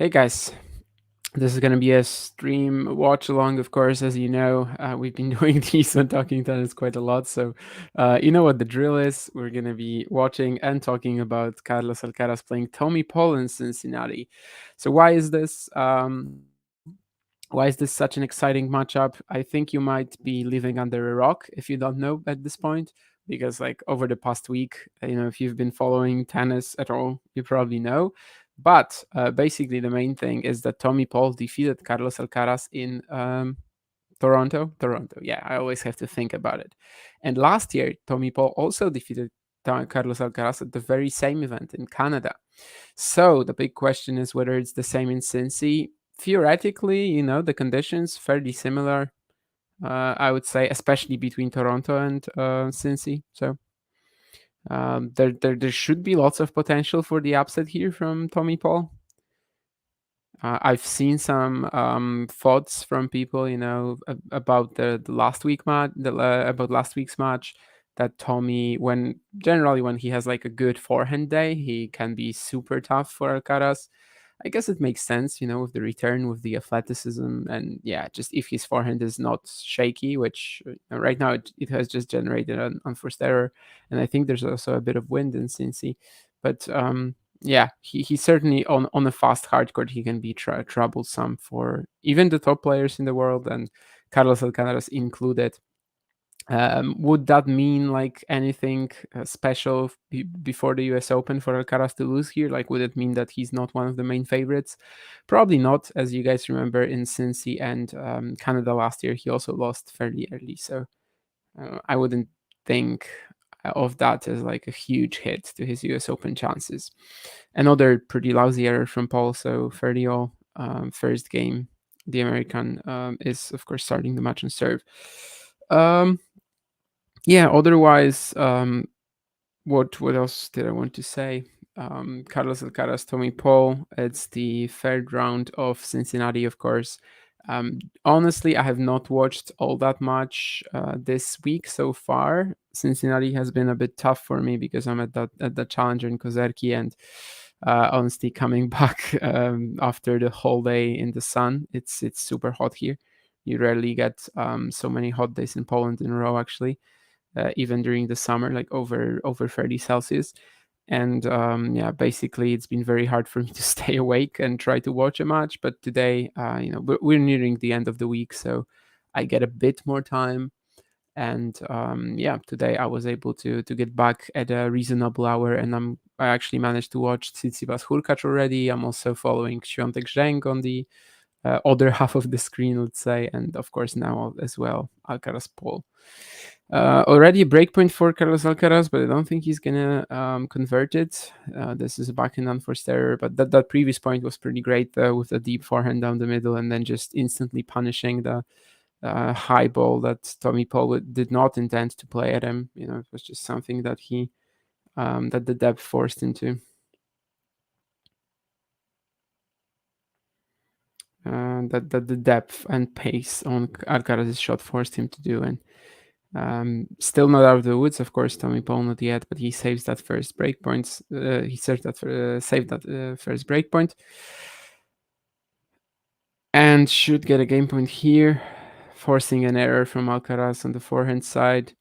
Hey guys, this is going to be a stream watch along, of course. As you know, we've been doing these on Talking Tennis quite a lot. So, you know what the drill is. We're going to be watching and talking about Carlos Alcaraz playing Tommy Paul in Cincinnati. So, why is this such an exciting matchup? I think you might be living under a rock if you don't know at this point, because like over the past week, if you've been following tennis at all, you probably know. But basically, the main thing is that Tommy Paul defeated Carlos Alcaraz in Toronto. Toronto, yeah, I always have to think about it. And last year, Tommy Paul also defeated Carlos Alcaraz at the very same event in Canada. So the big question is whether it's the same in Cincy. Theoretically, the conditions fairly similar. I would say, especially between Toronto and Cincy. So there should be lots of potential for the upset here from Tommy Paul. I've seen some thoughts from people, about the last week match, about last week's match. That Tommy, when generally when he has like a good forehand day, he can be super tough for Alcaraz. I guess it makes sense, with the return, with the athleticism, and yeah, just if his forehand is not shaky, which right now it has just generated an unforced error, and I think there's also a bit of wind in Cincy, but yeah, he certainly on a fast hard court he can be troublesome for even the top players in the world, and Carlos Alcaraz included. Would that mean like anything special before the U.S. Open for Alcaraz to lose here? Like, would it mean that he's not one of the main favorites? Probably not, as you guys remember in Cincy and Canada last year, he also lost fairly early. So I wouldn't think of that as like a huge hit to his U.S. Open chances. Another pretty lousy error from Paul. So Ferdiol, first game, the American is of course starting the match on serve. Um, yeah, otherwise, what else did I want to say? Carlos Alcaraz, Tommy Paul. It's the third round of Cincinnati, of course. Honestly, I have not watched all that much this week so far. Cincinnati has been a bit tough for me because I'm at the challenger in Kozerki, and honestly, coming back after the whole day in the sun, it's super hot here. You rarely get so many hot days in Poland in a row, actually, even during the summer, like over 30 Celsius. And yeah, basically, it's been very hard for me to stay awake and try to watch a match. But today, we're nearing the end of the week, so I get a bit more time. And yeah, today I was able to get back at a reasonable hour, and I actually managed to watch Tsitsipas Hurkacz already. I'm also following Świątek Zheng on the other half of the screen, let's say, and of course now as well Alcaraz Paul. Already a breakpoint for Carlos Alcaraz, but I don't think he's gonna convert it. This is a backhand unforced error, but that previous point was pretty great though, with a deep forehand down the middle and then just instantly punishing the high ball that Tommy Paul did not intend to play at him. It was just something that that the depth forced into. That the depth and pace on Alcaraz's shot forced him to do, and still not out of the woods, of course. Tommy Paul not yet, but he saves that first breakpoint. He saved that first breakpoint, and should get a game point here, forcing an error from Alcaraz on the forehand side.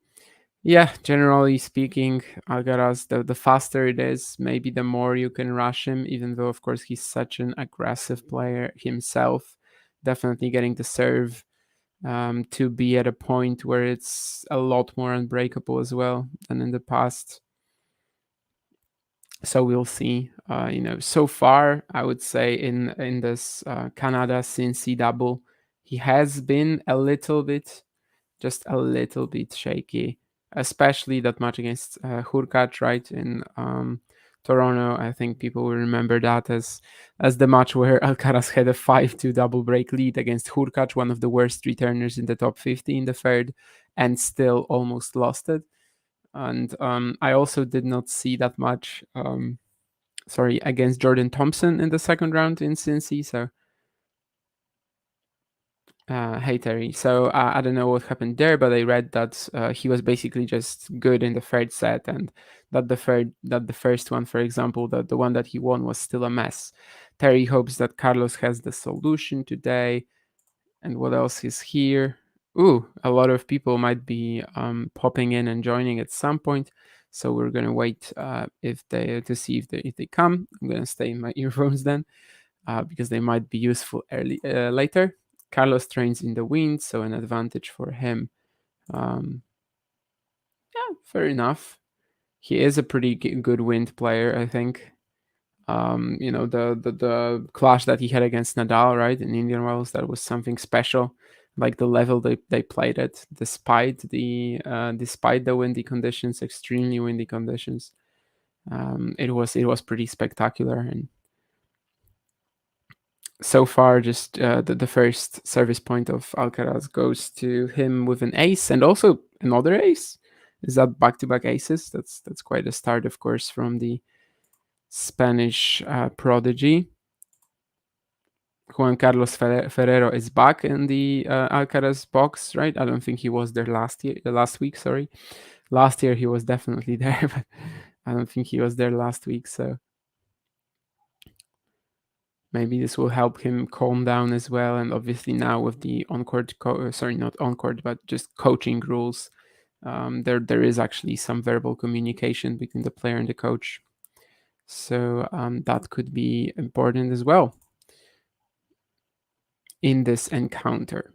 Yeah, generally speaking, Alcaraz, the faster it is, maybe the more you can rush him, even though, of course, he's such an aggressive player himself. Definitely getting the serve to be at a point where it's a lot more unbreakable as well than in the past. So we'll see. So far, I would say in this Canada Cincy double, he has been just a little bit shaky, especially that match against Hurkacz, right, in Toronto. I think people will remember that as the match where Alcaraz had a 5-2 double break lead against Hurkacz, one of the worst returners in the top 50 in the third, and still almost lost it. And I also did not see that much. Sorry, against Jordan Thompson in the second round in Cincy. So hey Terry. So I don't know what happened there, but I read that he was basically just good in the third set, and that the first one, for example, that the one that he won was still a mess. Terry hopes that Carlos has the solution today. And what else is here? Ooh, a lot of people might be popping in and joining at some point. So we're gonna wait if they to see if they come. I'm gonna stay in my earphones then because they might be useful later. Carlos trains in the wind, so an advantage for him. Um, yeah, fair enough. He is a pretty good wind player, I think. The clash that he had against Nadal, right, in Indian Wells, that was something special. Like the level they played at, despite the windy conditions, extremely windy conditions, it was pretty spectacular. And so far, just the first service point of Alcaraz goes to him with an ace and also another ace. Is that back-to-back aces? That's quite a start, of course, from the Spanish prodigy. Juan Carlos Ferrero is back in the Alcaraz box, right? I don't think he was there last week. Sorry, last year he was definitely there, but I don't think he was there last week. So maybe this will help him calm down as well. And obviously now with the on-court, sorry, not on-court, but just coaching rules, there is actually some verbal communication between the player and the coach. So that could be important as well in this encounter.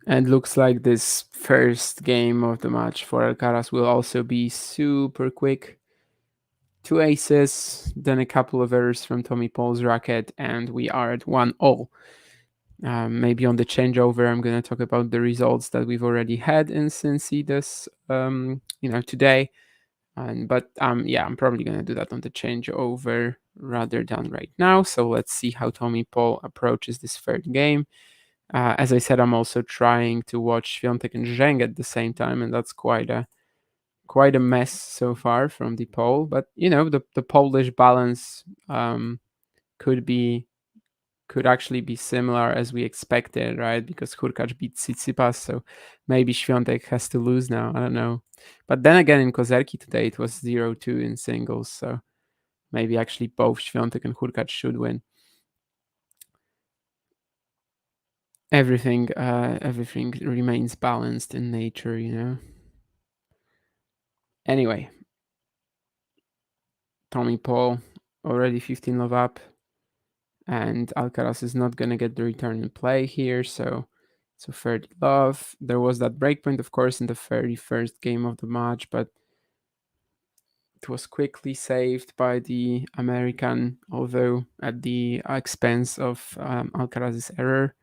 And looks like this first game of the match for Alcaraz will also be super quick. 2 aces, then a couple of errors from Tommy Paul's racket, and we are at 1-all. Maybe on the changeover, I'm going to talk about the results that we've already had in Cincy today. Yeah, I'm probably going to do that on the changeover rather than right now. So let's see how Tommy Paul approaches this third game. As I said, I'm also trying to watch Świątek and Zheng at the same time, and that's quite a mess so far from the poll. But the Polish balance could actually be similar as we expected, right? Because Hurkacz beat Tsitsipas, so maybe Świątek has to lose now. I don't know. But then again, in Kozerki today, it was 0-2 in singles, so maybe actually both Świątek and Hurkacz should win. Everything remains balanced in nature. Anyway, Tommy Paul already 15 love up, and Alcaraz is not gonna get the return in play here, so 30 love. There was that breakpoint, of course, in the 31st game of the match, but it was quickly saved by the American, although at the expense of Alcaraz's error.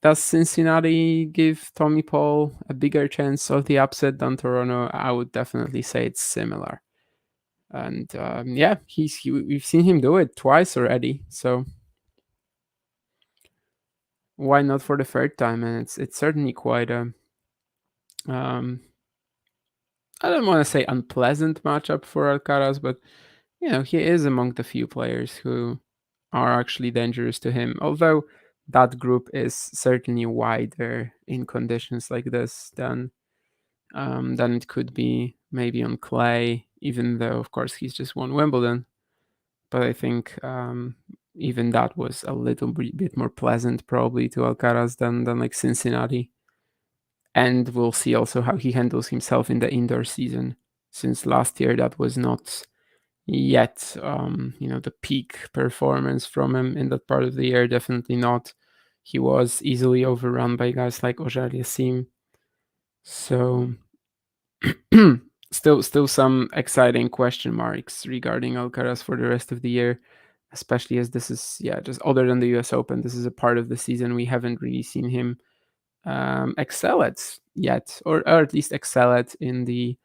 Does Cincinnati give Tommy Paul a bigger chance of the upset than Toronto? I would definitely say it's similar. And yeah, we've seen him do it twice already. So why not for the third time? And it's certainly quite a I don't want to say unpleasant matchup for Alcaraz, but he is among the few players who are actually dangerous to him. Although that group is certainly wider in conditions like this than it could be maybe on clay, even though, of course, he's just won Wimbledon. But I think even that was a little bit more pleasant probably to Alcaraz than like Cincinnati. And we'll see also how he handles himself in the indoor season, since last year that was not yet the peak performance from him in that part of the year. Definitely not. He was easily overrun by guys like Auger-Aliassime. So still some exciting question marks regarding Alcaraz for the rest of the year, especially as this is just other than the US Open, this is a part of the season we haven't really seen him excel at yet, or at least excel at in the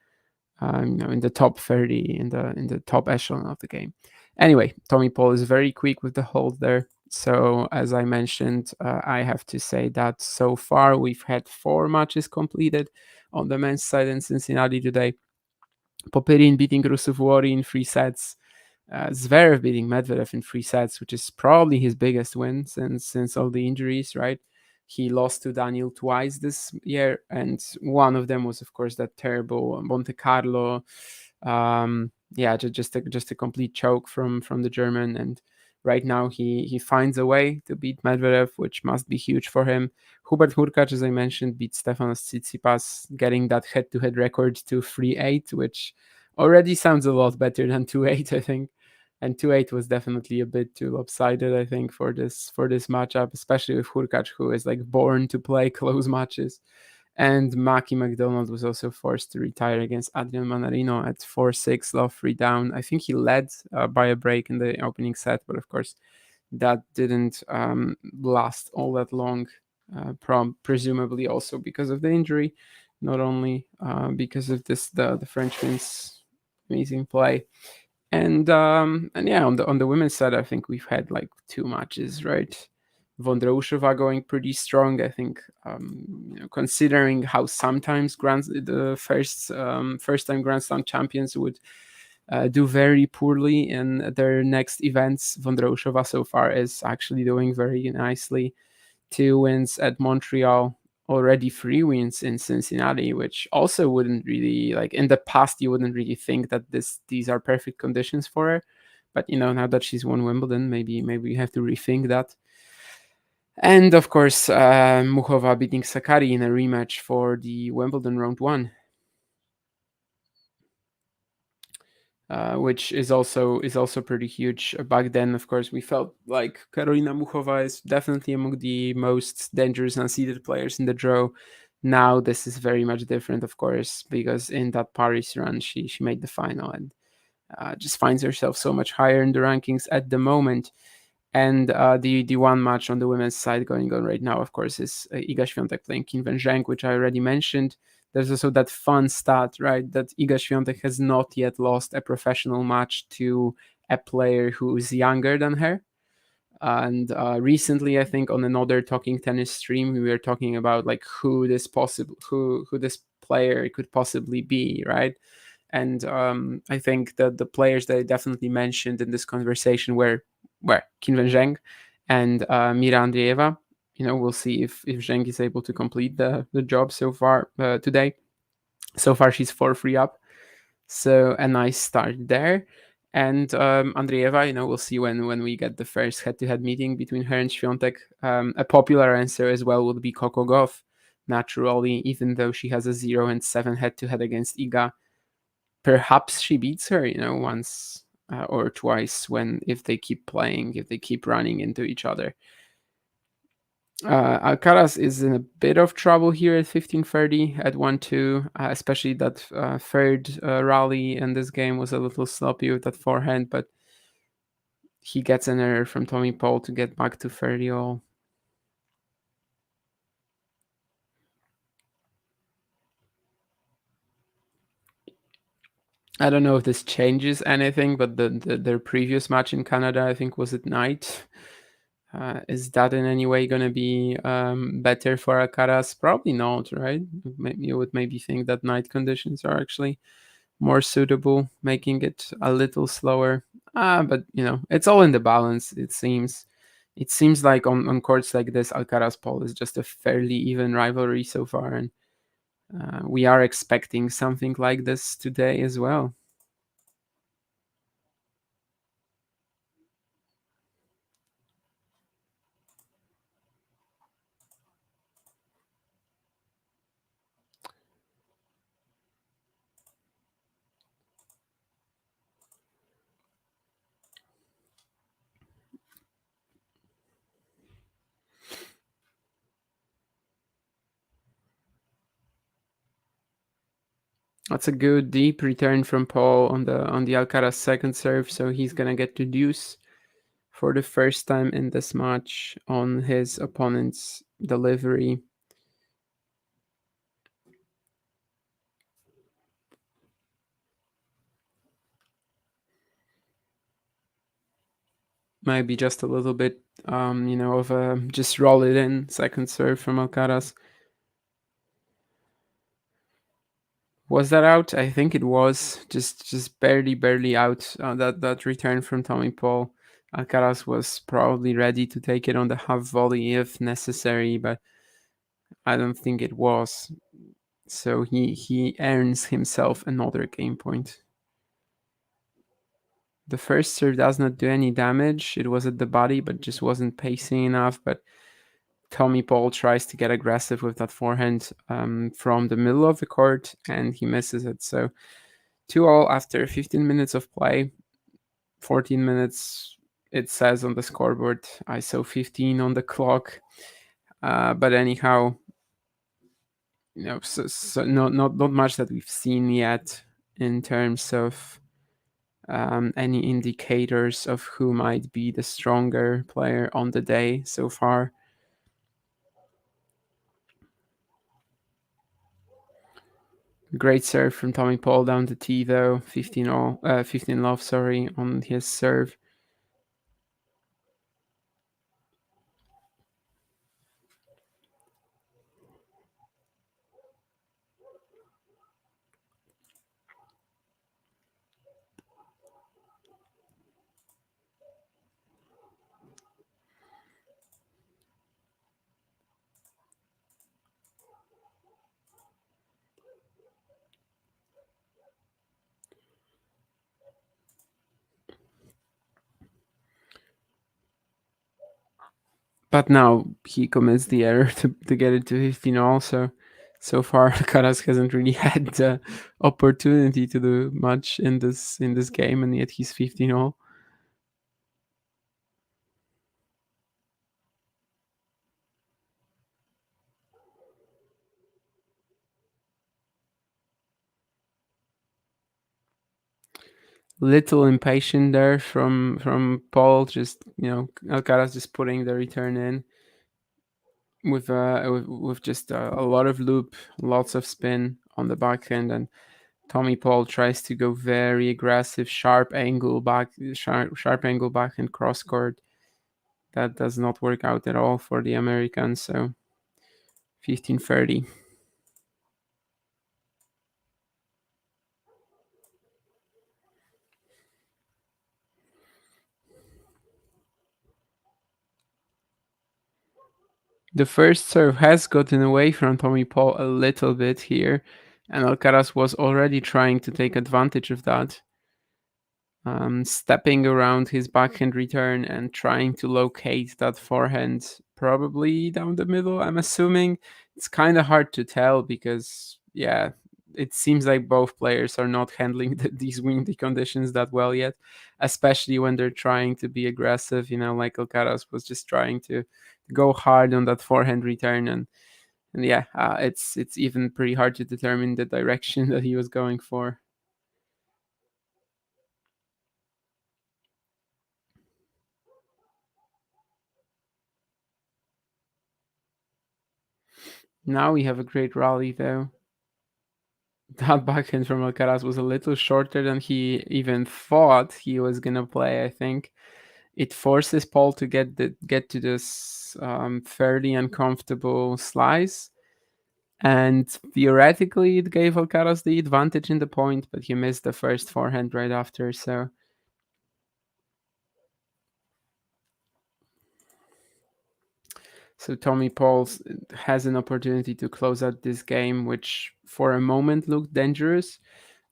in the top 30, in the top echelon of the game. Anyway, Tommy Paul is very quick with the hold there. So as I mentioned, I have to say that so far we've had 4 matches completed on the men's side in Cincinnati today. Popyrin beating Rusuvuori in 3 sets. Zverev beating Medvedev in 3 sets, which is probably his biggest win since all the injuries, right? He lost to Daniel twice this year, and one of them was, of course, that terrible Monte Carlo. Yeah, just a complete choke from the German. And right now he finds a way to beat Medvedev, which must be huge for him. Hubert Hurkacz, as I mentioned, beat Stefanos Tsitsipas, getting that head-to-head record to 3-8, which already sounds a lot better than 2-8, I think. And 2-8 was definitely a bit too lopsided, I think, for this matchup, especially with Hurkacz, who is like born to play close matches. And Maki McDonald was also forced to retire against Adrian Manarino at 4-6, love 3 down. I think he led by a break in the opening set, but of course that didn't last all that long, presumably also because of the injury, not only because of the Frenchman's amazing play. And yeah, on the women's side, I think we've had like two matches, right? Vondroushova going pretty strong. I think, considering how sometimes the first time Grand Slam champions would do very poorly in their next events, Vondroushova so far is actually doing very nicely. 2 wins at Montreal, already 3 wins in Cincinnati, which also wouldn't really, like, in the past you wouldn't really think that these are perfect conditions for her. But now that she's won Wimbledon, maybe you have to rethink that. And of course, Muchova beating Sakari in a rematch for the Wimbledon round one, which is also pretty huge. Back then, of course, we felt like Karolina Muchova is definitely among the most dangerous unseeded players in the draw. Now this is very much different, of course, because in that Paris run, she made the final and just finds herself so much higher in the rankings at the moment. And the one match on the women's side going on right now, of course, is Iga Świątek playing Qin Zheng, which I already mentioned. There's also that fun stat, right, that Iga Świątek has not yet lost a professional match to a player who is younger than her. And recently, I think on another Talking Tennis stream, we were talking about like who this player could possibly be, right? And I think that the players that I definitely mentioned in this conversation were Qin Zheng and Mira Andreeva. We'll see if Zheng is able to complete the job so far today. So far, she's 4-3 up. So a nice start there. And Andreeva, we'll see when we get the first head-to-head meeting between her and Świątek. A popular answer as well would be Coco Gauff, naturally, even though she has a 0-7 head-to-head against Iga. Perhaps she beats her, once or twice if they keep playing, if they keep running into each other. Alcaraz is in a bit of trouble here at 15:30 at 1-2, especially that third rally in this game was a little sloppy with that forehand, but he gets an error from Tommy Paul to get back to 30 all. I don't know if this changes anything, but their previous match in Canada, I think, was at night. Is that in any way going to be better for Alcaraz? Probably not, right? You would maybe think that night conditions are actually more suitable, making it a little slower. But it's all in the balance. It seems. It seems like on courts like this, Alcaraz Paul is just a fairly even rivalry so far, and we are expecting something like this today as well. That's a good deep return from Paul on the Alcaraz second serve, so he's gonna get to deuce for the first time in this match on his opponent's delivery. Maybe just a little bit, of a just roll it in second serve from Alcaraz. Was that out? I think it was just barely out. That return from Tommy Paul. Alcaraz was probably ready to take it on the half volley if necessary, but I don't think it was. So he earns himself another game point. The first serve does not do any damage. It was at the body, but just wasn't pacing enough. But Tommy Paul tries to get aggressive with that forehand from the middle of the court, and he misses it. So 2-all after 15 minutes of play. 14 minutes, it says on the scoreboard. I saw 15 on the clock. But anyhow, so not much that we've seen yet in terms of any indicators of who might be the stronger player on the day so far. Great serve from Tommy Paul down the tee though. 15 love, sorry, on his serve. But now he commits the error to get it to 15 also. So far, Alcaraz hasn't really had the opportunity to do much in this game, and yet he's 15 all. Little impatient there from Paul. Just Alcaraz just putting the return in with just a lot of loop, lots of spin on the backhand, and Tommy Paul tries to go very aggressive, sharp angle back and cross court. That does not work out at all for the Americans. So 15-30. The first serve has gotten away from Tommy Paul a little bit here, and Alcaraz was already trying to take advantage of that. Stepping around his backhand return and trying to locate that forehand, probably down the middle. I'm assuming it's kind of hard to tell because, yeah, it seems like both players are not handling these windy conditions that well yet, especially when they're trying to be aggressive. Like Alcaraz was just trying to go hard on that forehand return, and yeah, it's even pretty hard to determine the direction that he was going for. Now we have a great rally though. That backhand from Alcaraz was a little shorter than he even thought he was gonna play. I think it forces Paul to get to this fairly uncomfortable slice, and theoretically it gave Alcaraz the advantage in the point, but he missed the first forehand right after. So Tommy Paul has an opportunity to close out this game, which for a moment looked dangerous.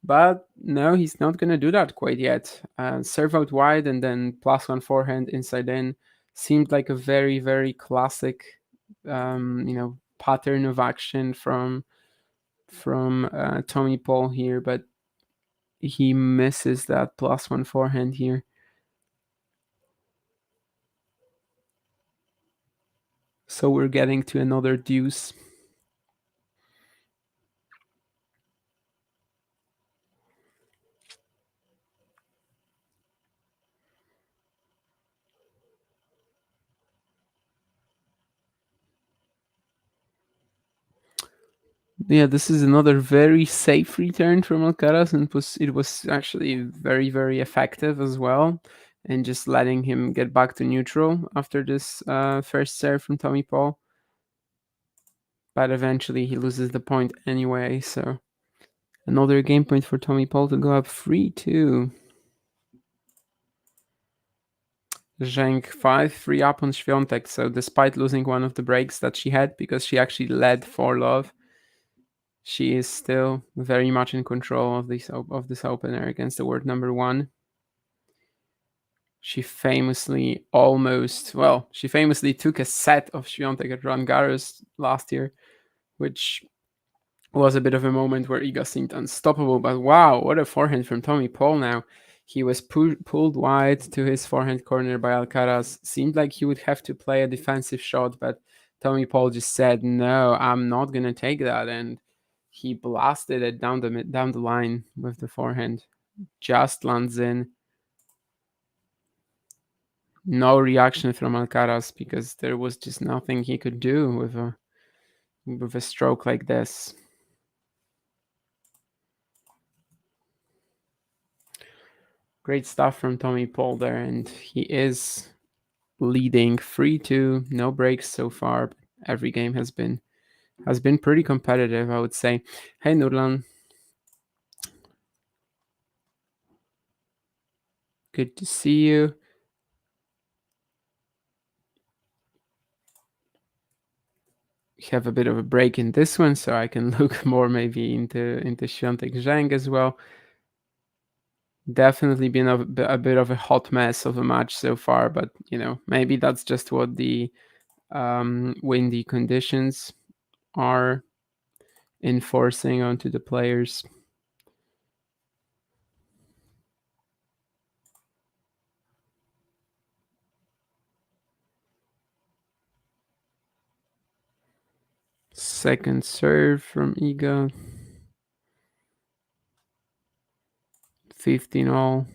But no, he's not going to do that quite yet. Serve out wide and then +1 forehand inside in seemed like a very, very classic, pattern of action from Tommy Paul here. But he misses that +1 forehand here. So we're getting to another deuce. Yeah, this is another very safe return from Alcaraz, and it was actually very, very effective as well, and just letting him get back to neutral after this first serve from Tommy Paul. But eventually he loses the point anyway, so another game point for Tommy Paul to go up 3-2. Zheng 5-3 up on Świątek. So despite losing one of the breaks that she had, because she actually led 4-love, she is still very much in control of this opener against the world number one. She famously she famously took a set of Świątek at Roland Garros last year, which was a bit of a moment where Iga seemed unstoppable. But wow, what a forehand from Tommy Paul now. He was pulled wide to his forehand corner by Alcaraz. Seemed like he would have to play a defensive shot, but Tommy Paul just said, "No, I'm not gonna take that," and he blasted it down the line with the forehand. Just lands in. No reaction from Alcaraz because there was just nothing he could do with a stroke like this. Great stuff from Tommy Paul there, and he is leading 3-2, no breaks so far. But every game has been pretty competitive, I would say. Hey Nurlan, good to see you. We have a bit of a break in this one, so I can look more maybe into Świątek Zheng as well. Definitely been a bit of a hot mess of a match so far, but maybe that's just what the windy conditions are enforcing onto the players. Second serve from Iga. 15 all.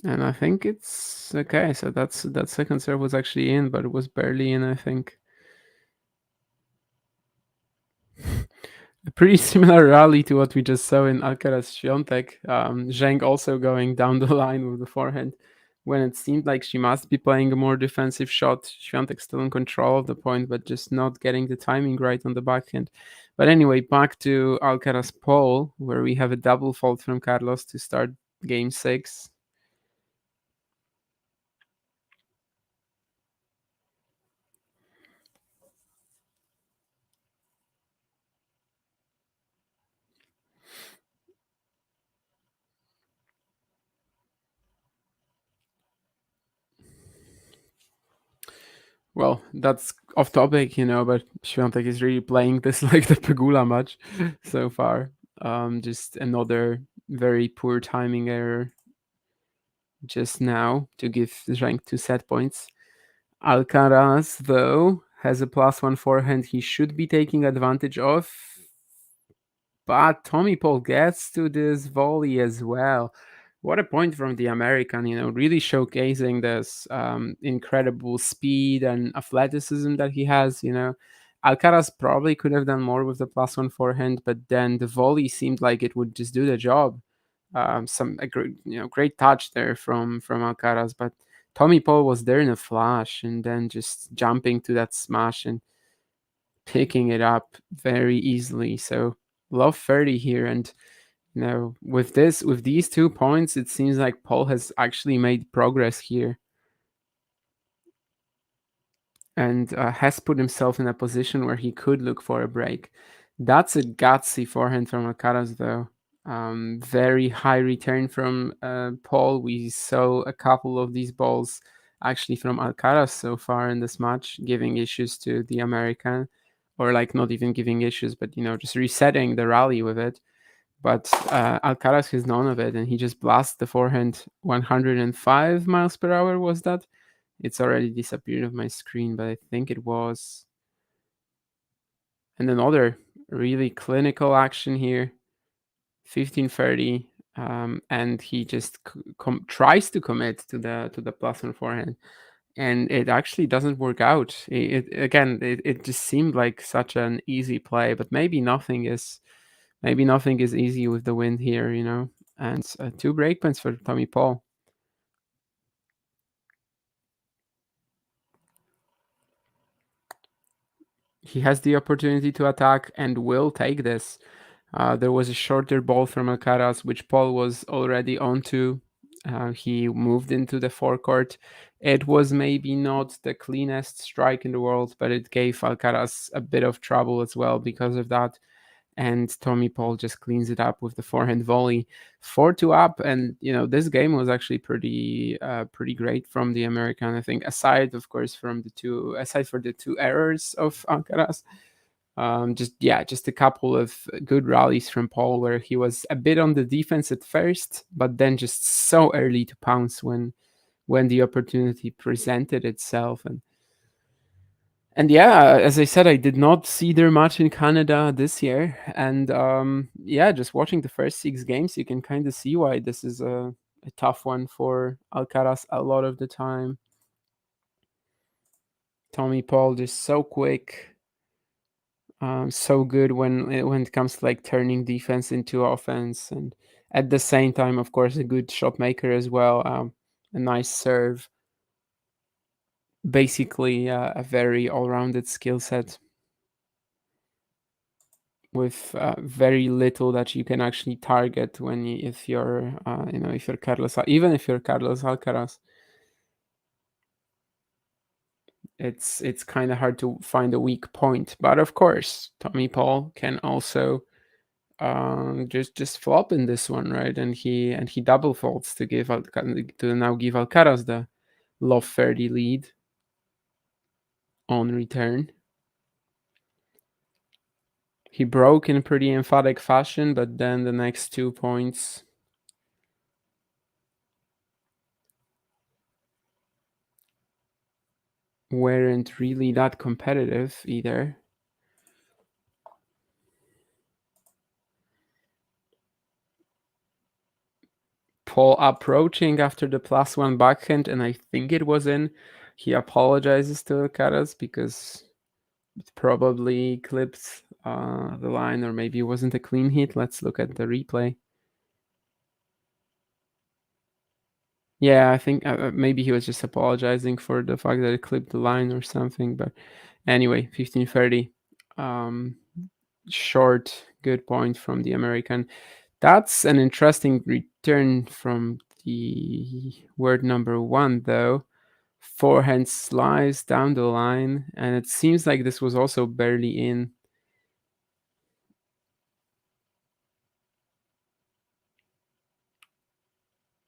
And I think it's okay. So that second serve was actually in, but it was barely in, I think. A pretty similar rally to what we just saw in Alcaraz Świątek. Zheng also going down the line with the forehand when it seemed like she must be playing a more defensive shot. Świątek still in control of the point, but just not getting the timing right on the backhand. But anyway, back to Alcaraz Paul, where we have a double fault from Carlos to start game 6. Well, that's off topic, but Świątek is really playing this like the Pegula match so far. Just another very poor timing error just now to give Zhang 2 set points. Alcaraz, though, has a +1 forehand he should be taking advantage of. But Tommy Paul gets to this volley as well. What a point from the American, really showcasing this incredible speed and athleticism that he has. Alcaraz probably could have done more with the +1 forehand, but then the volley seemed like it would just do the job. Great touch there from Alcaraz, but Tommy Paul was there in a flash and then just jumping to that smash and picking it up very easily. So love 30 here, and with these 2 points, it seems like Paul has actually made progress here and has put himself in a position where he could look for a break. That's a gutsy forehand from Alcaraz, though. Very high return from Paul. We saw a couple of these balls actually from Alcaraz so far in this match, giving issues to the American, or like not even giving issues, but just resetting the rally with it. But Alcaraz has none of it, and he just blasts the forehand 105 miles per hour. Was that? It's already disappeared off my screen, but I think it was. And another really clinical action here, 15-30, and he just tries to commit to the +1 forehand, and it actually doesn't work out. It just seemed like such an easy play, but maybe nothing is easy with the wind here, And 2 breakpoints for Tommy Paul. He has the opportunity to attack and will take this. There was a shorter ball from Alcaraz, which Paul was already onto. He moved into the forecourt. It was maybe not the cleanest strike in the world, but it gave Alcaraz a bit of trouble as well because of that. And Tommy Paul just cleans it up with the forehand volley, 4-2 up. And this game was actually pretty great from the American. I think aside, of course, aside for the two errors of Alcaraz, just a couple of good rallies from Paul, where he was a bit on the defense at first, but then just so early to pounce when the opportunity presented itself. And yeah, as I said, I did not see their match in Canada this year, and yeah, just watching the first six games, you can kind of see why this is a tough one for Alcaraz a lot of the time. Tommy Paul just so quick, so good when it comes to like turning defense into offense, and at the same time, of course, a good shot maker as well. A nice serve, basically a very all-rounded skill set with very little that you can actually target if you're if you're even if you're Carlos Alcaraz. It's kind of hard to find a weak point, but of course Tommy Paul can also just flop in this one, right? And he double faults to now give Alcaraz the love 30 lead on return. He broke in a pretty emphatic fashion, but then the next 2 points weren't really that competitive either. Paul approaching after the +1 backhand, and I think it was in. He apologizes to Alcaraz because it probably clipped the line, or maybe it wasn't a clean hit. Let's look at the replay. Yeah, I think maybe he was just apologizing for the fact that it clipped the line or something. But anyway, 15-30. Short, good point from the American. That's an interesting return from the word number one, though. Forehand slice down the line, and it seems like this was also barely in.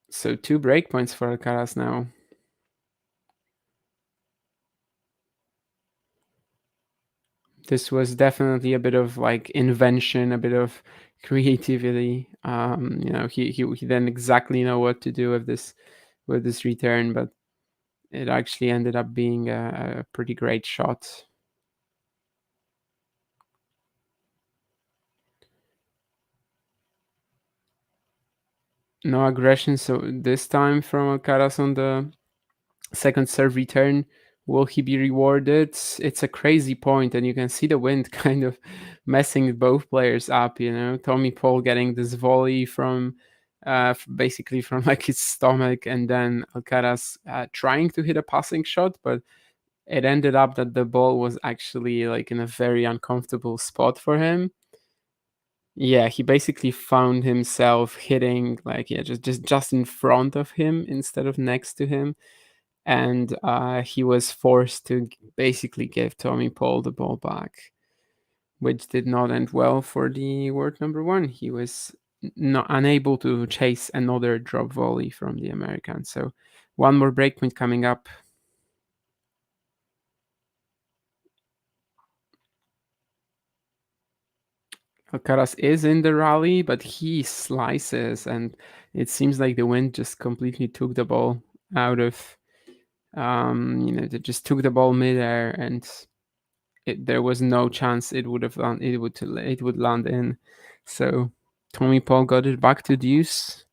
So 2 breakpoints for Alcaraz now. This was definitely a bit of like invention, a bit of creativity. He didn't exactly know what to do with this return, but it actually ended up being a pretty great shot. No aggression, so this time from Alcaraz on the second serve return. Will he be rewarded? It's a crazy point, and you can see the wind kind of messing both players up. Tommy Paul getting this volley from basically from like his stomach, and then Alcaraz trying to hit a passing shot, but it ended up that the ball was actually like in a very uncomfortable spot for him. Yeah, he basically found himself hitting like just in front of him instead of next to him, and he was forced to basically give Tommy Paul the ball back, which did not end well for the word number one. He was not unable to chase another drop volley from the American. So one more breakpoint coming up. Alcaraz is in the rally, but he slices, and it seems like the wind just completely took the ball out of, they just took the ball midair, and there was no chance it would land in. So Tommy Paul got it back to deuce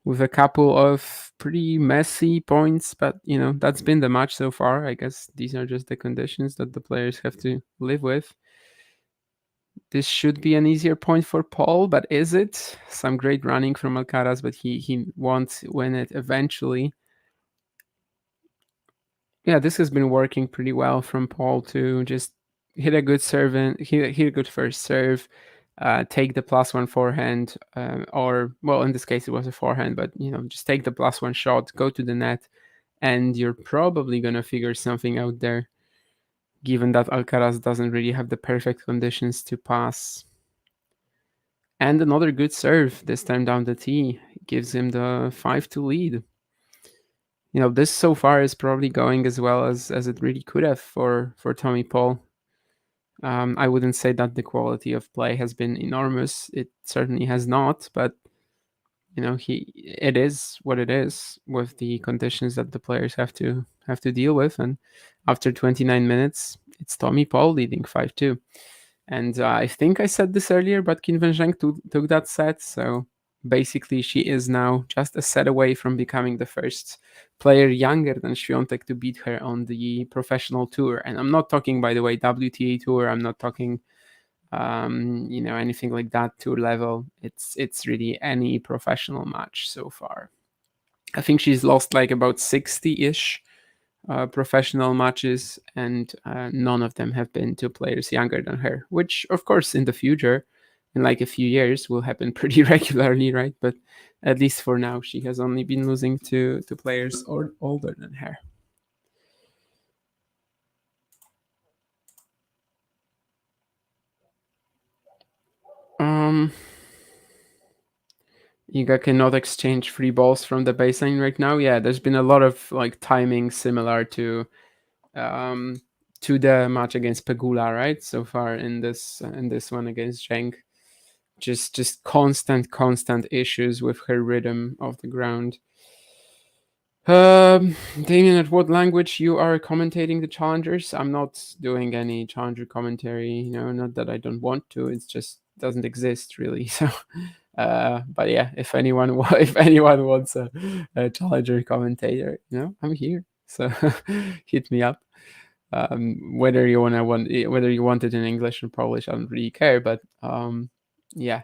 with a couple of pretty messy points, but that's been the match so far. I guess these are just the conditions that the players have to live with. This should be an easier point for Paul, but is it? Some great running from Alcaraz, but he won't win it eventually. Yeah, this has been working pretty well from Paul to just hit a good serve and hit a good first serve, take the +1 forehand, or well, in this case it was a forehand, but just take the +1 shot, go to the net, and you're probably gonna figure something out there. Given that Alcaraz doesn't really have the perfect conditions to pass. And another good serve, this time down the tee, gives him the 5-2 lead. This so far is probably going as well as it really could have for Tommy Paul. I wouldn't say that the quality of play has been enormous. It certainly has not, but it is what it is with the conditions that the players have to deal with. And after 29 minutes, it's Tommy Paul leading 5-2. And I think I said this earlier, but Qin Zheng took that set. So basically, she is now just a set away from becoming the first player younger than Świątek to beat her on the professional tour. And I'm not talking, by the way, WTA tour. I'm not talking, anything like that tour level. It's really any professional match so far. I think she's lost like about 60-ish professional matches, and none of them have been to players younger than her, which of course in the future, in like a few years, will happen pretty regularly, right? But at least for now, she has only been losing to players older than her. um Iga cannot exchange free balls from the baseline right now. Yeah, there's been a lot of like timing similar um to the match against Pegula, right? So far in this one against Zheng, just constant issues with her rhythm of the ground. Damien, at what language you are commentating the challengers? I'm not doing any challenger commentary. Not that I don't want to. It just doesn't exist really. So, but yeah, if anyone if anyone wants a challenger commentator, I'm here. So hit me up. Whether you whether you want it in English or Polish, I don't really care. But yeah,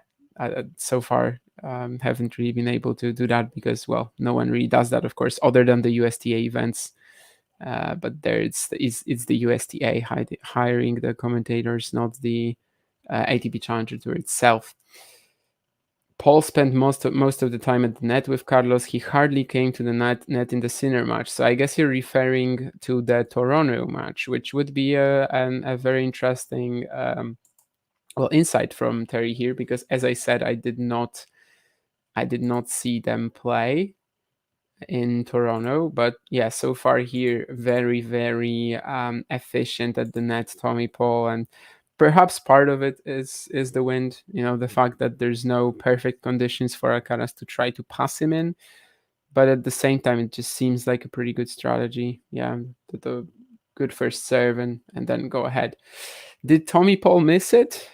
so far haven't really been able to do that because, well, no one really does that, of course, other than the USTA events. But there it's the USTA hiring the commentators, not the ATP Challenger Tour itself. Paul spent most of the time at the net with Carlos. He hardly came to the net in the Sinner match. So I guess you're referring to the Toronto match, which would be a very interesting insight from Terry here, because as I said, I did not see them play in Toronto, but yeah, so far here, very, very efficient at the net, Tommy Paul, and perhaps part of it is the wind. The fact that there's no perfect conditions for Alcaraz to try to pass him in, but at the same time, it just seems like a pretty good strategy. Yeah, the good first serve and then go ahead. Did Tommy Paul miss it,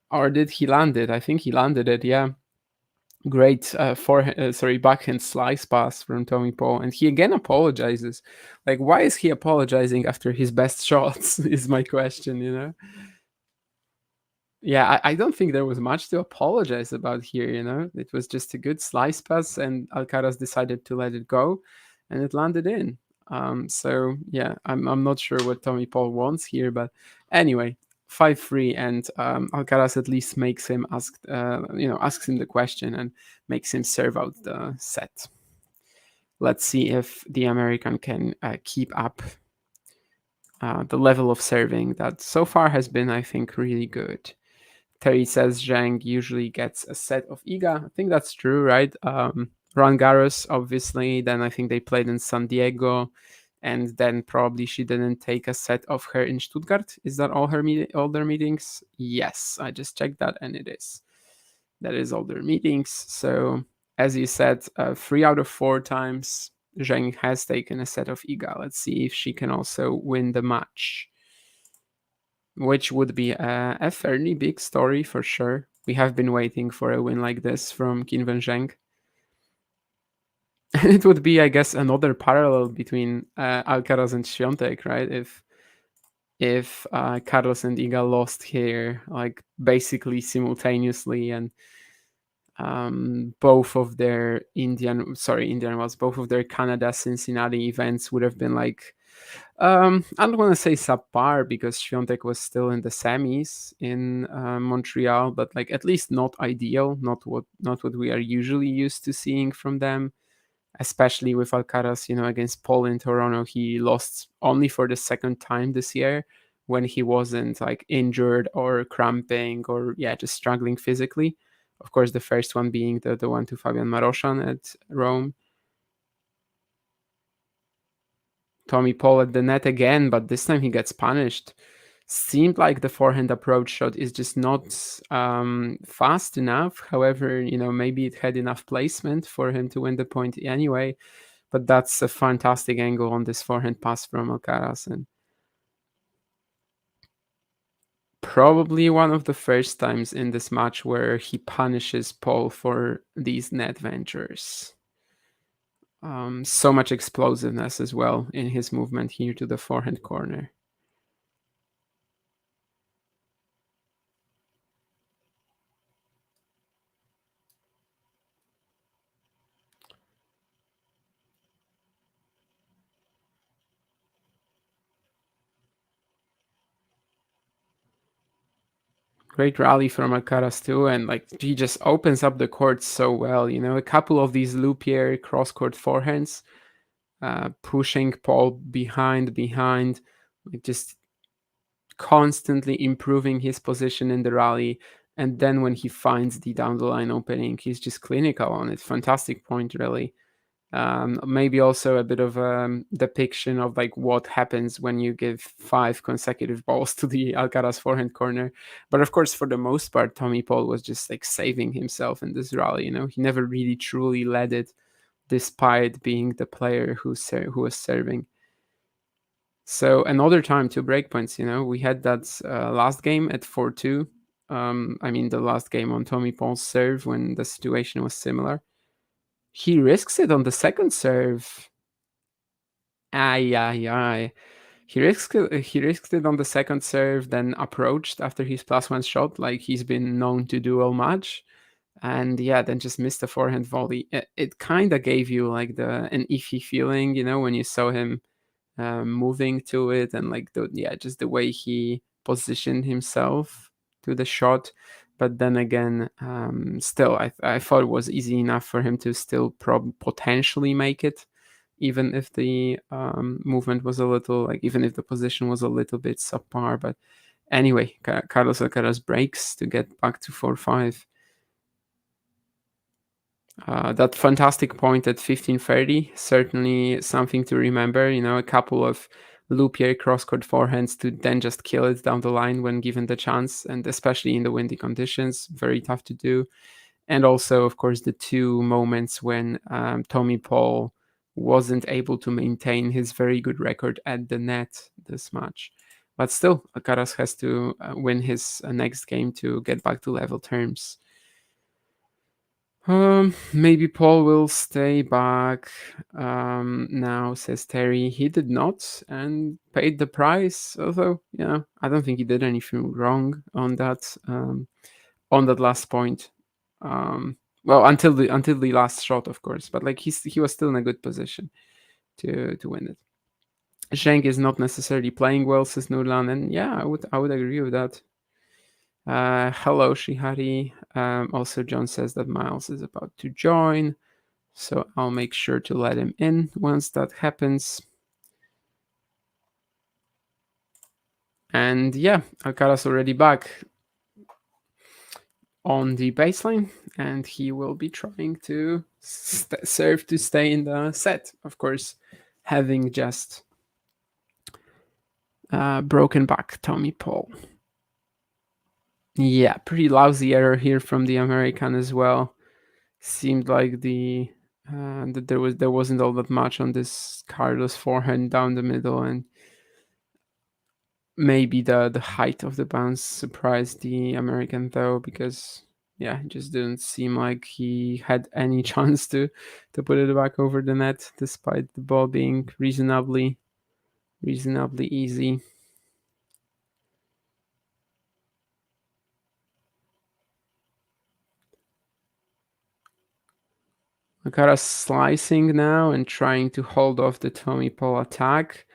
or did he land it? I think he landed it. Yeah. Great backhand slice pass from Tommy Paul, and he again apologizes. Like, why is he apologizing after his best shots? Is my question. Yeah, I don't think there was much to apologize about here. It was just a good slice pass, and Alcaraz decided to let it go, and it landed in. So yeah, I'm not sure what Tommy Paul wants here, but anyway, 5-3, and Alcaraz at least makes him asks him the question and makes him serve out the set. Let's see if the American can keep up the level of serving that so far has been, I think, really good. Terry says Zhang usually gets a set of Iga. I think that's true, right? Roland Garros, obviously. Then I think they played in San Diego, and then probably she didn't take a set of her in Stuttgart. Is that all their meetings? Yes, I just checked that, and it is. That is all their meetings. So as you said, 3 out of 4 times Zheng has taken a set of Iga. Let's see if she can also win the match, which would be a fairly big story for sure. We have been waiting for a win like this from Qin Zheng. It would be, I guess, another parallel between Alcaraz and Świątek, right? If Carlos and Iga lost here, like basically simultaneously, and both of their both of their Canada Cincinnati events would have been like I don't want to say subpar because Świątek was still in the semis in Montreal, but like at least not ideal, not what we are usually used to seeing from them. Especially with Alcaraz, against Paul in Toronto, he lost only for the second time this year when he wasn't like injured or cramping or just struggling physically. Of course, the first one being the one to Fabian Maroshan at Rome. Tommy Paul at the net again, but this time he gets punished. Seemed like the forehand approach shot is just not fast enough. However, maybe it had enough placement for him to win the point anyway. But that's a fantastic angle on this forehand pass from Alcaraz, and probably one of the first times in this match where he punishes Paul for these net ventures. So much explosiveness as well in his movement here to the forehand corner. Great rally from Alcaraz too, and like he just opens up the court so well. A couple of these Lupierre cross court forehands, pushing Paul behind, like just constantly improving his position in the rally. And then when he finds the down the line opening, he's just clinical on it. Fantastic point, really. Maybe also a bit of a depiction of like what happens when you give 5 consecutive balls to the Alcaraz forehand corner. But of course, for the most part, Tommy Paul was just like saving himself in this rally. He never really truly led it, despite being the player who was serving. So another time, 2 breakpoints. We had that last game at 4-2. I mean, the last game on Tommy Paul's serve when the situation was similar. He risks it on the second serve. Aye, aye, aye. He risked it on the second serve, then approached after his +1 shot, like he's been known to do all match. And then just missed the forehand volley. It kind of gave you like an iffy feeling, when you saw him moving to it, and like just the way he positioned himself to the shot. But then again, still I thought it was easy enough for him to still potentially make it, even if the movement was a little, like, even if the position was a little bit subpar. But anyway, Carlos Alcaraz breaks to get back to 4-5. That fantastic point at 15:30, certainly something to remember. A couple of Lupierre cross-court forehands to then just kill it down the line when given the chance, and especially in the windy conditions, very tough to do. And also, of course, the 2 moments when Tommy Paul wasn't able to maintain his very good record at the net this match. But still, Alcaraz has to win his next game to get back to level terms. Maybe Paul will stay back now, says Terry. He did not and paid the price. Although, I don't think he did anything wrong on that last point. Well, until the last shot, of course. But like he was still in a good position to win it. Zheng is not necessarily playing well, says Nurlan, and I would agree with that. Hello, Shihari. Also, John says that Miles is about to join, so I'll make sure to let him in once that happens. And Alcaraz already back on the baseline, and he will be trying to serve to stay in the set, of course, having just broken back Tommy Paul. Yeah, pretty lousy error here from the American as well. Seemed like that there wasn't all that much on this Carlos forehand down the middle, and maybe the height of the bounce surprised the American though, because it just didn't seem like he had any chance to put it back over the net, despite the ball being reasonably easy. Alcaraz slicing now and trying to hold off the Tommy Paul attack.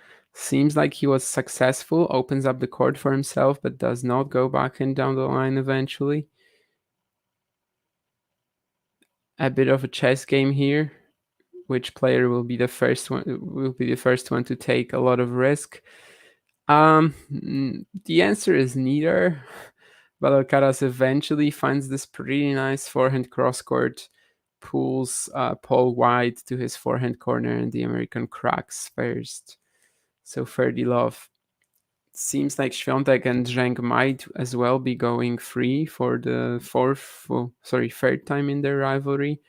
Seems like he was successful, opens up the court for himself, but does not go back and down the line eventually. A bit of a chess game here. Which player will be the first one? Will be the first one to take a lot of risk? The answer is neither. But Alcaraz eventually finds this pretty nice forehand cross court, pulls Paul wide to his forehand corner, and the American cracks first. So 30 love. Seems like Świątek and Zheng might as well be going free for the third time in their rivalry,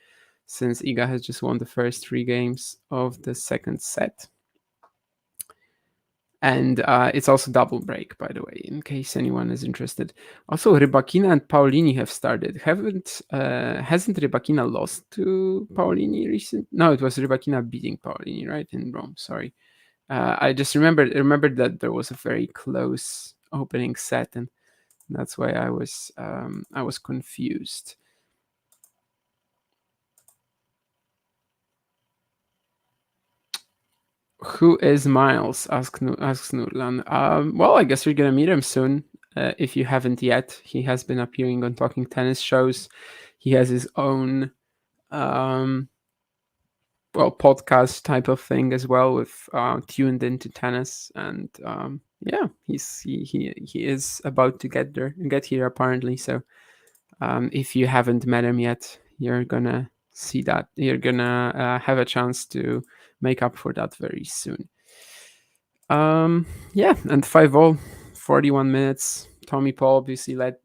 since Iga has just won the first 3 games of the second set. And it's also double break, by the way, in case anyone is interested. Also, Rybakina and Paolini have started. Hasn't Rybakina lost to Paolini recently? No, it was Rybakina beating Paolini, right, in Rome. Sorry, I just remembered that there was a very close opening set, and that's why I was confused. Who is Miles? asks Nurlan. Well, I guess you're gonna meet him soon. If you haven't yet, he has been appearing on Talking Tennis shows. He has his own podcast type of thing as well, with tuned into tennis, and yeah, he is about to get here apparently. So if you haven't met him yet, you're gonna see that. You're gonna have a chance to make up for that very soon. Yeah, and 5-0, 41 minutes. Tommy Paul obviously led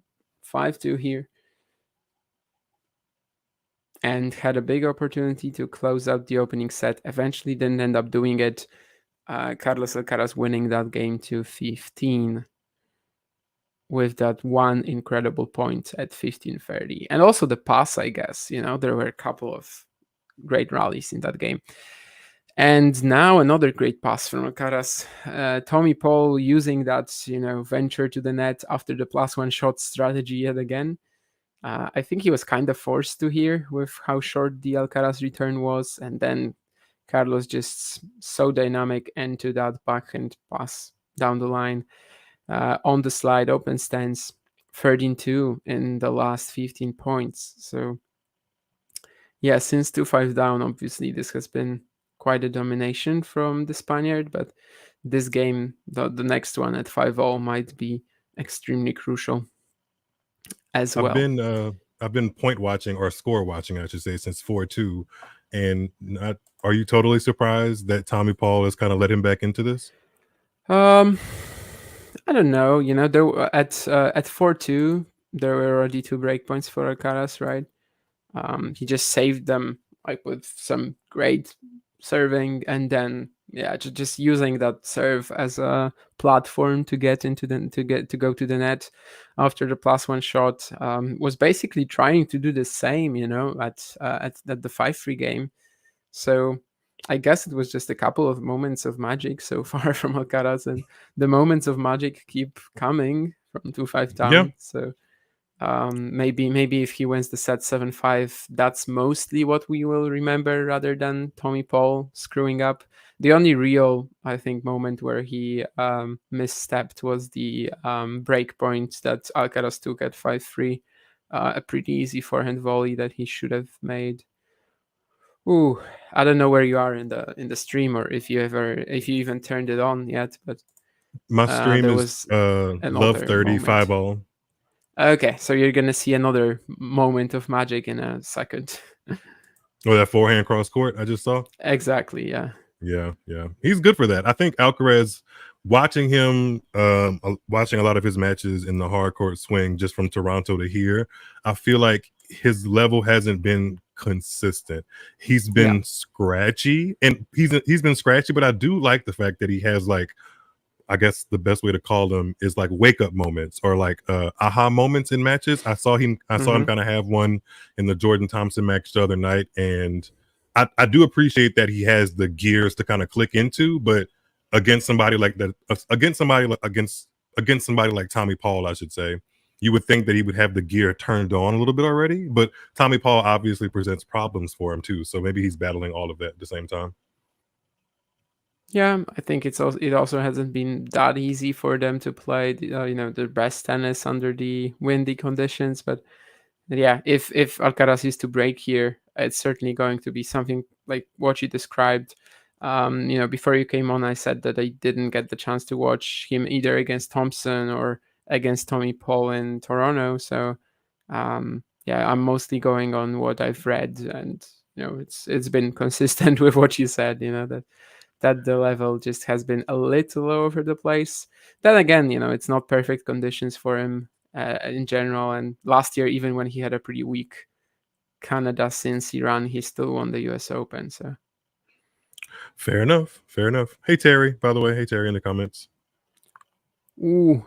5-2 here, and had a big opportunity to close out the opening set. Eventually didn't end up doing it. Carlos Alcaraz winning that game to 15 with that one incredible point at 15:30. And also the pass, I guess. There were a couple of great rallies in that game. And now another great pass from Alcaraz. Tommy Paul using that, venture to the net after the +1 shot strategy yet again. I think he was kind of forced to here with how short the Alcaraz return was. And then Carlos just so dynamic into that backhand pass down the line. On the slide, open stance, 13-2 in the last 15 points. So, yeah, since 2-5 down, obviously, this has been quite a domination from the Spaniard. But this game, the next one at 5-0, might be extremely crucial as well. I've been point watching, or score watching, I should say, since 4-2. And are you totally surprised that Tommy Paul has kind of let him back into this? I don't know. There at 4-2, there were already 2 breakpoints for Alcaraz, right? He just saved them like with some great serving, and then just using that serve as a platform to get to go to the net after the +1 shot. Was basically trying to do the same, at the 5-3 game. So I guess it was just a couple of moments of magic so far from Alcaraz, and the moments of magic keep coming from 2-5 down. Yeah. So maybe if he wins the set 7-5, that's mostly what we will remember, rather than Tommy Paul screwing up. The only real, I think, moment where he misstepped was the break point that Alcaraz took at 5-3, a pretty easy forehand volley that he should have made. Ooh, I don't know where you are in the stream, or if you even turned it on yet, but my stream there is was Love another 35 moment. all. Okay, so you're gonna see another moment of magic in a second. Oh, that forehand cross court I just saw? Exactly, yeah. Yeah. He's good for that. I think Alcaraz, watching him, watching a lot of his matches in the hard court swing just from Toronto to here, I feel like his level hasn't been consistent. He's been scratchy, and he's been scratchy, but I do like the fact that he has, like, I guess the best way to call them is like wake up moments, or like aha moments in matches. I saw him kind of have one in the Jordan Thompson match the other night, and I do appreciate that he has the gears to kind of click into, but against somebody like that, against somebody like Tommy Paul, I should say, you would think that he would have the gear turned on a little bit already, but Tommy Paul obviously presents problems for him too, so maybe he's battling all of that at the same time. Yeah, I think it also hasn't been that easy for them to play their best tennis under the windy conditions. But yeah, if Alcaraz is to break here, it's certainly going to be something like what you described. Before you came on, I said that I didn't get the chance to watch him either against Thompson or against Tommy Paul in Toronto. So yeah, I'm mostly going on what I've read, and it's been consistent with what you said. That the level just has been a little all over the place. Then again, it's not perfect conditions for him in general. And last year, even when he had a pretty weak Canada since he ran, he still won the U.S. Open. So, Fair enough. Fair enough. Hey Terry, by the way, hey Terry in the comments. ooh,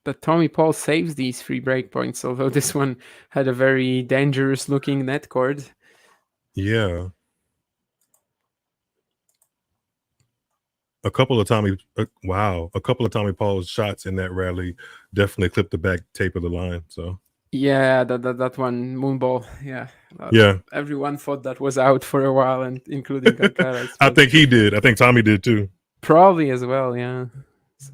but Tommy Paul saves these free break points. Although this one had a very dangerous looking net cord. Yeah. A couple of Tommy Paul's shots in that rally definitely clipped the back tape of the line. So Yeah, that one moonball. Yeah, yeah, everyone thought that was out for a while, and including Alcaraz, I but think he did. I think Tommy did too. probably as well. Yeah. So,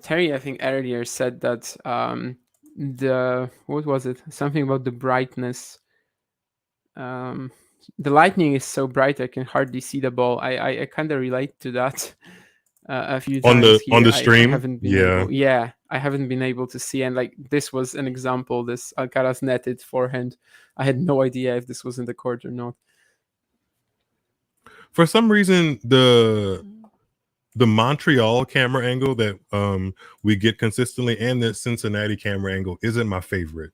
Terry, I think earlier said that the what was it? Something about the brightness. Um, the lightning is so bright I can hardly see the ball. I kind of relate to that a few On times the here. I stream. haven't been Yeah. able. Yeah, I haven't been able to see. And like this was an example. This Alcaraz netted forehand. I had no idea if this was in the court or not. For some reason, the Montreal camera angle that we get consistently and the Cincinnati camera angle isn't my favorite.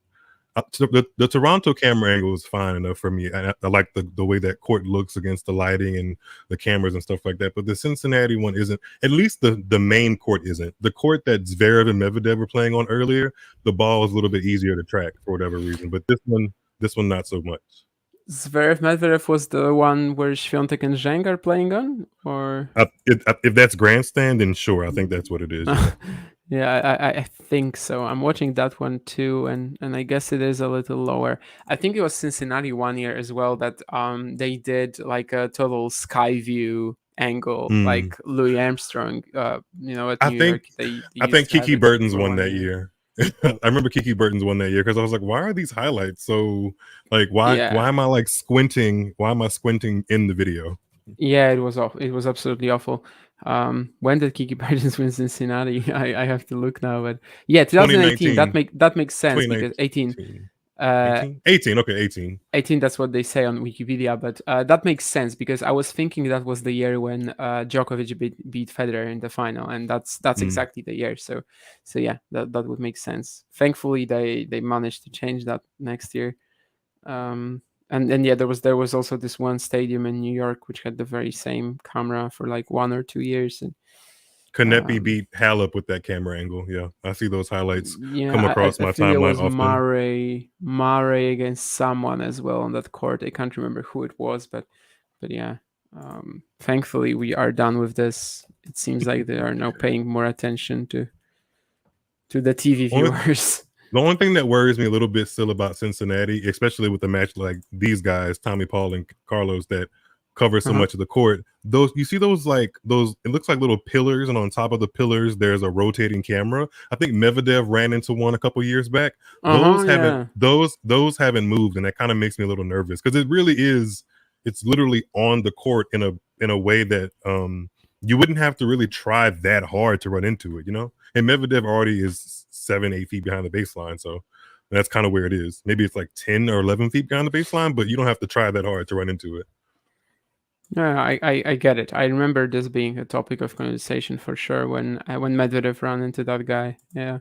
The Toronto camera angle is fine enough for me. I like the way that court looks against the lighting and the cameras and stuff like that. But the Cincinnati one isn't. At least the main court isn't. The court that Zverev and Medvedev were playing on earlier, the ball is a little bit easier to track for whatever reason. But this one not so much. Zverev Medvedev was the one where Świątek and Zheng are playing on, or If that's grandstand, then sure, I think that's what it is. Yeah. yeah, I think so. I'm watching that one too, and I guess it is a little lower. I think it was Cincinnati one year as well that they did like a total sky view angle, Mm. like Louis Armstrong. At I New think York they I used think to have Kiki it Burton's for won one that year. year. I remember Kiki Burton's won that year because I was like, why are these highlights so like Yeah, why am I like squinting? Why am I squinting in the video? yeah, it was awful. It was absolutely awful. When did Kiki Bertens win Cincinnati? I have to look now, but yeah, 2018. 2019, That makes sense because 18. 2019, Uh, 18, 18. Okay, 18. 18, that's what they say on Wikipedia, but that makes sense because I was thinking that was the year when Djokovic beat Federer in the final, and that's Mm. exactly the year. So yeah, that would make sense. Thankfully, they managed to change that next year. And yeah, there was also this one stadium in New York which had the very same camera for like 1 or 2 years, and Kanepi um, beat Halep with that camera angle. Yeah, I see those highlights yeah, come across I my think it timeline was often. Murray against someone as well on that court. I can't remember who it was, but yeah. Thankfully, we are done with this. It seems like they are now paying more attention to the TV Only viewers. The only thing that worries me a little bit still about Cincinnati, especially with the match like these guys, Tommy Paul and Carlos, that cover so Uh-huh. much of the court. Those you see those it looks like little pillars, and on top of the pillars there's a rotating camera. I think Medvedev ran into one a couple years back. Uh-huh, yeah. Those haven't moved, and that kind of makes me a little nervous because it really is. It's literally on the court in a way that you wouldn't have to really try that hard to run into it, you know. And Medvedev already is 7, 8 feet behind the baseline, so that's kind of where it is. Maybe it's like 10 or 11 feet behind the baseline, but you don't have to try that hard to run into it. Yeah, I get it. I remember this being a topic of conversation for sure when Medvedev ran into that guy. Yeah.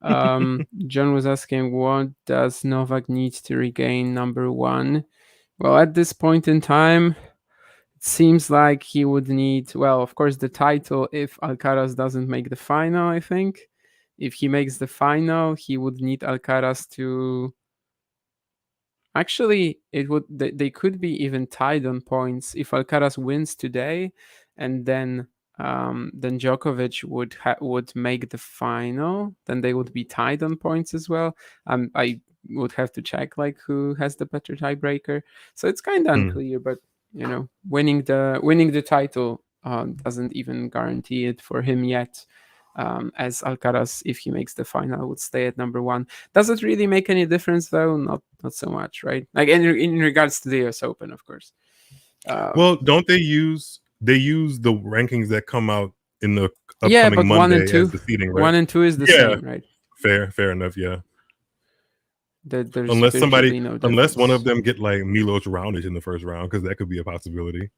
John was asking, what does Novak need to regain number one? Well, at this point in time, it seems like he would need, well, of course, the title if Alcaraz doesn't make the final, I think. If he makes the final, he would need Alcaraz to Actually, they could be even tied on points if Alcaraz wins today, and then Djokovic would make the final. Then they would be tied on points as well. I would have to check like who has the better tiebreaker. So it's kind of Hmm. unclear, but winning the title doesn't even guarantee it for him yet. As Alcaraz, if he makes the final, would stay at number one. Does it really make any difference though? Not so much, right? Like in regards to the US Open, of course. Well, don't they use the rankings that come out in the Yeah, upcoming but one and Monday as two, the seeding, right? 1 and 2 is the Yeah, same, right? fair enough. Yeah, There's unless somebody, really no unless one of difference. them get like Milos Raonic in the first round, because that could be a possibility.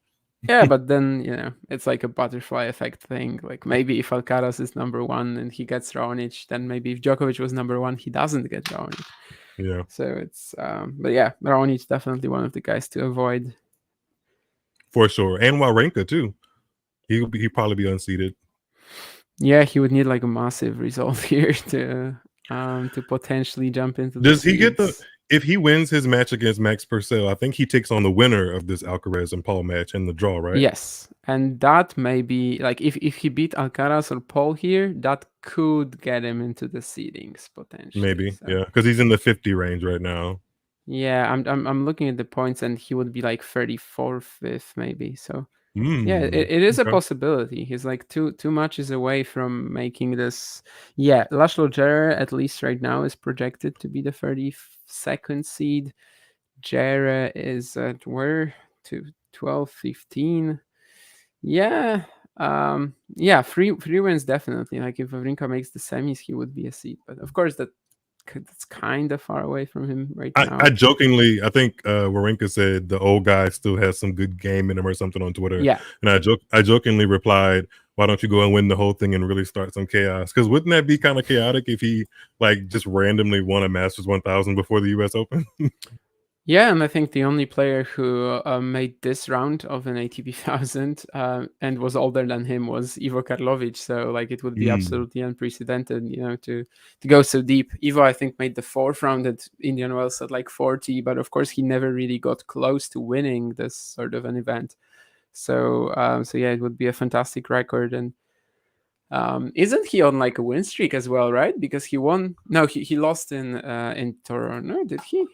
Yeah, but then it's like a butterfly effect thing. Like maybe if Alcaraz is number one and he gets Raonic, then maybe if Djokovic was number one, he doesn't get Raonic. Yeah, So it's but yeah, Raonic definitely one of the guys to avoid. for sure. And Wawrinka too. He'd probably be unseated. Yeah, he would need like a massive result here to potentially jump into the Does he get the seedings. if he wins his match against Max Purcell? I think he takes on the winner of this Alcaraz and Paul match in the draw, right? Yes, and that may be like if he beat Alcaraz or Paul here, that could get him into the seedings potentially. Maybe, So yeah, because he's in the 50 range right now. yeah, I'm looking at the points, and he would be like 34th, fifth maybe. So yeah, Mm, it is a okay. possibility. He's like two matches away from making this. Yeah, Laszlo Jere at least right now is projected to be the 32nd seed. Jere is at where to 12, 15. Yeah. Yeah, three wins definitely. Like if Wawrinka makes the semis, he would be a seed. But of course that's kind of far away from him right I now. jokingly, I think Wawrinka said the old guy still has some good game in him or something on Twitter, Yeah. and I jokingly replied, "Why don't you go and win the whole thing and really start some chaos? Because wouldn't that be kind of chaotic if he like just randomly won a Masters 1000 before the U.S. Open?" Yeah, and I think the only player who made this round of an ATP 1000 and was older than him was Ivo Karlovic. So like it would be Mm. absolutely unprecedented, to go so deep. Ivo, I think, made the fourth round at Indian Wells at like 40, but of course he never really got close to winning this sort of an event. So yeah, it would be a fantastic record. And isn't he on like a win streak as well, right? Because he won. No, he lost in Toronto. Did he?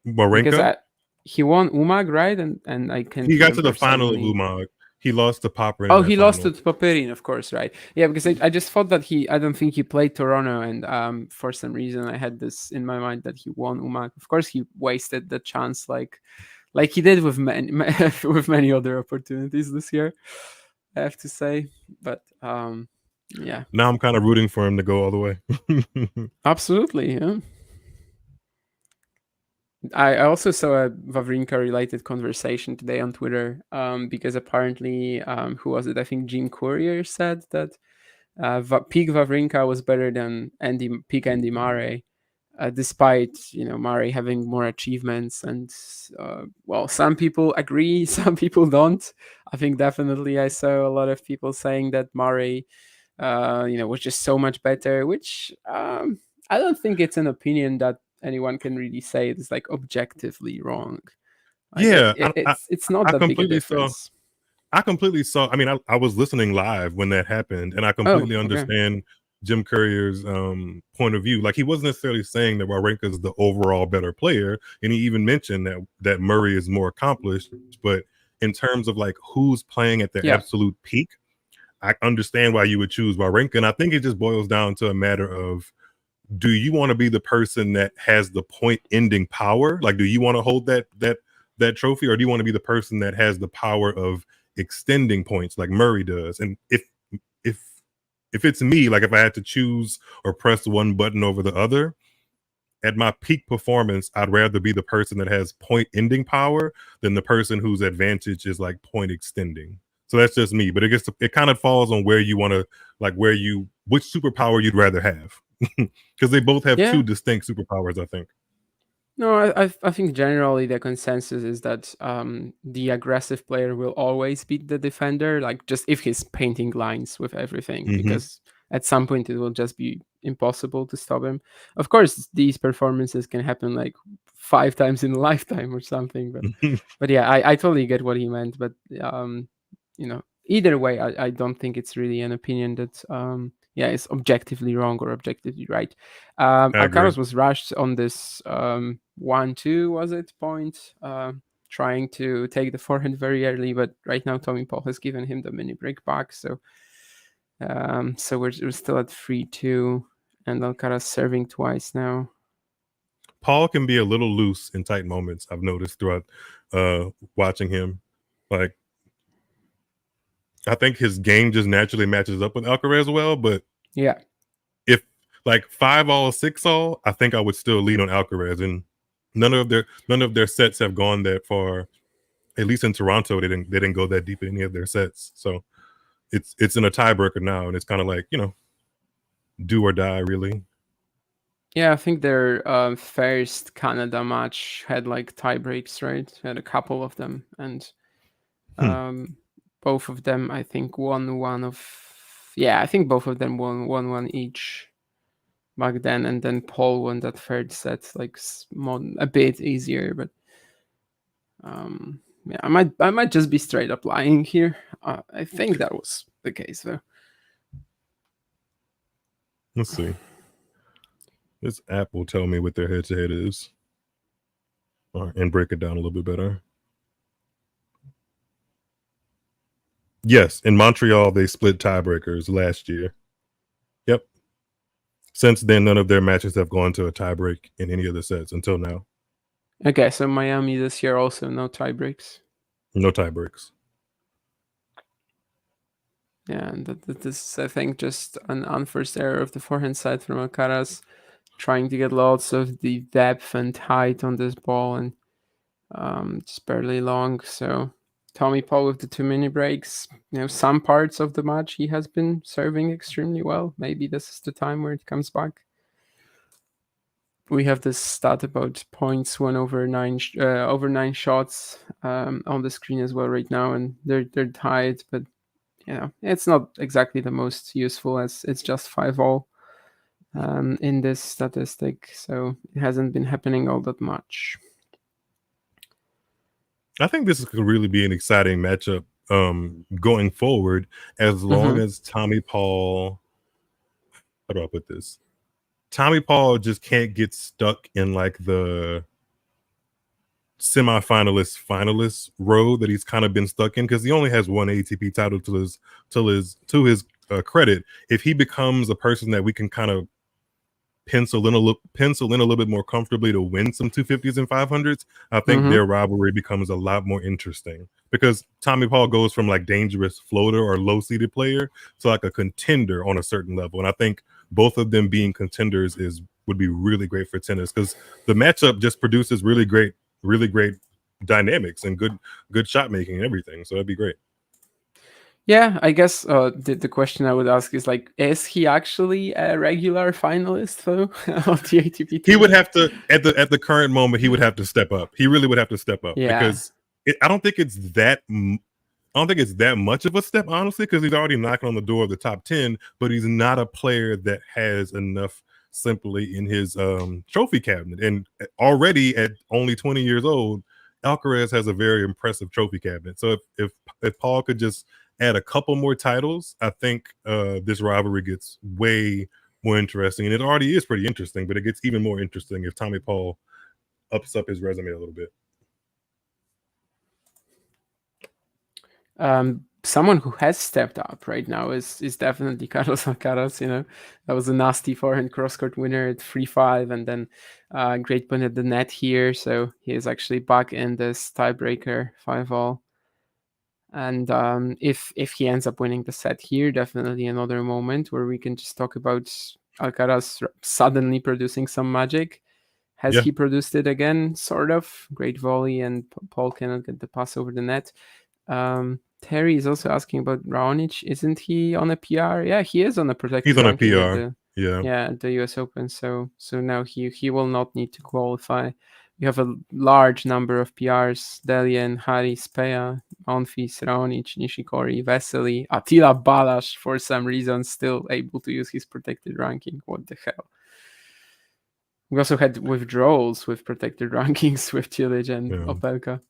Because Wawrinka, he won Umag, right? And I can't he got to remember the final of suddenly. Umag. He lost to Popper in Oh, that he lost final. to Popirin, of course, right? Yeah, because I just thought that I don't think he played Toronto, and for some reason I had this in my mind that he won Umag. Of course, he wasted the chance, like he did with many with many other opportunities this year. I have to say, but yeah, Now I'm kind of rooting for him to go all the way. absolutely, yeah. I also saw a Wawrinka related conversation today on Twitter because apparently, who was it? I think Jim Courier said that peak Wawrinka was better than peak Andy Murray, despite Murray having more achievements. And well, some people agree, some people don't. I think definitely I saw a lot of people saying that Murray, was just so much better, which I don't think it's an opinion that anyone can really say it's like objectively wrong. Like Yeah, it's not I that big a completely saw. difference. I completely saw. I mean, I was listening live when that happened, and I Oh, completely okay. understand Jim Courier's point of view. Like he wasn't necessarily saying that Wawrinka is the overall better player, and he even mentioned that Murray is more accomplished. But in terms of like who's playing at their Yeah. absolute peak, I understand why you would choose Wawrinka, and I think it just boils down to a matter of do you want to be the person that has the point ending power? Like, do you want to hold that trophy, or do you want to be the person that has the power of extending points like Murray does? And if if it's me, like if I had to choose or press one button over the other, at my peak performance, I'd rather be the person that has point ending power than the person whose advantage is like point extending. So that's just me, but it kind of falls on where you want to like which superpower you'd rather have because they both have two Yeah. distinct superpowers. I think. No, I think generally the consensus is that the aggressive player will always beat the defender, like just if he's painting lines with everything, Mm-hmm. because at some point it will just be impossible to stop him. Of course, these performances can happen like 5 times in a lifetime or something. But yeah, I totally get what he meant. But either way, I don't think it's really an opinion that yeah, is objectively wrong or objectively right. I agree. Alcaraz was rushed on this 1-2, was it, point, trying to take the forehand very early, but right now Tommy Paul has given him the mini break back, so we're still at 3-2, and Alcaraz serving twice now. Paul can be a little loose in tight moments. I've noticed throughout watching him. Like, I think his game just naturally matches up with Alcaraz well, but Yeah. if like 5-all, 6-all, I think I would still lean on Alcaraz. And none of their sets have gone that far. At least in Toronto, they didn't go that deep in any of their sets. So it's in a tiebreaker now, and it's kind of like, do or die, really. Yeah, I think their first Canada match had like tie breaks, right? Had a couple of them, and Hmm. both of them, I think, won one of. Yeah, I think both of them won one each back then, and then Paul won that third set, like a bit easier. But yeah, I might just be straight up lying here. I think that was the case, though. Let's see. This app will tell me what their head-to-head is, and break it down a little bit better. Yes, in Montreal, they split tiebreakers last year. Yep. Since then, none of their matches have gone to a tiebreak in any of the sets until now. Okay, so Miami this year also no tie breaks. No tiebreaks. Yeah, and this is, I think, just an unforced error of the forehand side from Alcaraz, trying to get lots of the depth and height on this ball, and just barely long. So Tommy Paul with the 2 mini breaks. Some parts of the match he has been serving extremely well. Maybe this is the time where it comes back. We have this stat about points won over 9 shots on the screen as well right now, and they're tied, but it's not exactly the most useful, as it's just 5-all in this statistic, so it hasn't been happening all that much. I think this could really be an exciting matchup going forward, as long Mm-hmm. as Tommy Paul. How do I put this? Tommy Paul just can't get stuck in like the semifinalist road that he's kind of been stuck in, because he only has one ATP title to his credit. If he becomes a person that we can kind of pencil in a little bit more comfortably to win some 250s and 500s, I think Mm-hmm. their rivalry becomes a lot more interesting, because Tommy Paul goes from like dangerous floater or low seeded player to like a contender on a certain level. And I think both of them being contenders would be really great for tennis, because the matchup just produces really great dynamics and good shot making and everything. So that'd be great. Yeah, I guess the question I would ask is, like, is he actually a regular finalist though on the ATP He tour? would have to, at the current moment, he would have to step up. He really would have to step up, Yeah. because I don't think it's that much of a step, honestly, because he's already knocking on the door of the top 10, but he's not a player that has enough simply in his trophy cabinet. And already at only 20 years old, Alcaraz has a very impressive trophy cabinet. So if Paul could just add a couple more titles, I think this rivalry gets way more interesting. And it already is pretty interesting, but it gets even more interesting if Tommy Paul ups up his resume a little bit. Someone who has stepped up right now is definitely Carlos Alcaraz. That was a nasty forehand cross-court winner at 3-5, and then great point at the net here. So he is actually back in this tiebreaker 5-all. And if he ends up winning the set here, definitely another moment where we can just talk about Alcaraz suddenly producing some magic. Has Yeah, he produced it again? Sort of. Great volley, and Paul cannot get the pass over the net. Terry is also asking about Raonic. Isn't he on a PR? Yeah, he is on a he's protected on a ranking at PR. the Yeah. at the US Open. So now he will not need to qualify. You have a large number of PRs: Delian, Hari, Spea, Monfils, Raonic, Nishikori, Vesely, Attila Balázs, for some reason still able to use his protected ranking. What the hell? We also had withdrawals with protected rankings with Chilich and Yeah. Opelka.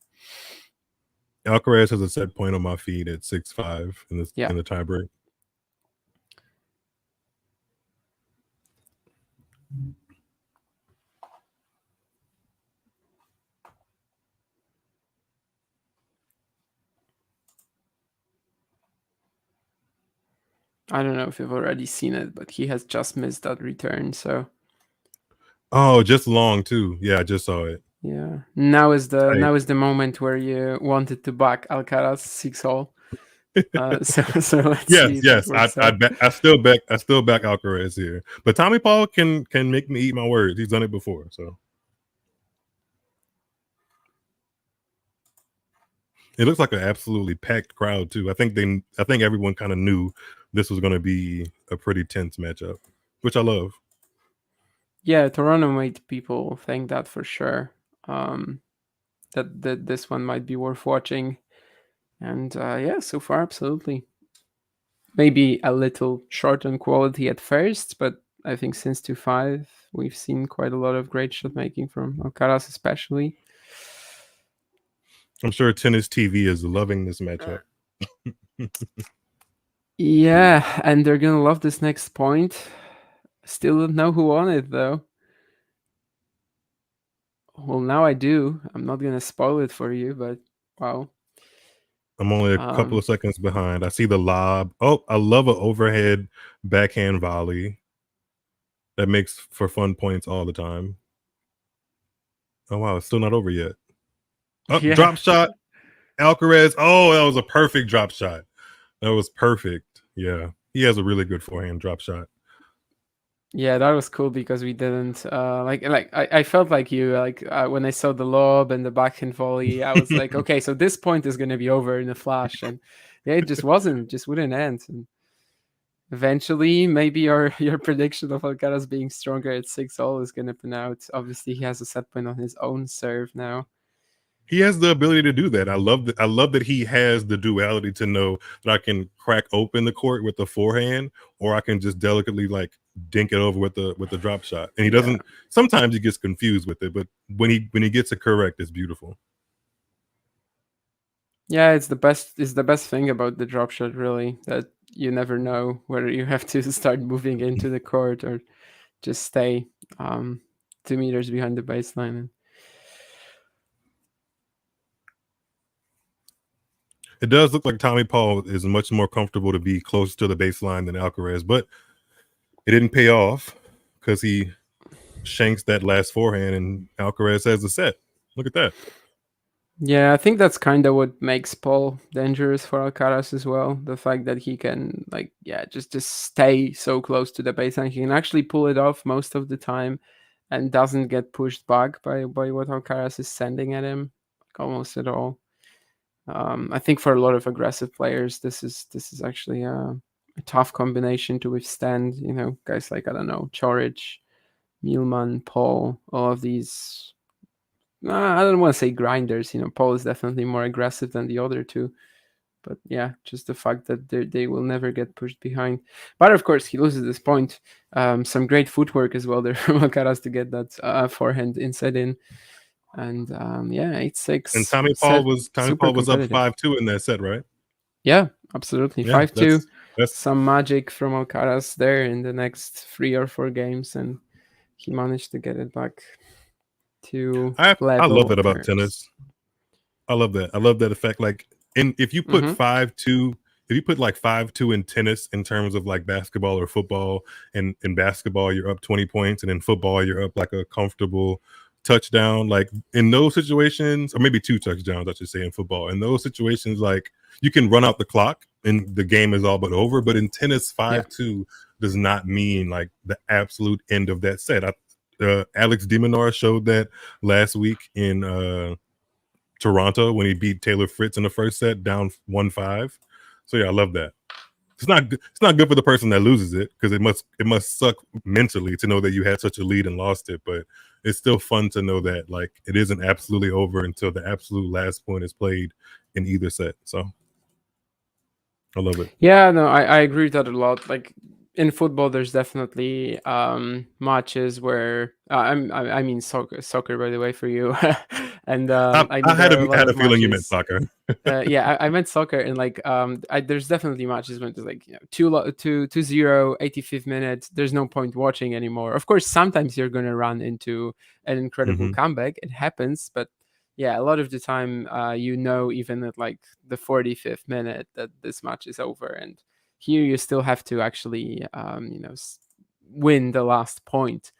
Alcaraz has a set point on my feed at 6-5 Yeah. in the tiebreak. I don't know if you've already seen it, but he has just missed that return. So Oh, just long too. Yeah, I just saw it. yeah, now is the Tight. now is the moment where you wanted to back Alcaraz 6-all. So let's Yes, see if that yes. works out. I still back Alcaraz here. But Tommy Paul can make me eat my words. He's done it before. So it looks like an absolutely packed crowd too. I think everyone kind of knew this was going to be a pretty tense matchup, which I love. Yeah, Toronto made people think that for sure. Um, that this one might be worth watching, and yeah, so far absolutely. Maybe a little short on quality at first, but I think since 2-5 we've seen quite a lot of great shot making from Alcaraz, especially. I'm sure Tennis TV is loving this matchup. Yeah, and they're gonna love this next point. Still don't know who won it though. Well, now I do. I'm not gonna spoil it for you, but wow. I'm only a couple Um, of seconds behind. I see the lob. Oh, I love an overhead backhand volley. That makes for fun points all the time. Oh wow, it's still not over yet. Oh, yeah, drop shot, Alcaraz. Oh, that was a perfect drop shot. That was perfect. Yeah, he has a really good forehand drop shot. yeah, that was cool because we didn't I felt like you when I saw the lob and the backhand volley, I was like, okay, so this point is gonna be over in a flash, and yeah, it just wasn't, just wouldn't end. And eventually, maybe your prediction of Alcaraz being stronger at 6-all is gonna pan out. Obviously, he has a set point on his own serve now. He has the ability to do that. I love that he has the duality to know that I can crack open the court with the forehand, or I can just delicately like dink it over with the drop shot. And he Yeah. doesn't. Sometimes he gets confused with it, but when he gets it correct, it's beautiful. Yeah, it's the best. It's the best thing about the drop shot, really, that you never know whether you have to start moving into the court or just stay um, 2 meters behind the baseline. It does look like Tommy Paul is much more comfortable to be close to the baseline than Alcaraz, but it didn't pay off because he shanks that last forehand, and Alcaraz has the set. Look at that. Yeah, I think that's kind of what makes Paul dangerous for Alcaraz as well. The fact that he can, like, yeah, just stay so close to the baseline. He can actually pull it off most of the time, and doesn't get pushed back by what Alcaraz is sending at him, like, almost at all. I think for a lot of aggressive players, this is actually a tough combination to withstand. You know, guys like, I don't know, Chorich, Mielman, Paul, all of these. I don't want to say grinders. You know, Paul is definitely more aggressive than the other two. But yeah, just the fact that they will never get pushed behind. But of course, he loses this point. Some great footwork as well there from Alcaraz to get that forehand inside in. And yeah, And 8-6 Tommy Paul set, was super up competitive. 5-2 in that set, right? Yeah, absolutely. Yeah, 5-2. that's Some magic from Alcaraz there in the next 3 or 4 games, and he managed to get it back to I love level that about terms. tennis. I love that. I love that effect. Like, if you put Mm-hmm. 5-2, if you put like 5-2 in tennis in terms of like basketball or football, and in basketball you're up 20 points, and in football you're up like a comfortable touchdown. Like in those situations, or maybe 2 touchdowns, I should say, in football. In those situations, like you can run out the clock and the game is all but over. But in tennis, Yeah. 5-2 does not mean like the absolute end of that set. Alex DeMonar showed that last week in Toronto when he beat Taylor Fritz in the first set, down 1-5. So yeah, I love that. It's not good for the person that loses it, because it must suck mentally to know that you had such a lead and lost it. But it's still fun to know that like it isn't absolutely over until the absolute last point is played in either set. So I love it. Yeah, no, I agree with that a lot. Like, in football, there's definitely matches where I mean soccer, by the way, for you, and I I mean had there are a a I lot had a of feeling you meant matches. soccer. Yeah, I meant soccer, and like there's definitely matches when it's like 2-0, 85th minute. There's no point watching anymore. Of course, sometimes you're gonna run into an incredible Hmm. comeback. It happens, but yeah, a lot of the time, even at like the 45th minute that this match is over, and here you still have to actually, win the last point.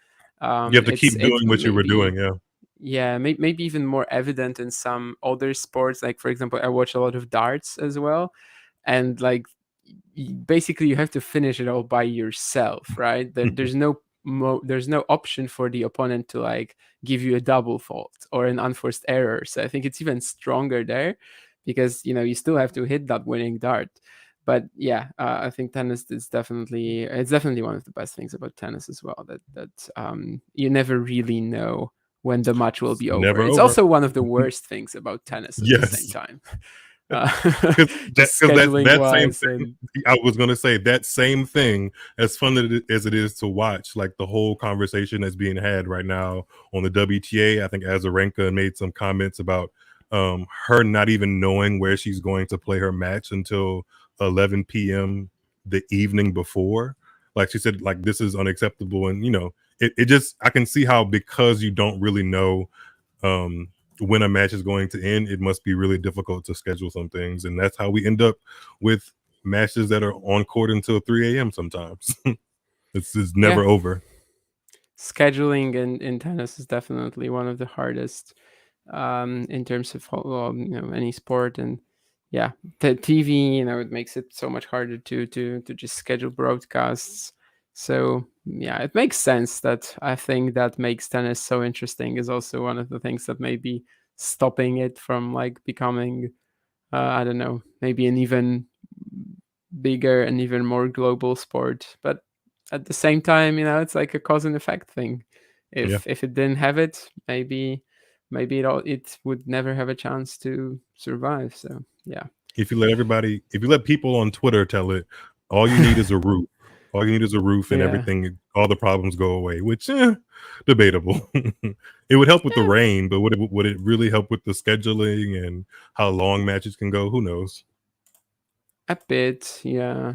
You have to It's keep it doing what you were maybe doing. Yeah. yeah, maybe even more evident in some other sports. Like for example, I watch a lot of darts as well, and like basically you have to finish it all by yourself, right? There's no option for the opponent to like give you a double fault or an unforced error. So I think it's even stronger there, because you still have to hit that winning dart. But yeah, I think tennis is definitely one of the best things about tennis as well, that you never really know when the match will It's be over. never It's over. also one of the worst things about tennis at the same Yes. time. uh, Because just that's scheduling that same wise. thing. And I was gonna say that same thing. As fun as it is to watch, like the whole conversation that's being had right now on the WTA. I think Azarenka made some comments about her not even knowing where she's going to play her match until 11 p.m. the evening before. Like she said, like this is unacceptable, and it just I can see how, because you don't really know um when a match is going to end, it must be really difficult to schedule some things, and that's how we end up with matches that are on court until 3 a.m. sometimes. It's yeah, never over. scheduling in tennis is definitely one of the hardest, in terms of any sport. And yeah, the TV, it makes it so much harder to just schedule broadcasts. So yeah, it makes sense. That I think that makes tennis so interesting is also one of the things that may be stopping it from like becoming, I don't know, maybe an even bigger and even more global sport. But at the same time, it's like a cause and effect thing. Yeah. If it didn't have it, maybe it would never have a chance to survive. So yeah. If you let people on Twitter tell it, all you need is a roof. All you need is a roof, and Yeah. everything, all the problems go away. Which, debatable. It would help with the Eh, rain, but would it really help with the scheduling and how long matches can go? Who knows? a bit, yeah.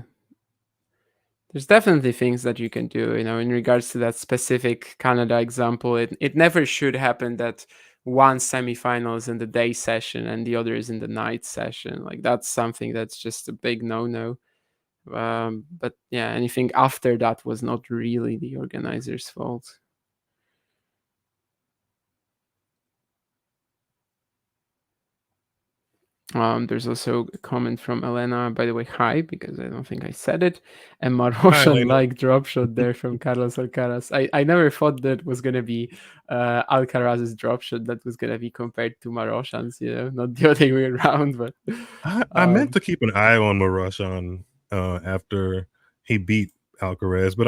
There's definitely things that you can do, in regards to that specific Canada example. It never should happen that one semifinal is in the day session and the other is in the night session. Like that's something that's just a big no-no. But yeah, anything after that was not really the organizer's fault. There's also a comment from Elena, by the way, hi, because I don't think I said it. And Hi, Maroshan Elena. like drop shot there from Carlos Alcaraz. I never thought that was going to be Alcaraz's drop shot that was going to be compared to Maroshan's, not the other way around. But I meant um, to keep an eye on Marushan after he beat Alcaraz, but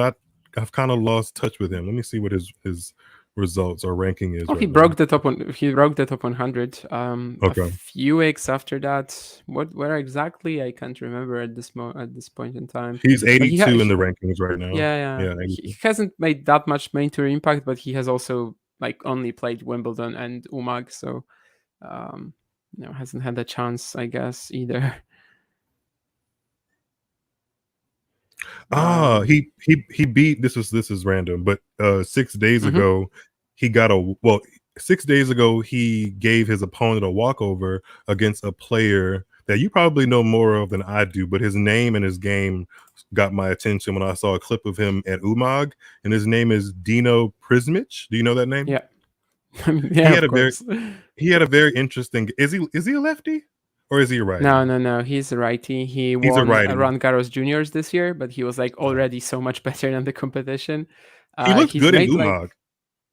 I've kind of lost touch with him. Let me see what his results or ranking is oh, right now. he broke the top 100. A Okay, few weeks after that, where exactly I can't remember at this point in time. he's But 82 in the rankings right now. yeah, yeah. Yeah, He 82. hasn't made that much main tour impact, but he has also like only played Wimbledon and Umag, so um, hasn't had a chance, I guess, either. Ah, Um, he beat this is random, but 6 days mhm. ago he got a well 6 days ago he gave his opponent a walkover against a player that you probably know more of than I do, but his name and his game got my attention when I saw a clip of him at Umag, and his name is Dino Prismic. Do you know that name? Yeah, He yeah, had of a very course. he had a very interesting. Is he a lefty or is he a No, righty? no, no. He's a righty. He He's a won righty. Roland Garros Juniors this year, but he was like already so much better than the competition. He looked He's good in made like Umag.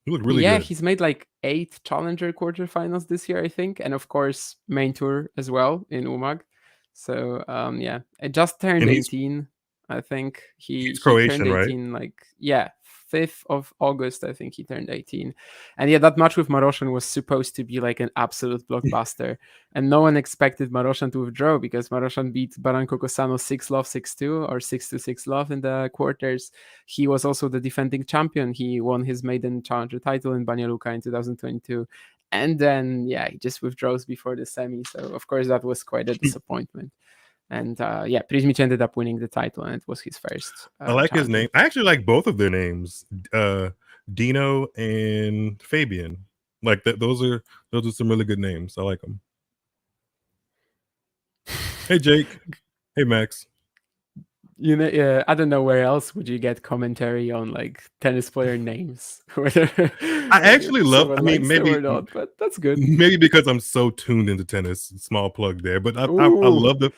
He looked really Yeah, good. he's made like 8 challenger quarterfinals this year, I think, and of course main tour as well in Umag. So it just turned And he's 18. I think he he's he turned Croatian, right? 18 like, yeah, 5th of August, I think he turned 18. And yeah, that match with Maroshan was supposed to be like an absolute blockbuster. And no one expected Maroshan to withdraw because Maroshan beat Baranko Kosano 6-love, 6-2 or 6-6-love in the quarters. He was also the defending champion. He won his maiden challenger title in Banja Luka in 2022. And then, yeah, he just withdraws before the semi. So, of course, that was quite a disappointment. And yeah, Prismic ended up winning the title, and it was his first I like his challenger. name. I actually like both of their names, Dino and Fabian. Like that. Those are some really good names. I like them. Hey Jake. Hey Max. You know, I don't know where else would you get commentary on like tennis player names, whether I actually love. I someone mean, likes them maybe or not. But that's good. because I'm so tuned into tennis. Small plug there, but I Ooh, love the.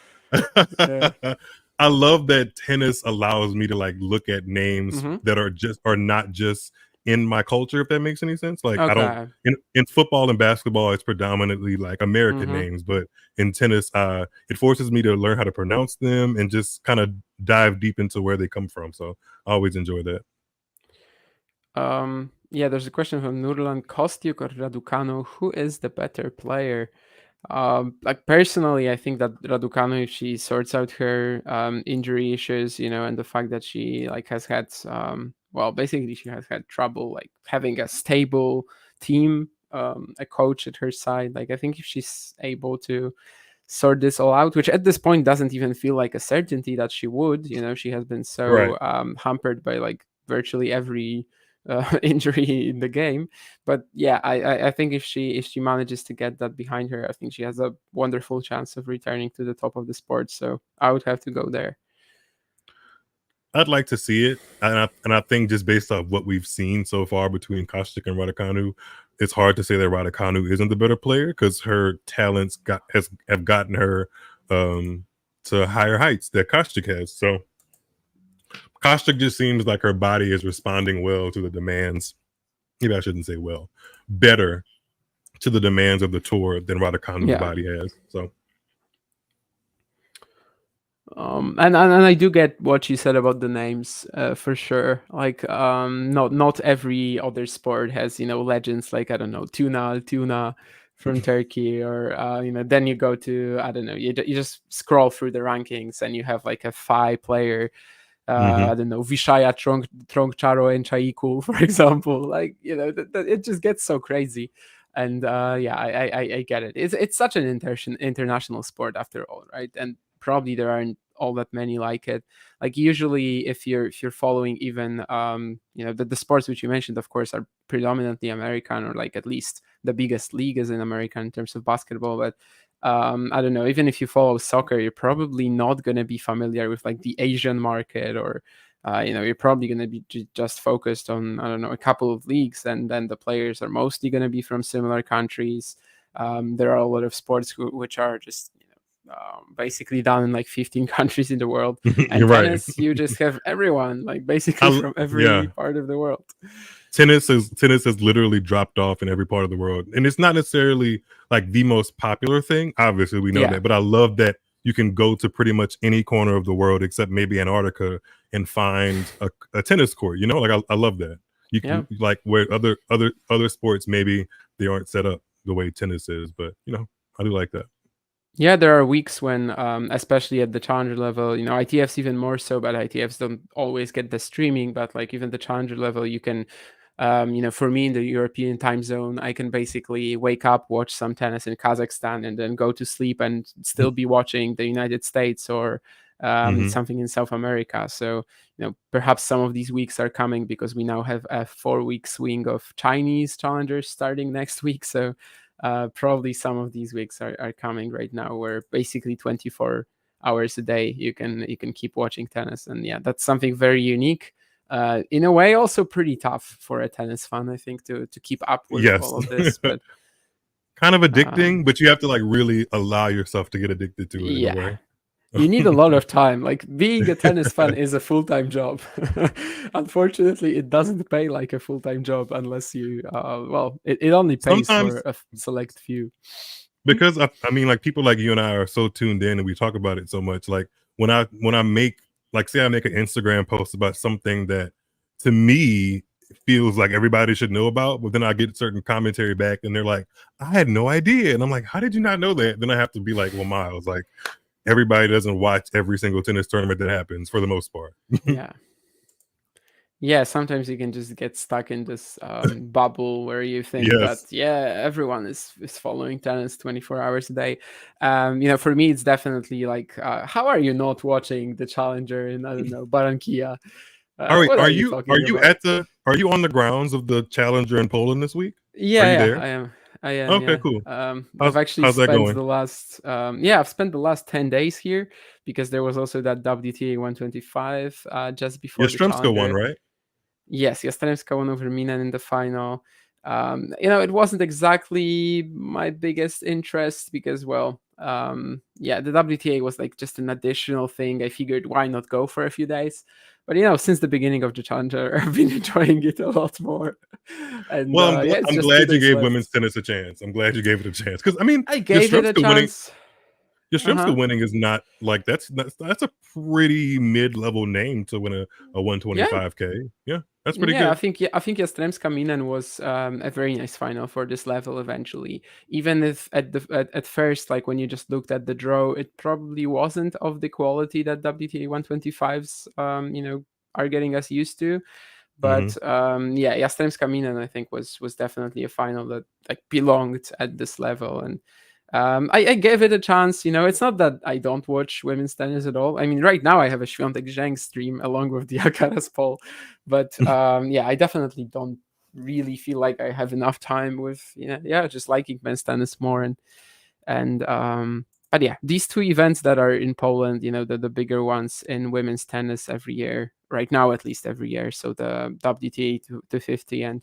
yeah. I love that tennis allows me to like look at names Mm-hmm. that are not just in my culture. If that makes any sense, like I don't Okay. in football and basketball, it's predominantly like American Mm-hmm. names, but in tennis, it forces me to learn how to pronounce them and just kind of dive deep into where they come from. So I always enjoy that. Yeah, there's a question from Nurlan: Kostyuk or Raducanu? Who is the better player? Like personally, I think that Raducanu, if she sorts out her injury issues, you know, and the fact that she like has had well, basically she has had trouble like having a stable team, a coach at her side. Like I think if she's able to sort this all out, which at this point doesn't even feel like a certainty that she would, you know, she has been Right. so hampered by like virtually every injury in the game. But yeah, I think if she manages to get that behind her, I think she has a wonderful chance of returning to the top of the sport. So I would have to go there. I'd like to see it, and I think just based off what we've seen so far between Kostyuk and Raducanu, it's hard to say that Raducanu isn't the better player because her talents have gotten her to higher heights that Kostyuk has. So Kostyuk just seems like her body is responding well to the demands. Maybe I shouldn't say well, better to the demands of the tour than Raducanu's Yeah. body has. So And I do get what you said about the names, for sure. Like, not every other sport has, you know, legends like, I don't know, Tuna from Turkey, or you know, then you go to, I don't know, you just scroll through the rankings and you have like a Phi player, mm-hmm. I don't know, Vishaya Trongcharo and Chaiku, for example. Like, you know, it just gets so crazy. And yeah, I get it. It's such an international sport after all, right? And probably there aren't all that many like it. Like usually, if you're following even you know, the sports which you mentioned, of course, are predominantly American, or like at least the biggest league is in America in terms of basketball. But I don't know, even if you follow soccer, you're probably not going to be familiar with like the Asian market, or you know, you're probably going to be just focused on, I don't know, a couple of leagues, and then the players are mostly going to be from similar countries. There are a lot of sports which are just, you know, basically done in like 15 countries in the world, and You're right. tennis, you just have everyone like basically I, from every yeah. part of the world. Tennis has literally dropped off in every part of the world, and it's not necessarily like the most popular thing. Obviously, we know Yeah, that, but I love that you can go to pretty much any corner of the world except maybe Antarctica and find a tennis court. You know, like I love that. You yeah. can, like, where other sports maybe they aren't set up the way tennis is, but you know, I do like that. Yeah, there are weeks when, especially at the challenger level, you know, ITFs even more so, but ITFs don't always get the streaming. But like even the challenger level, you can, you know, for me in the European time zone, I can basically wake up, watch some tennis in Kazakhstan, and then go to sleep and still be watching the United States, or Mm-hmm. something in South America. So, you know, perhaps some of these weeks are coming because we now have a 4 week swing of Chinese challengers starting next week. So probably some of these weeks are coming right now, where basically 24 hours a day you can keep watching tennis. And yeah, that's something very unique, in a way also pretty tough for a tennis fan, I think, to keep up with Yes. all of this. But Kind of um addicting, but you have to like really allow yourself to get addicted to it in a yeah, way. you need a lot of time. Like being a tennis fan is a full-time job. Unfortunately, it doesn't pay like a full-time job unless you well, it only pays for Sometimes a select few. because I mean, like, people like you and I are so tuned in and we talk about it so much. Like when I make, like, say I make an Instagram post about something that to me feels like everybody should know about, but then I get certain commentary back and they're like, I had no idea. And I'm like, how did you not know that? Then I have to be like, well, Miles, like everybody doesn't watch every single tennis tournament that happens for the most part. Yeah. Yeah, sometimes you can just get stuck in this bubble where you think that Yes. everyone is following tennis 24 hours a day. For me, it's definitely like, how are you not watching the Challenger in, I don't know, Barranquilla? What Are are you you talking about? are you on the grounds of the Challenger in Poland this week? Are Yeah, you yeah, there? I am. I am. Okay, Yeah. cool. I've actually How's that spent going? the last. I've spent the last 10 days here because there was also that WTA 125 just before the Yastrzemska won, Challenger. right? Yes, Jastrzemska won over Minan in the final. It wasn't exactly my biggest interest because, well, the WTA was like just an additional thing. I figured why not go for a few days. But since the beginning of the Challenger, I've been enjoying it a lot more. And Well, it's I'm just two glad you days gave women's left. tennis a chance. I'm glad you gave it a chance because I mean, I gave it a Yastrzemska winning chance. Uh huh. Yastrzemska winning is not like that's a pretty mid-level name to win a Yeah. 125K. Yeah, that's pretty Yeah, good. I think Jastrzemska Milan was a very nice final for this level eventually. Even if at first, like when you just looked at the draw, it probably wasn't of the quality that WTA 125s are getting us used to. Hmm. But Jastrzemska Milan I think was definitely a final that like belonged at this level, and I gave it a chance. It's not that I don't watch women's tennis at all. I mean, right now I have a Świątek Zheng stream along with the Alcaraz poll, but I definitely don't really feel like I have enough time with just liking men's tennis more, and but yeah, these two events that are in Poland, the bigger ones in women's tennis every year, right now at least every year. So the WTA 250 and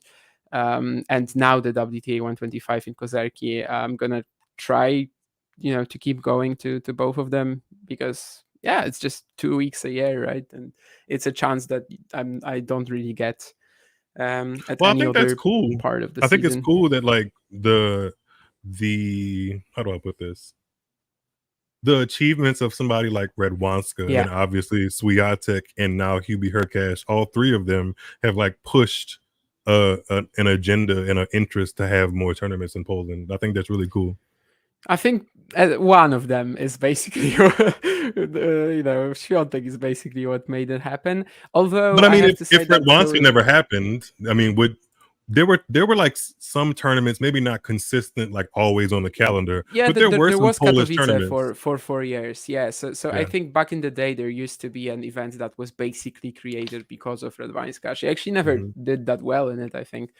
now the WTA 125 in Kozerki. I'm gonna try, to keep going to both of them because it's just 2 weeks a year, right? And it's a chance that I don't really get at Well, I any think that's other cool. part of the I think it's season. cool that like the how do I put this? The achievements of somebody like Redwanska Yeah. and obviously Swiatek and now Hubie Hurkacz, all three of them have like pushed an agenda and an interest to have more tournaments in Poland. I think that's really cool. I think one of them is basically, Świątek is basically what made it happen. Although But I I mean, have to say if that Redwanska going, never happened, I mean, would there were like some tournaments, maybe not consistent, like always on the calendar, yeah, but there were there some was Polish Katowice tournaments. for 4 years. Yeah, so I Yeah. think back in the day there used to be an event that was basically created because of Radwanska. She actually never Hmm. did that well in it. I think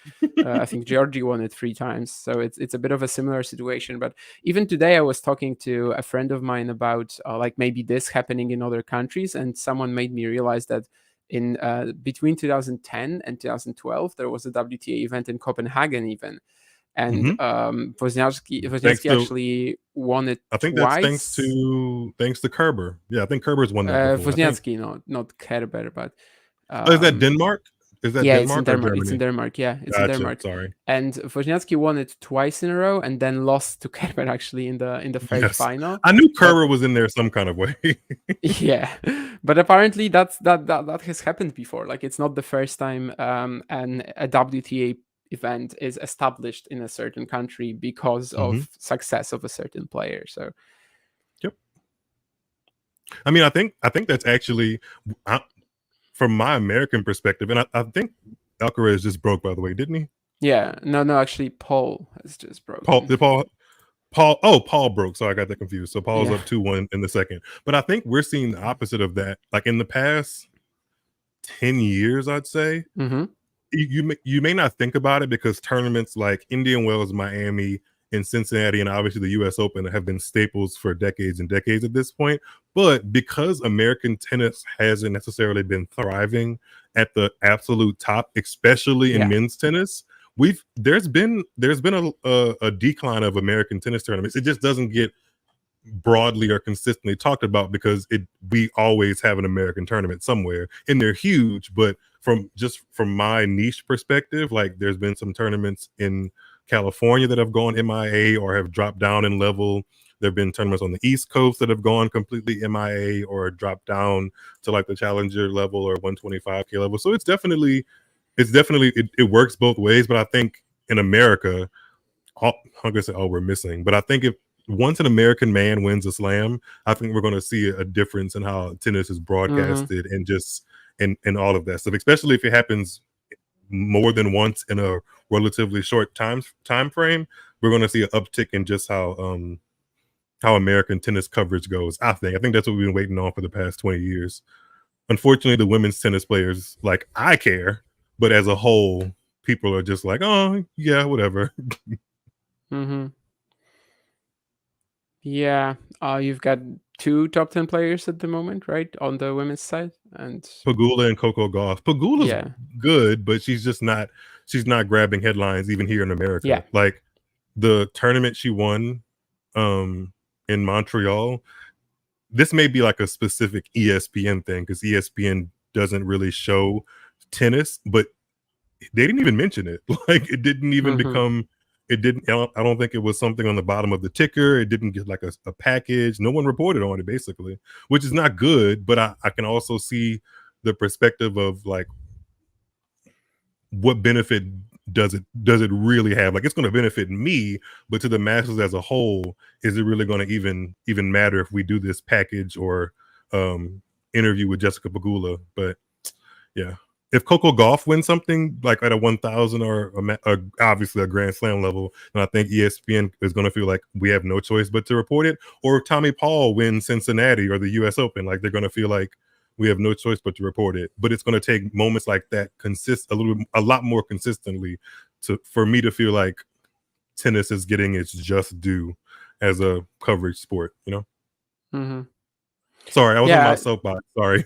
Georgie won it 3 times, so it's a bit of a similar situation. But even today, I was talking to a friend of mine about like maybe this happening in other countries, and someone made me realize that in between 2010 and 2012 there was a WTA event in Copenhagen even, and Hmm. Thanks Wozniacki to actually won it I think that's twice. thanks to Kerber. Yeah, I think Kerber's won that before. I think. Wozniacki, not Kerber, but Oh, is that um, Denmark? Is that yeah, it's in Denmark or Denmark. It's in Germany? Denmark. Yeah, it's in Gotcha. Denmark. Sorry. And Wozniacki won it twice in a row, and then lost to Kerber actually in the third Yes, final. I knew But Kerber was in there some kind of way. yeah, but apparently that has happened before. Like it's not the first time a WTA event is established in a certain country because Hmm. of success of a certain player. So Yep. I mean, I think that's actually I, from my American perspective, and I think Alcaraz just broke, by the way, didn't he? yeah, no, actually, Paul has just Paul, broken. did Paul, oh, Paul broke. So I got that confused. So Paul's Yeah. up 2-1 in the second. But I think we're seeing the opposite of that. Like in the past 10 years, I'd say, Mm-hmm. you may not think about it because tournaments like Indian Wells, Miami, and Cincinnati, and obviously the U.S. Open have been staples for decades and decades at this point. But because American tennis hasn't necessarily been thriving at the absolute top, especially in Yeah. men's tennis, there's been a decline of American tennis tournaments. It just doesn't get broadly or consistently talked about because we always have an American tournament somewhere and they're huge. But from my niche perspective, like there's been some tournaments in California that have gone MIA or have dropped down in level. There have been tournaments on the East Coast that have gone completely MIA or dropped down to like the challenger level or 125K level. So it's definitely it's definitely it works both ways, but I think in America, I'm gonna say, oh, we're missing. But I think if once an American man wins a slam, I think we're going to see a difference in how tennis is Mm-hmm. broadcasted and just and all of that stuff. Especially if it happens more than once in a relatively short time frame, we're going to see an uptick in just how American tennis coverage goes. I think that's what we've been waiting on for the past 20 years. Unfortunately, the women's tennis players, like, I care, but as a whole, people are just like, oh yeah, whatever. Mm-hmm. Yeah. You've got two top 10 players at the moment, right? On the women's side. And Pagula and Coco Gauff. Pagula's yeah. good, but she's not grabbing headlines even here in Yeah. America. Like the tournament she won in Montreal, this may be like a specific ESPN thing because ESPN doesn't really show tennis, but they didn't even mention it. Like it didn't even Mm-hmm. become. It didn't. I don't think it was something on the bottom of the ticker. It didn't get like a package. No one reported on it, basically, which is not good. But I can also see the perspective of like what benefit does it really have? Like it's going to benefit me, but to the masses as a whole, is it really going to even matter if we do this package or um interview with Jessica Pagula? But yeah, if Coco Golf wins something like at a 1,000 or obviously a Grand Slam level, then I think ESPN is going to feel like we have no choice but to report it. Or if Tommy Paul wins Cincinnati or the U.S. Open, like they're going to feel like we have no choice but to report it. But it's going to take moments like that a lot more consistently for me to feel like tennis is getting its just due as a coverage sport. Mm-hmm. Sorry, I was on my Yeah. soapbox. Sorry.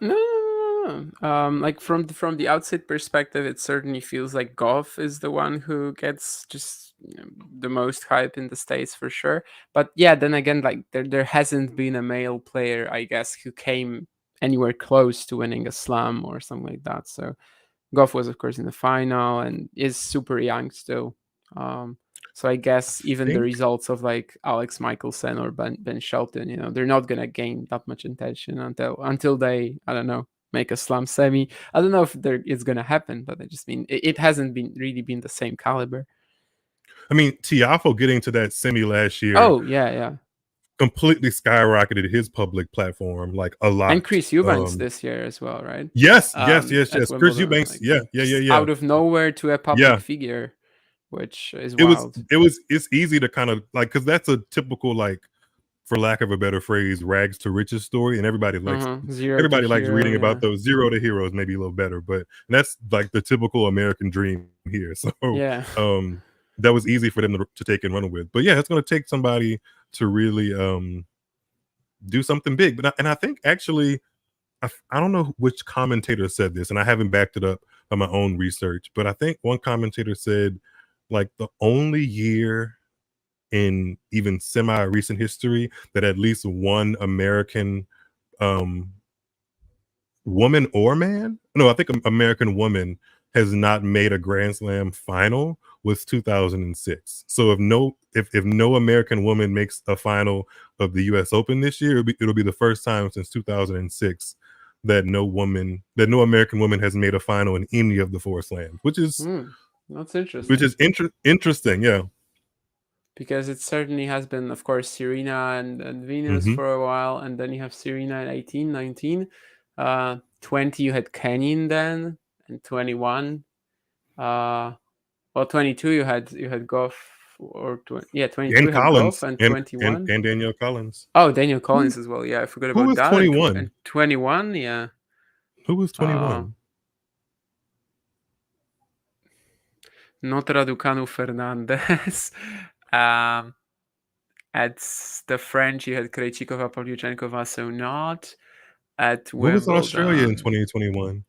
No, no, no, no. Like from the outside perspective, it certainly feels like golf is the one who gets just the most hype in the States for sure. But yeah, then again, like there hasn't been a male player, I guess, who came anywhere close to winning a slam or something like that. So golf was, of course, in the final and is super young still. Um, so I I guess even the think results of like Alex Michelsen or Ben Shelton, they're not gonna gain that much attention until they, I don't know, make a slam semi. I don't know if it's gonna happen, but I just mean it hasn't been really been the same caliber. Tiafo getting to that semi last year Oh yeah, yeah. completely skyrocketed his public platform like a And lot. Chris Eubanks this year as well, right? Yes, yes, yes, At yes. Chris Wimbledon, Eubanks, like yeah, yeah, yeah, just yeah, out of nowhere to a public yeah. figure, which is It was, wild. it was, it's easy to kind of like because that's a typical like, for lack of a better phrase, rags to riches story, and Zero to everybody likes hero, reading yeah. about those. Zero to heroes, maybe a little better, but that's like the typical American dream here. So Yeah. um, that was easy for them to take and run with. But yeah, it's going to take somebody to really do something big. And I think actually, I don't know which commentator said this, and I haven't backed it up by my own research, but I think one commentator said like the only year in even semi recent history that at least one American um, woman or man, no, I think American woman has not made a Grand Slam final was 2006. So if no American woman makes a final of the US Open this year, it'll be the first time since 2006 that no American woman has made a final in any of the four slams, which is Hmm, that's interesting interesting. Yeah. because it certainly has been, of course, Serena and Venus Hmm. for a while, and then you have Serena in 18, 19. 20, you had Kenyon then, and 21. Well, 22, you had Goff, or 20, yeah, 22, And you had Goff, Collins and and 21. Danielle Collins. Oh, Daniel Who Collins as well. Yeah, I forgot who about was that. And 21? 21, yeah. Who was Uh, 21? Not Raducanu Fernandez. um, At the French, you had Krejcikova, Pavlyuchenkova, so not at Who was in Australia in Wimbledon. 2021?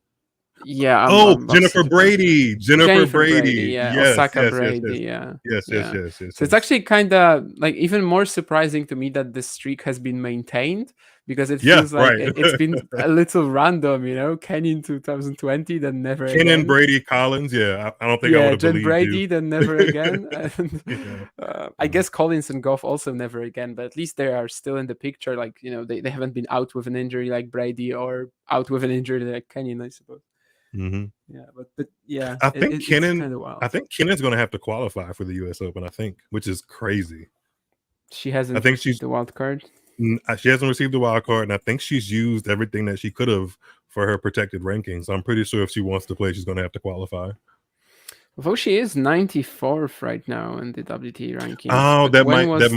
Yeah, Oh, I'm Jennifer absolutely blanking. Brady. Jennifer Jennifer Brady, Brady. yeah, Yes, Osaka yes, yes, yes. Brady, yeah, Yes, yes, yeah. yes, yes, So it's yes. actually kind of like even more surprising to me that this streak has been maintained because it Yeah, feels like right. it's been a little random, Kenny in 2020, then never Kenan again. Brady Collins. Yeah, I don't think I would Yeah, have Jen believed you. Brady, then never again. And Yeah. I guess Collins and Goff also never again, but at least they are still in the picture. Like, they haven't been out with an injury like Brady or out with an injury like Kenyon, I suppose. Hmm. But yeah, I think it's Kenin. kind of I wild. think Kennan's going to have to qualify for the U.S. Open. I think, which is crazy. She I hasn't think received the wild card. she hasn't received the wild card, and I think she's used everything that she could have for her protected rankings. So I'm pretty sure if she wants to play, she's going to have to qualify. Although she is 94th right now in the WTA rankings. Oh, But when was the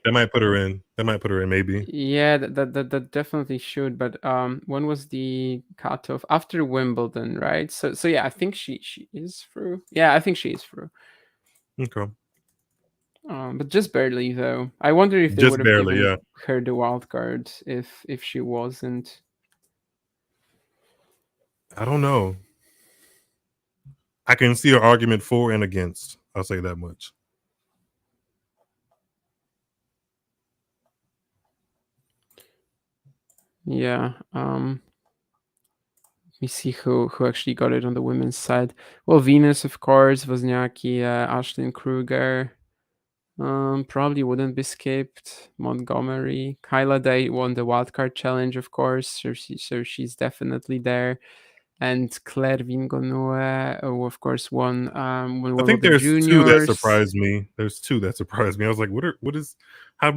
that might put her in. That might put her in, maybe. Yeah, that definitely should. But when was the cutoff? After Wimbledon, right? So yeah, I think she is through. Yeah, I think she is through. Okay, But just barely though. I wonder if they would just have barely. given Yeah, her the wild card if she wasn't. I don't know. I can see an argument for and against. I'll say that much. Yeah. Let me see who actually got it on the women's side. Well, Venus, of course, Wozniacki, Ashlyn Kruger. Probably wouldn't be skipped. Montgomery, Kyla Day won the wildcard challenge, of course, so she's definitely there. And Claire Vingonue, who of course won I think Wimbledon there's two that Juniors. surprised me. There's two that surprised me. I was like, what is how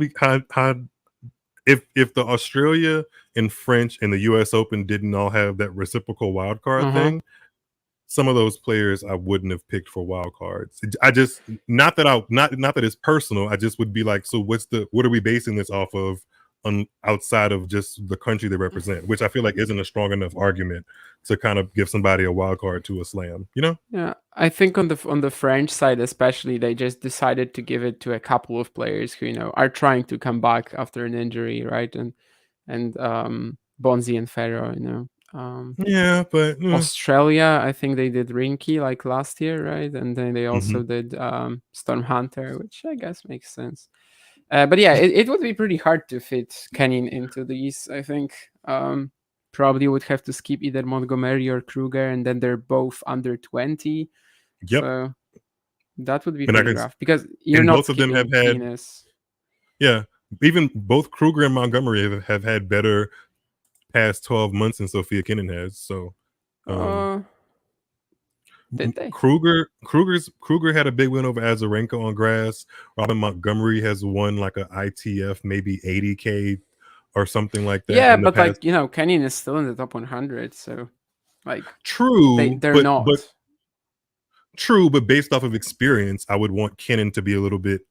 if the Australia and French and the US Open didn't all have that reciprocal wild card Uh huh. thing, some of those players I wouldn't have picked for wild cards. I just not that it's personal. I just would be like, so what are we basing this off of on outside of just the country they represent, which I feel like isn't a strong enough argument to kind of give somebody a wild card to a slam, you know? Yeah, I think on the French side especially, they just decided to give it to a couple of players who are trying to come back after an injury, right? And Bonzi and Ferro, Yeah, but Australia, I think they did Rinky like last year, right? And then they also mhm. did Storm Hunter, which I guess makes sense. But yeah, it would be pretty hard to fit Kenin into these, I think. Probably would have to skip either Montgomery or Kruger, and then they're both under 20. Yep. So that would be And I pretty can rough because you're and not both of them have skipping had Venus. yeah, even both Kruger and Montgomery have had better past 12 months than Sophia Kenin has. So um Uh, did they? Kruger had a big win over Azarenka on grass. Robin Montgomery has won like a ITF maybe 80K or something like that Yeah, in the but past. like Kenin is still in the top 100, so like True, they're not. but based off of experience, I would want Kenin to be a little bit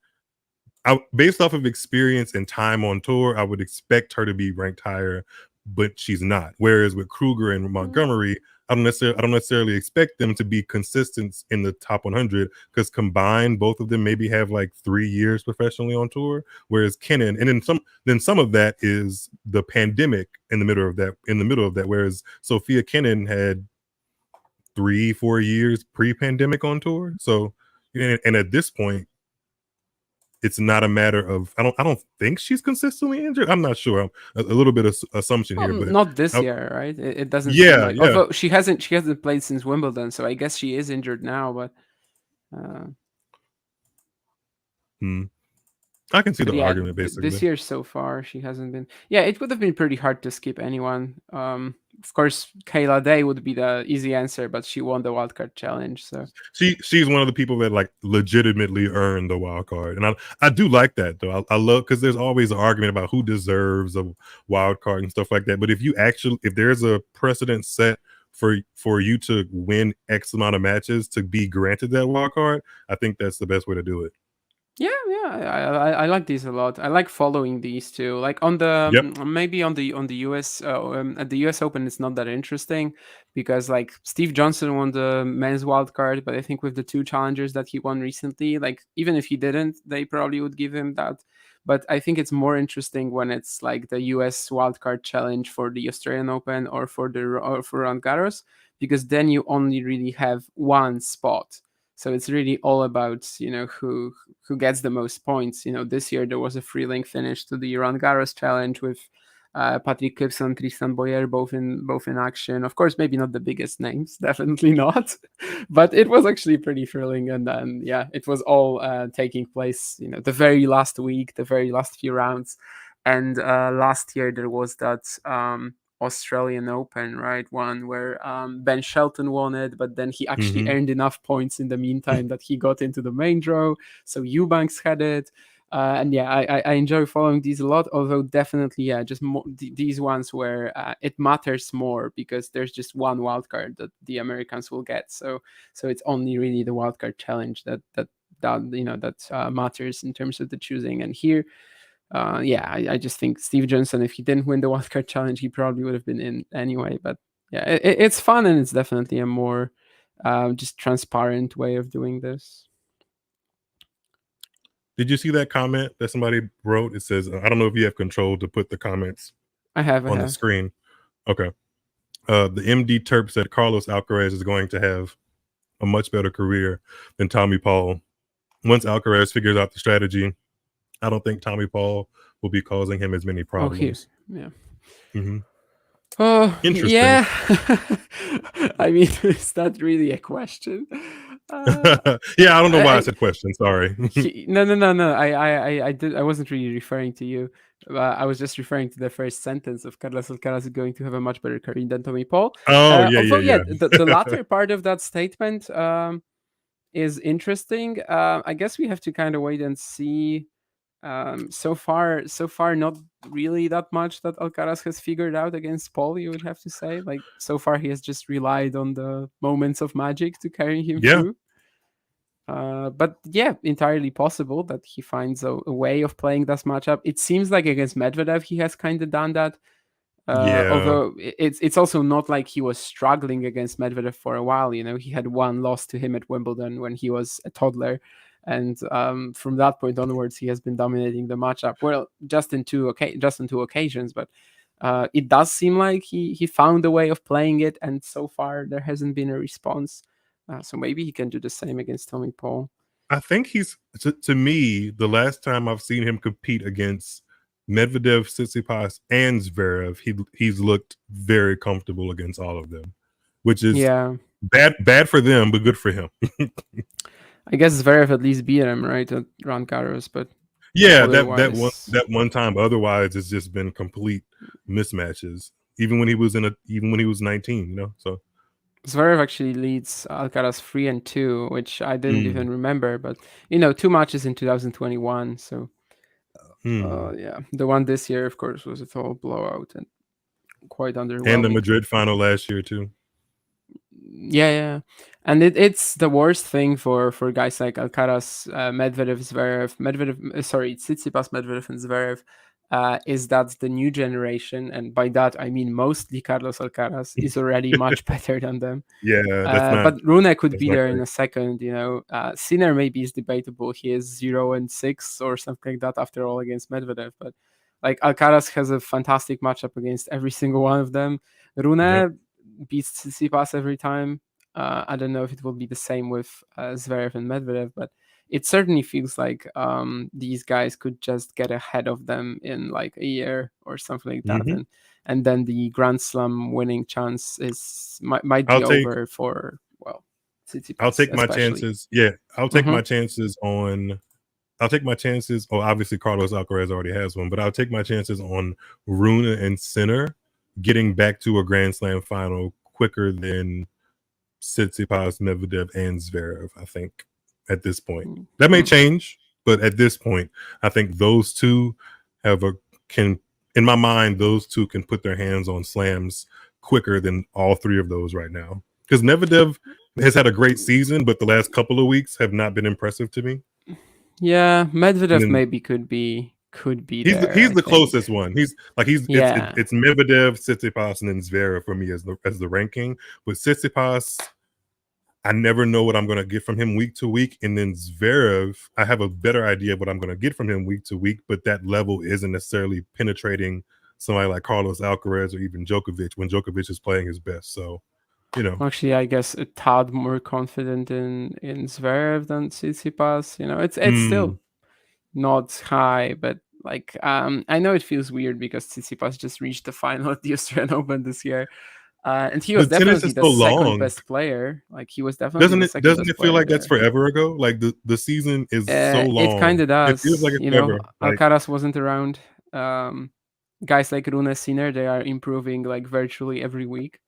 based off of experience and time on tour, I would expect her to be ranked higher, but she's not. Whereas with Kruger and Montgomery, I don't necessarily expect them to be consistent in the top 100 because combined, both of them maybe have like 3 years professionally on tour. Whereas Kenin, and then some of that is the pandemic in the middle of that. Whereas Sophia Kenin had 3-4 years pre-pandemic on tour. So, and at this point, it's not a matter of I don't think she's consistently injured. I'm not sure. A little bit of assumption Well, here, but not this I, year, right? It doesn't seem yeah, like. yeah. Although she hasn't played since Wimbledon, so I guess she is injured now. Uh, Hmm. I can see but the yeah, argument this basically. year so far she hasn't been. Yeah, it would have been pretty hard to skip anyone. Of course, Kayla Day would be the easy answer, but she won the wildcard challenge, so. She's one of the people that like legitimately earned the wild card, and I do like that though. I love because there's always an argument about who deserves a wild card and stuff like that. But if there's a precedent set for you to win X amount of matches to be granted that wild card, I think that's the best way to do it. Yeah, I like these a lot. I like following these too. Like on the Yep. maybe on the US at the US Open, it's not that interesting because like Steve Johnson won the men's wild card, but I think with the two challengers that he won recently, like even if he didn't, they probably would give him that. But I think it's more interesting when it's like the US wildcard challenge for the Australian Open or for Roland Garros, because then you only really have one spot. So it's really all about who gets the most points. This year there was a free link finish to the Roland Garros challenge with Patrick Gibson, Tristan Boyer, both in action. Of course, maybe not the biggest names, definitely not, but it was actually pretty thrilling. And then yeah, it was all taking place, the very last week, the very last few rounds. And last year there was that Australian Open, right? One where Ben Shelton won it, but then he actually Mm-hmm. earned enough points in the meantime that he got into the main draw. So Eubanks had it. And yeah, I enjoy following these a lot. Although definitely, yeah, just these ones where it matters more because there's just one wildcard that the Americans will get. So it's only really the wildcard challenge that matters in terms of the choosing. And here, yeah, I just think Steve Johnson, if he didn't win the wildcard challenge, he probably would have been in anyway. But yeah, it's fun, and it's definitely a more just transparent way of doing this. Did you see that comment that somebody wrote? It says, I don't know if you have control to put the comments I have. on the screen. Okay. The MD Terp said Carlos Alcaraz is going to have a much better career than Tommy Paul. Once Alcaraz figures out the strategy, I don't think Tommy Paul will be causing him as many Oh, here, problems. yeah. Mm-hmm. Oh, Interesting. yeah. I mean, is that really a question? Yeah, I don't know why I said question. Sorry. No. I wasn't really referring to you. I was just referring to the first sentence of Carlos Alcaraz is going to have a much better career than Tommy Paul. Oh, yeah, Although, yeah, yeah. the latter part of that statement is interesting. I guess we have to kind of wait and see. So far, not really that much that Alcaraz has figured out against Paul. You would have to say, like, so far he has just relied on the moments of magic to carry him Yeah. through. But yeah, entirely possible that he finds a way of playing this matchup. It seems like against Medvedev he has kind of done that. Yeah. Although it's also not like he was struggling against Medvedev for a while. You know, he had one loss to him at Wimbledon when he was a toddler, and from that point onwards, he has been dominating the matchup. Well, just in two occasions, but it does seem like he found a way of playing it, and so far there hasn't been a response. So maybe he can do the same against Tommy Paul. I think he's to me the last time I've seen him compete against Medvedev, Tsitsipas, and Zverev, he's looked very comfortable against all of them, which is bad for them, but good for him. I guess Zverev at least beat him right at Roland Garros, but yeah, that one time. Otherwise, it's just been complete mismatches. Even when he was 19, you know. So Zverev actually leads Alcaraz 3-2, which I didn't even remember. But 2 matches in 2021. So yeah, the one this year, of course, was a total blowout and quite underwhelming. And the Madrid final last year too. Yeah, and it's the worst thing for guys like Alcaraz, Medvedev, Zverev, Tsitsipas, Medvedev, and Zverev. Is that the new generation, and by that I mean mostly Carlos Alcaraz, is already much better than them. Yeah, that's not. But Rune could be there in a second. Sinner maybe is debatable. He is 0-6 or something like that after all against Medvedev. But like Alcaraz has a fantastic matchup against every single one of them. Rune beats Tsitsipas every time. I don't know if it will be the same with Zverev and Medvedev, but it certainly feels like these guys could just get ahead of them in like a year or something like that, and then the Grand Slam winning chance might be over for Tsitsipas. I'll take my especially. chances. Yeah, I'll take my chances on. I'll take my chances. Oh, obviously Carlos Alcaraz already has one, but I'll take my chances on Rune and Sinner getting back to a Grand Slam final quicker than Tsitsipas, Medvedev, and Zverev. I think at this point that may change, but at this point, I think those two in my mind, those two can put their hands on slams quicker than all three of those right now. Because Medvedev has had a great season, but the last couple of weeks have not been impressive to me. Yeah, Medvedev maybe could be he's there. He's the closest one. It's Medvedev, Tsitsipas, and then Zverev for me as the ranking. But Tsitsipas, I never know what I'm going to get from him week to week, and then Zverev, I have a better idea of what I'm going to get from him week to week, but that level isn't necessarily penetrating somebody like Carlos Alcaraz or even Djokovic when Djokovic is playing his best. So, actually, I guess a tad more confident in Zverev than Tsitsipas. It's still not high, but like I know it feels weird because Tsitsipas just reached the final at the Australian Open this year, and he was definitely the second best player. Like he was definitely the second best player. Doesn't it feel like that's forever ago? Like the season is so long. It kind of does. It feels like it's forever. Alcaraz wasn't around. guys like Rune Sinner, they are improving like virtually every week,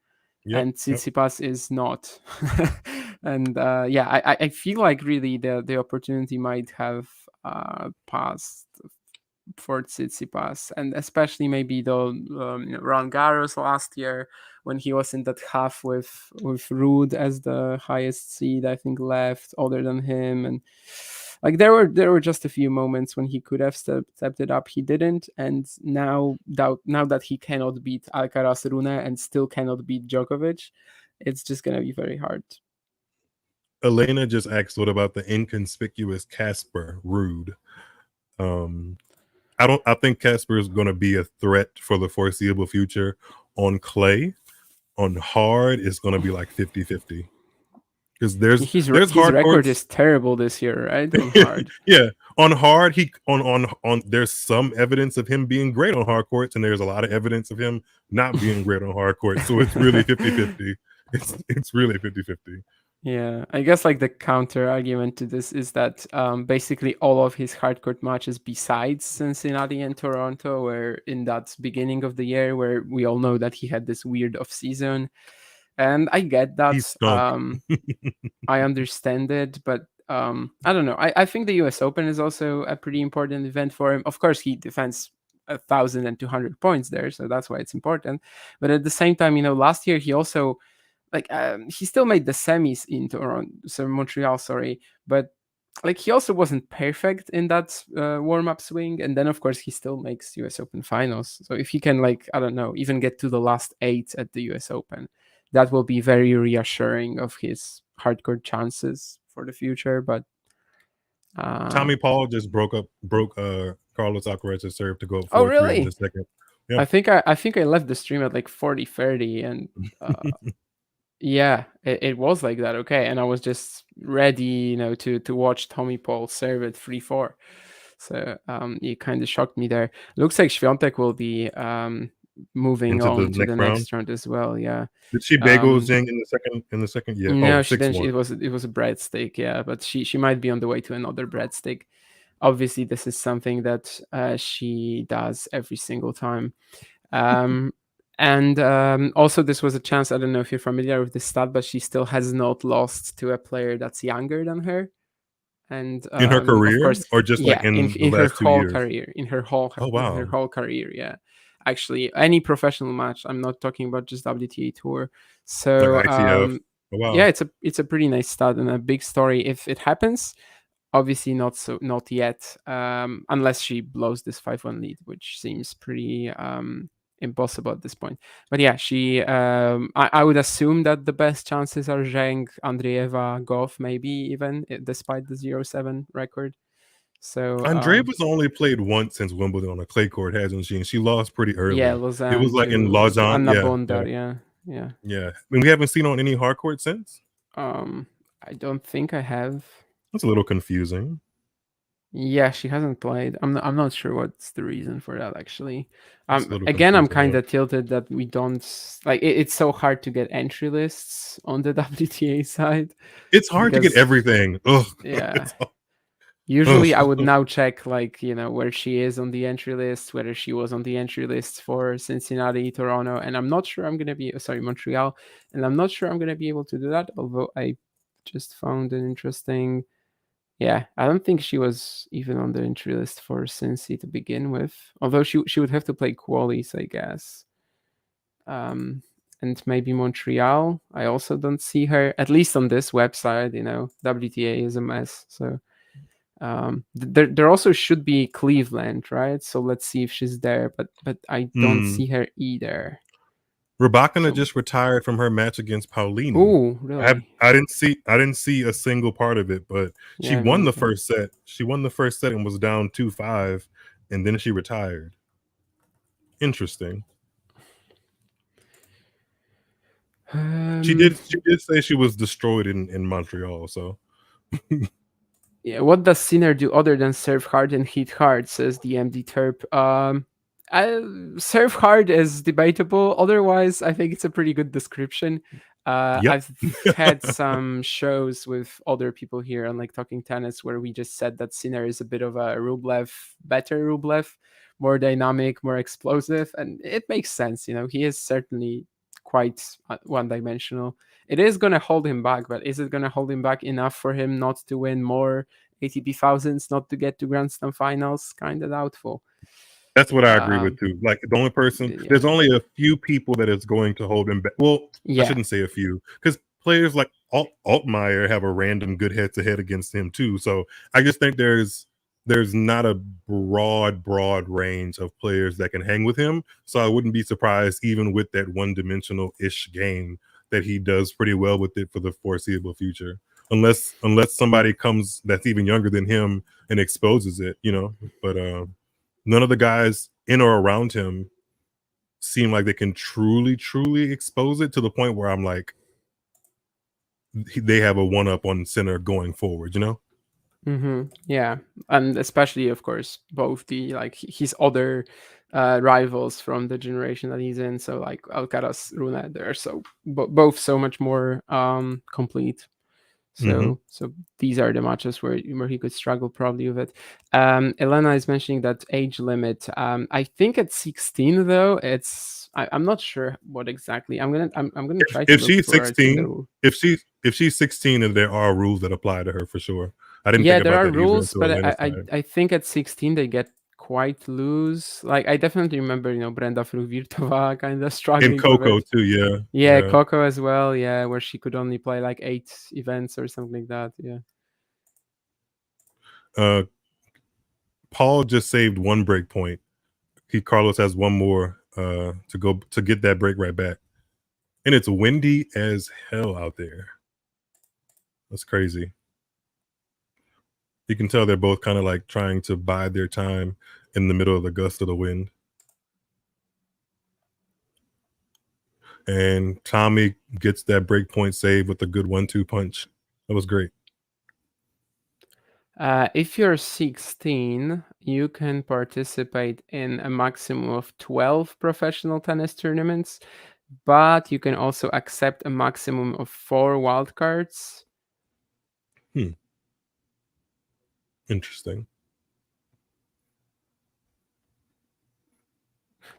Yep, and yep. Tsitsipas is not. And yeah, I feel like really the opportunity might have passed for Tsitsipas, and especially maybe the Roland Garros last year when he was in that half with Rude as the highest seed, I think, left other than him. And like there were just a few moments when he could have stepped it up, he didn't. And now that he cannot beat Alcaraz, Rune, and still cannot beat Djokovic, it's just gonna be very hard. Elena just asked, "What about the inconspicuous Casper Rude?" Um, I think Casper is going to be a threat for the foreseeable future on clay. On hard, it's going to be like 50-50 because there's His hard record courts. is terrible this year, right? On hard. Yeah, on hard, he on there's some evidence of him being great on hard courts, and there's a lot of evidence of him not being great on hard courts. So it's really 50-50. It's really 50-50. Yeah, I guess like the counter argument to this is that basically all of his hardcourt matches besides Cincinnati and Toronto were in that beginning of the year where we all know that he had this weird off season. And I get He that. stunk. I understand it, but I don't know. I think the US Open is also a pretty important event for him. Of course, he defends 1,200 points there, so that's why it's important. But at the same time, last year he also like he still made the semis in Toronto, so Montreal, sorry, but like he also wasn't perfect in that warm up swing, and then of course he still makes US Open finals. So if he can, like, I don't know, even get to the last 8 at the US Open, that will be very reassuring of his hardcore chances for the future. But uh, Tommy Paul just broke Carlos Alcaraz's serve to go up oh 4-3 in the really? second. Yeah. I think I left the stream at like 40-30, and yeah, it was like that. Okay, and I was just ready, to watch Tommy Paul serve at 3-4. So it kind of shocked me there. Looks like Świątek will be moving Into the on to the next round. next round as well. Yeah. Did she bagel Um, Zhang in the second? In the second, yeah. Oh, no, she six didn't. one. It was a breadstick. Yeah, but she might be on the way to another breadstick. Obviously, this is something that she does every single time. Um, and also, this was a chance. I don't know if you're familiar with this stat, but she still has not lost to a player that's younger than her. And In her of career, course, or just like yeah, in in the in her last 2 years? whole career, Oh in her wow. whole career, yeah. Actually, any professional match. I'm not talking about just WTA tour. Like So ITF. Oh yeah, wow. it's a pretty nice stat and a big story if it happens. Obviously, not yet, unless she blows this 5-1 lead, which seems pretty impossible at this point. But yeah, I would assume that the best chances are Zheng, Andreeva, Goff, maybe even despite the 0-7 record. So Andreeva's only played once since Wimbledon on a clay court, hasn't she? And she lost pretty yeah, early. It Lausanne was like in to Lausanne. Anna Yeah, yeah, Bondar. Yeah, yeah. yeah. I mean, we haven't seen her on any hard court since. Um, I don't think I have. That's a little confusing. Yeah, she hasn't played. I'm not sure what's the reason for that actually. It's a little Again, I'm confusing. kind Yeah. of tilted that we don't like it's so hard to get entry lists on the WTA side It's hard to get because everything. Ugh. yeah, It's usually I would ugh. now check like, where she is on the entry list, whether she was on the entry list for Cincinnati, Toronto, and I'm not sure I'm going to be sorry, Montreal, and I'm not sure I'm going to be able to do that, although I just found an interesting. Yeah, I don't think she was even on the entry list for Cincy to begin with. Although she would have to play qualies, I guess. And maybe Montreal. I also don't see her, at least on this website. WTA is a mess. So there also should be Cleveland, right? So let's see if she's there. But I don't Mm. see her either. Rabakina So just retired from her match against Paulini. oh, really? I didn't see a single part of it, but she Yeah, me won the neither. first set. She won the first set and was down 2-5, and then she retired. Interesting. Um, She did say she was destroyed in Montreal. So Yeah, what does Sinner do other than serve hard and hit hard? Says the MD Terp. Serve hard is debatable. Otherwise, I think it's a pretty good description. yep. I've had some shows with other people here on like Talking Tennis where we just said that Sinner is a bit of a Rublev, better Rublev, more dynamic, more explosive, and it makes sense. He is certainly quite one-dimensional. It is going to hold him back, but is it going to hold him back enough for him not to win more ATP thousands, not to get to Grand Slam finals? Kind of doubtful. That's what I agree with Um, too. Like the only person, yeah, there's only a few people that is going to hold him back. Well, I yeah. shouldn't say a few, because players like Altmaier have a random good head-to-head against him too. So I just think there's not a broad range of players that can hang with him. So I wouldn't be surprised, even with that one-dimensional ish game, that he does pretty well with it for the foreseeable future. Unless somebody comes that's even younger than him and exposes it. But none of the guys in or around him seem like they can truly expose it to the point where I'm like, they have a one up on center going forward. Yeah, and especially, of course, both the like his other rivals from the generation that he's in. So like Alcaraz, Rune, they're so both so much more complete. Mm-hmm. So these are the matches where he could struggle probably with it. Elena is mentioning that age limit. I think at 16 though. I'm not sure what exactly. I'm gonna try to If look she's for it in the 16, rule. if she's 16, and there are rules that apply to her for sure. I didn't Yeah, think there about are that either rules, until but Atlanta's I time. I think at 16 they get quite loose. Like I definitely remember, Brenda Fruhvirtova kind of And struggling with Coco it. too, yeah. Yeah, Yeah. Coco as well. Yeah, where she could only play like 8 events or something like that. Yeah. Uh Paul just saved one break point. Carlos has one more to go to get that break right back. And it's windy as hell out there. That's crazy. You can tell they're both kind of like trying to bide their time in the middle of the gust of the wind. And Tommy gets that break point save with a good 1-2 punch. That was great. If you're 16, you can participate in a maximum of 12 professional tennis tournaments, but you can also accept a maximum of 4 wildcards. Hmm. Interesting.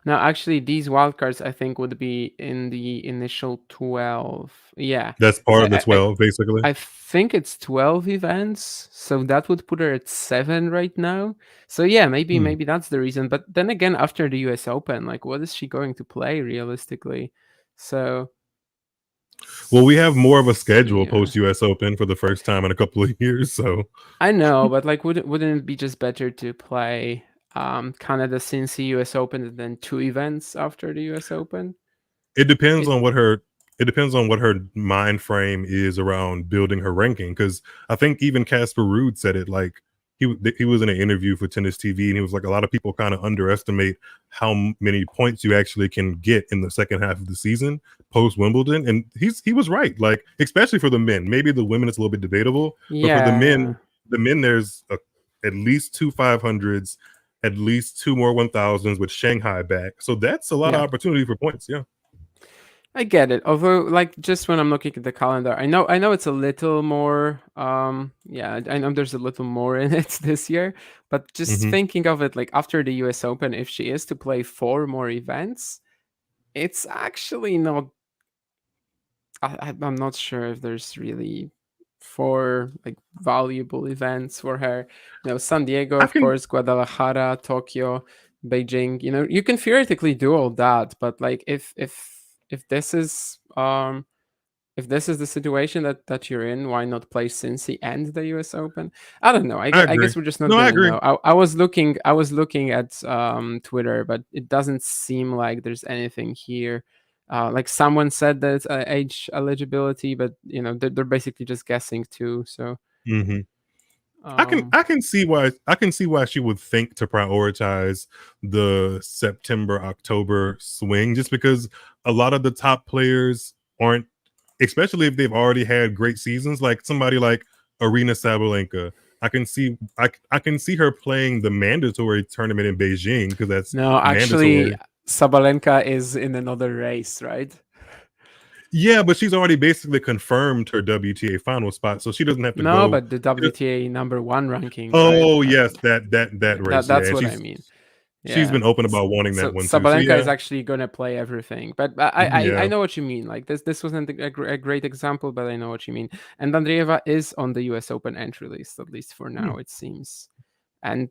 Now, actually, these wildcards I think would be in the initial 12. Yeah, That's because part of the I, I, 12, basically. I think it's 12 events, so that would put her at 7 right now. So yeah, maybe Hmm. maybe that's the reason. But then again, after the US Open, like what is she going to play realistically? So Well, we have more of a schedule yeah. post US Open for the first time in a couple of years. So I know, but like wouldn't it be just better to play Canada since the US Open and then 2 events after the US Open? it depends It on what her mind frame is around building her ranking. Because I think even Casper Ruud said it. Like he was in an interview for Tennis TV, and he was like, a lot of people kind of underestimate how many points you actually can get in the second half of the season post Wimbledon, and he was right. Like especially for the men, maybe the women it's a little bit debatable, but for yeah, yeah. the men there's at least 2 500s, at least 2 more 1000s with Shanghai back. So that's a lot of Yeah. opportunity for points. Yeah. I get it. Although, like, just when I'm looking at the calendar, I know it's a little more. Yeah, I know there's a little more in it this year. But just Mm-hmm. thinking of it, like after the U.S. Open, if she is to play 4 more events, it's actually not. I'm not sure if there's really 4 like valuable events for her. San Diego, I of can course, Guadalajara, Tokyo, Beijing. You can theoretically do all that, but like if this is if this is the situation that you're in, why not play Cincy and the U.S. Open? I don't know. I I agree. guess we're just not No, I gonna agree. know. I was looking at Twitter, but it doesn't seem like there's anything here. Like someone said that age eligibility, but they're basically just guessing too. So Mm-hmm. um, I can see why she would think to prioritize the September October swing, just because a lot of the top players aren't, especially if they've already had great seasons, like somebody like Arena Sabalenka. I can see her playing the mandatory tournament in Beijing because that's no, actually, mandatory. Sabalenka is in another race, right? Yeah, but she's already basically confirmed her WTA final spot, so she doesn't have to No, go. but the WTA number 1 ranking, right? Oh yes, that Yeah, race. Yeah, that's and what I she's mean. she's Yeah. been open about wanting So that one too. So Sabalenka is yeah, actually gonna play everything, but I yeah, know what you mean. Like this wasn't a great example, but I know what you mean. And Andreeva is on the U.S. Open entry list, at least for hmm, now, it seems. And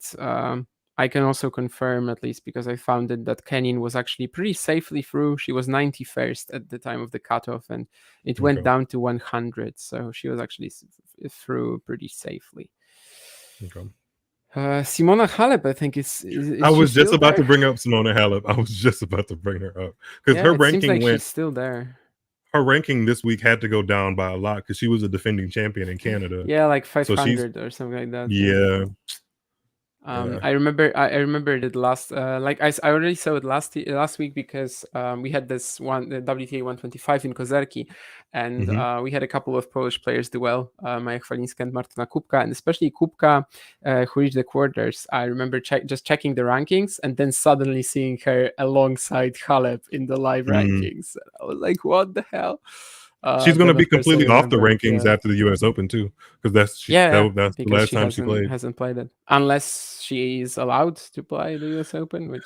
I can also confirm, at least because I found it, that Kenin was actually pretty safely through. She was 91st at the time of the cutoff, and it went okay, down to 100, so she was actually through pretty safely. okay. Simona Halep, I think I is she was just still about to there? bring up Simona Halep. I was just about to bring her up because Yeah, it seems like she's still there. her ranking this week had to go down by a lot because she was a defending champion in Canada. Yeah, like So she's 500 or something like that. Yeah. yeah, yeah. I remember that last like I already saw it last week because we had this one the WTA 125 in Kozerki, and Hmm. we had a couple of Polish players do well, Maja Chwalińska and Martyna Kubka, and especially Kubka, who reached the quarters. I remember just checking the rankings and then suddenly seeing her alongside Halep in the live Mm. rankings. I was like, what the hell? She's going to Then be of course I completely off the remembered, rankings yeah. after the U.S. Open too, because Yeah, yeah, that's the because last she time she hasn't played. hasn't played it unless she is allowed to play the U.S. Open, which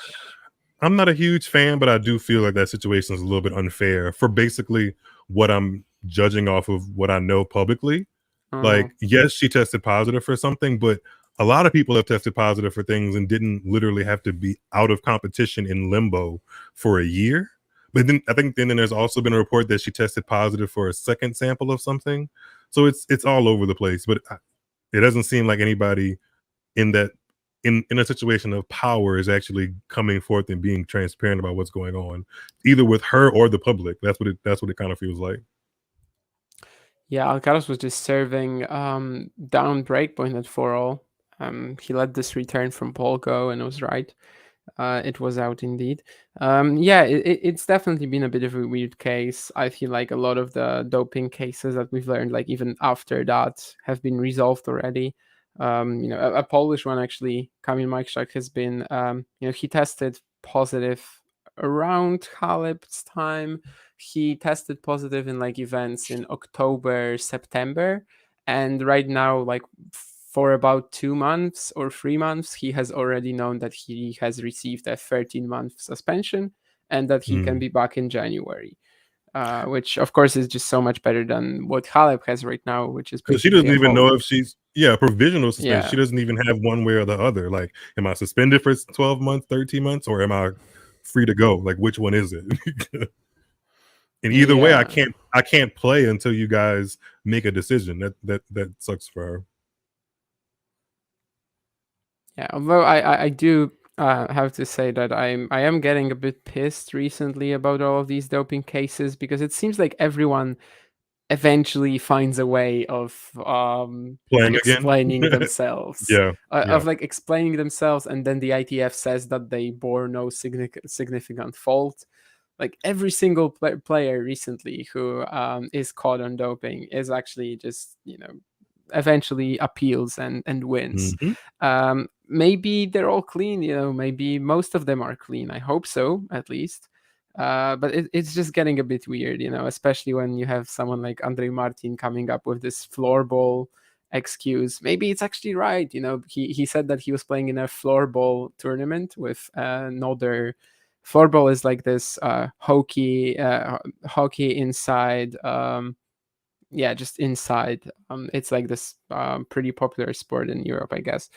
I'm not a huge fan, but I do feel like that situation is a little bit unfair for basically what I'm judging off of what I know publicly. oh Like, yes, she tested positive for something, but a lot of people have tested positive for things and didn't literally have to be out of competition in limbo for a year. But then I think then there's also been a report that she tested positive for a second sample of something. So it's all over the place. But it doesn't seem like anybody in that in a situation of power is actually coming forth and being transparent about what's going on, either with her or the public. That's what it kind of feels like. yeah, Alcaraz was just serving down breakpoint at 4-all. He let this return from Paul go, and it was right. It was out indeed. Yeah, it's definitely been a bit of a weird case. I feel like a lot of the doping cases that we've learned, like even after that, have been resolved already. A Polish one actually, Kamil Majchrzak, has been, he tested positive around Halep's time. He tested positive in like events in October, September, and right now, like for about 2 months or 3 months, he has already known that he has received a 13-month suspension and that he can Mm. be back in January, which of course is just so much better than what Halep has right now, which is Because she basically doesn't a even know hold. if she's provisional suspension. She Yeah, doesn't even have one way or the other. Like, am I suspended for 12 months, 13 months, or am I free to go? Like, which one is it? And either way, yeah, I can't play until you guys make a decision. That sucks for her. yeah. Although I do have to say that I am getting a bit pissed recently about all of these doping cases because it seems like everyone eventually finds a way of Playing again. explaining themselves Yeah, yeah. of like explaining themselves, and then the ITF says that they bore no significant fault. Like every single player recently who is caught on doping is actually just eventually appeals and wins. Hmm. Maybe they're all clean, maybe most of them are clean. I hope so, at least. But it's just getting a bit weird, especially when you have someone like Andre Martin coming up with this floorball excuse. Maybe it's actually right. He said that he was playing in a floorball tournament with another. Floorball is like this hockey inside. Yeah, just inside. It's like this pretty popular sport in Europe, I guess.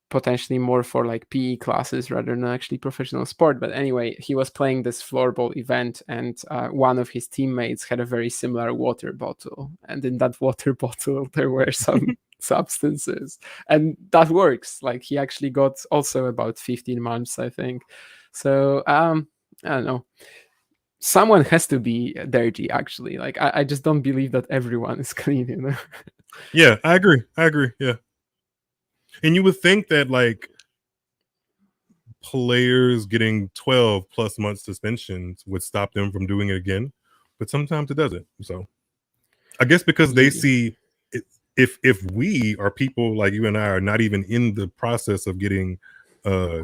Potentially more for like PE classes rather than actually professional sport. But anyway, he was playing this floorball event, and one of his teammates had a very similar water bottle, and in that water bottle there were some substances, and that works. Like he actually got also about 15 months, I think. So I don't know, someone has to be dirty actually. Like I just don't believe that everyone is clean. Yeah, I agree. I agree. Yeah. And you would think that like players getting 12 plus months suspensions would stop them from doing it again, but sometimes it doesn't. So I guess because they Ye- see if we are people like you and I are not even in the process of getting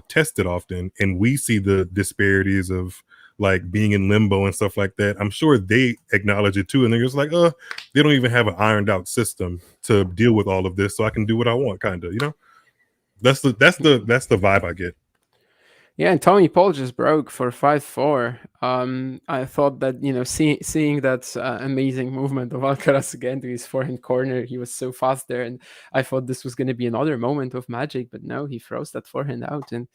tested often, and we see the disparities of like being in limbo and stuff like that, I'm sure they acknowledge it too, and they're just like, they don't even have an ironed out system to deal with all of this, so I can do what I want, kind of, That's the vibe I get. Yeah, and Tommy Paul just broke for 5-4. I thought that, seeing that amazing movement of Alcaraz again to his forehand corner, he was so fast there, and I thought this was going to be another moment of magic, but no, he throws that forehand out, and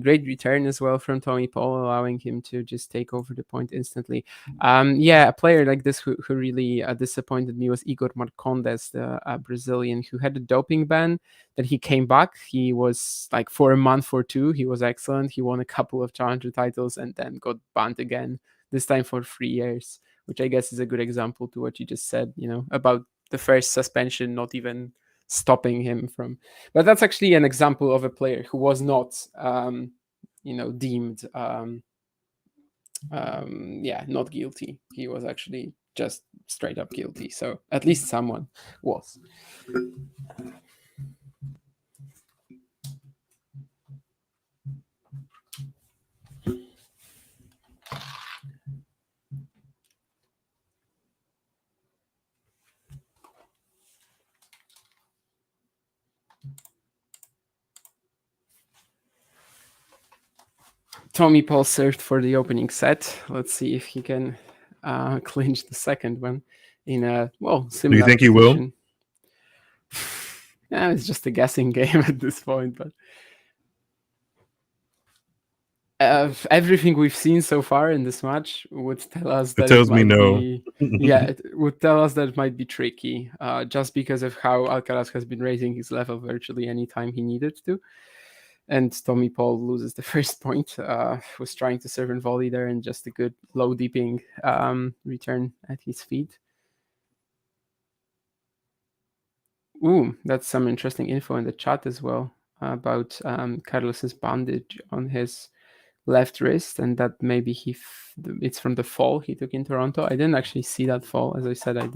great return as well from Tommy Paul, allowing him to just take over the point instantly. Yeah, a player like this who really disappointed me was Igor Marcondes, the Brazilian, who had a doping ban. That he came back. He was like for a month or two, he was excellent. He won a couple of challenger titles and then got banned again, this time for 3 years, which I guess is a good example to what you just said, about the first suspension not even stopping him from. But that's actually an example of a player who was not, deemed, yeah, not guilty. He was actually just straight up guilty. So at least someone was. Tommy Paul served for the opening set. Let's see if he can clinch the second one in a Do you similar think he will? position. Yeah, it's just a guessing game at this point, but everything we've seen so far in this match would tell us It that it tells me might no. be, yeah, it would tell us that it might be tricky, just because of how Alcaraz has been raising his level virtually anytime he needed to. And Tommy Paul loses the first point. Was trying to serve and volley there, and just a good low deeping return at his feet. Ooh, that's some interesting info in the chat as well about Carlos's bandage on his left wrist, and that maybe it's from the fall he took in Toronto. I didn't actually see that fall. As I said, I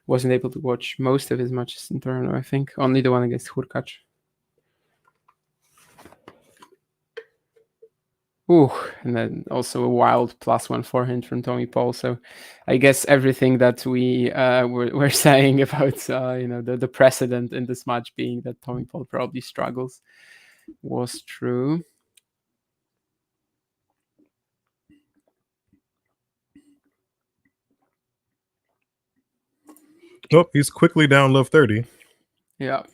wasn't able to watch most of his matches in Toronto. I think only the one against Hurkacz. Ooh, and then also a wild +1 forehand from Tommy Paul. So I guess everything that we were saying about the precedent in this match being that Tommy Paul probably struggles was true. Oh, he's quickly down love 30. Yeah.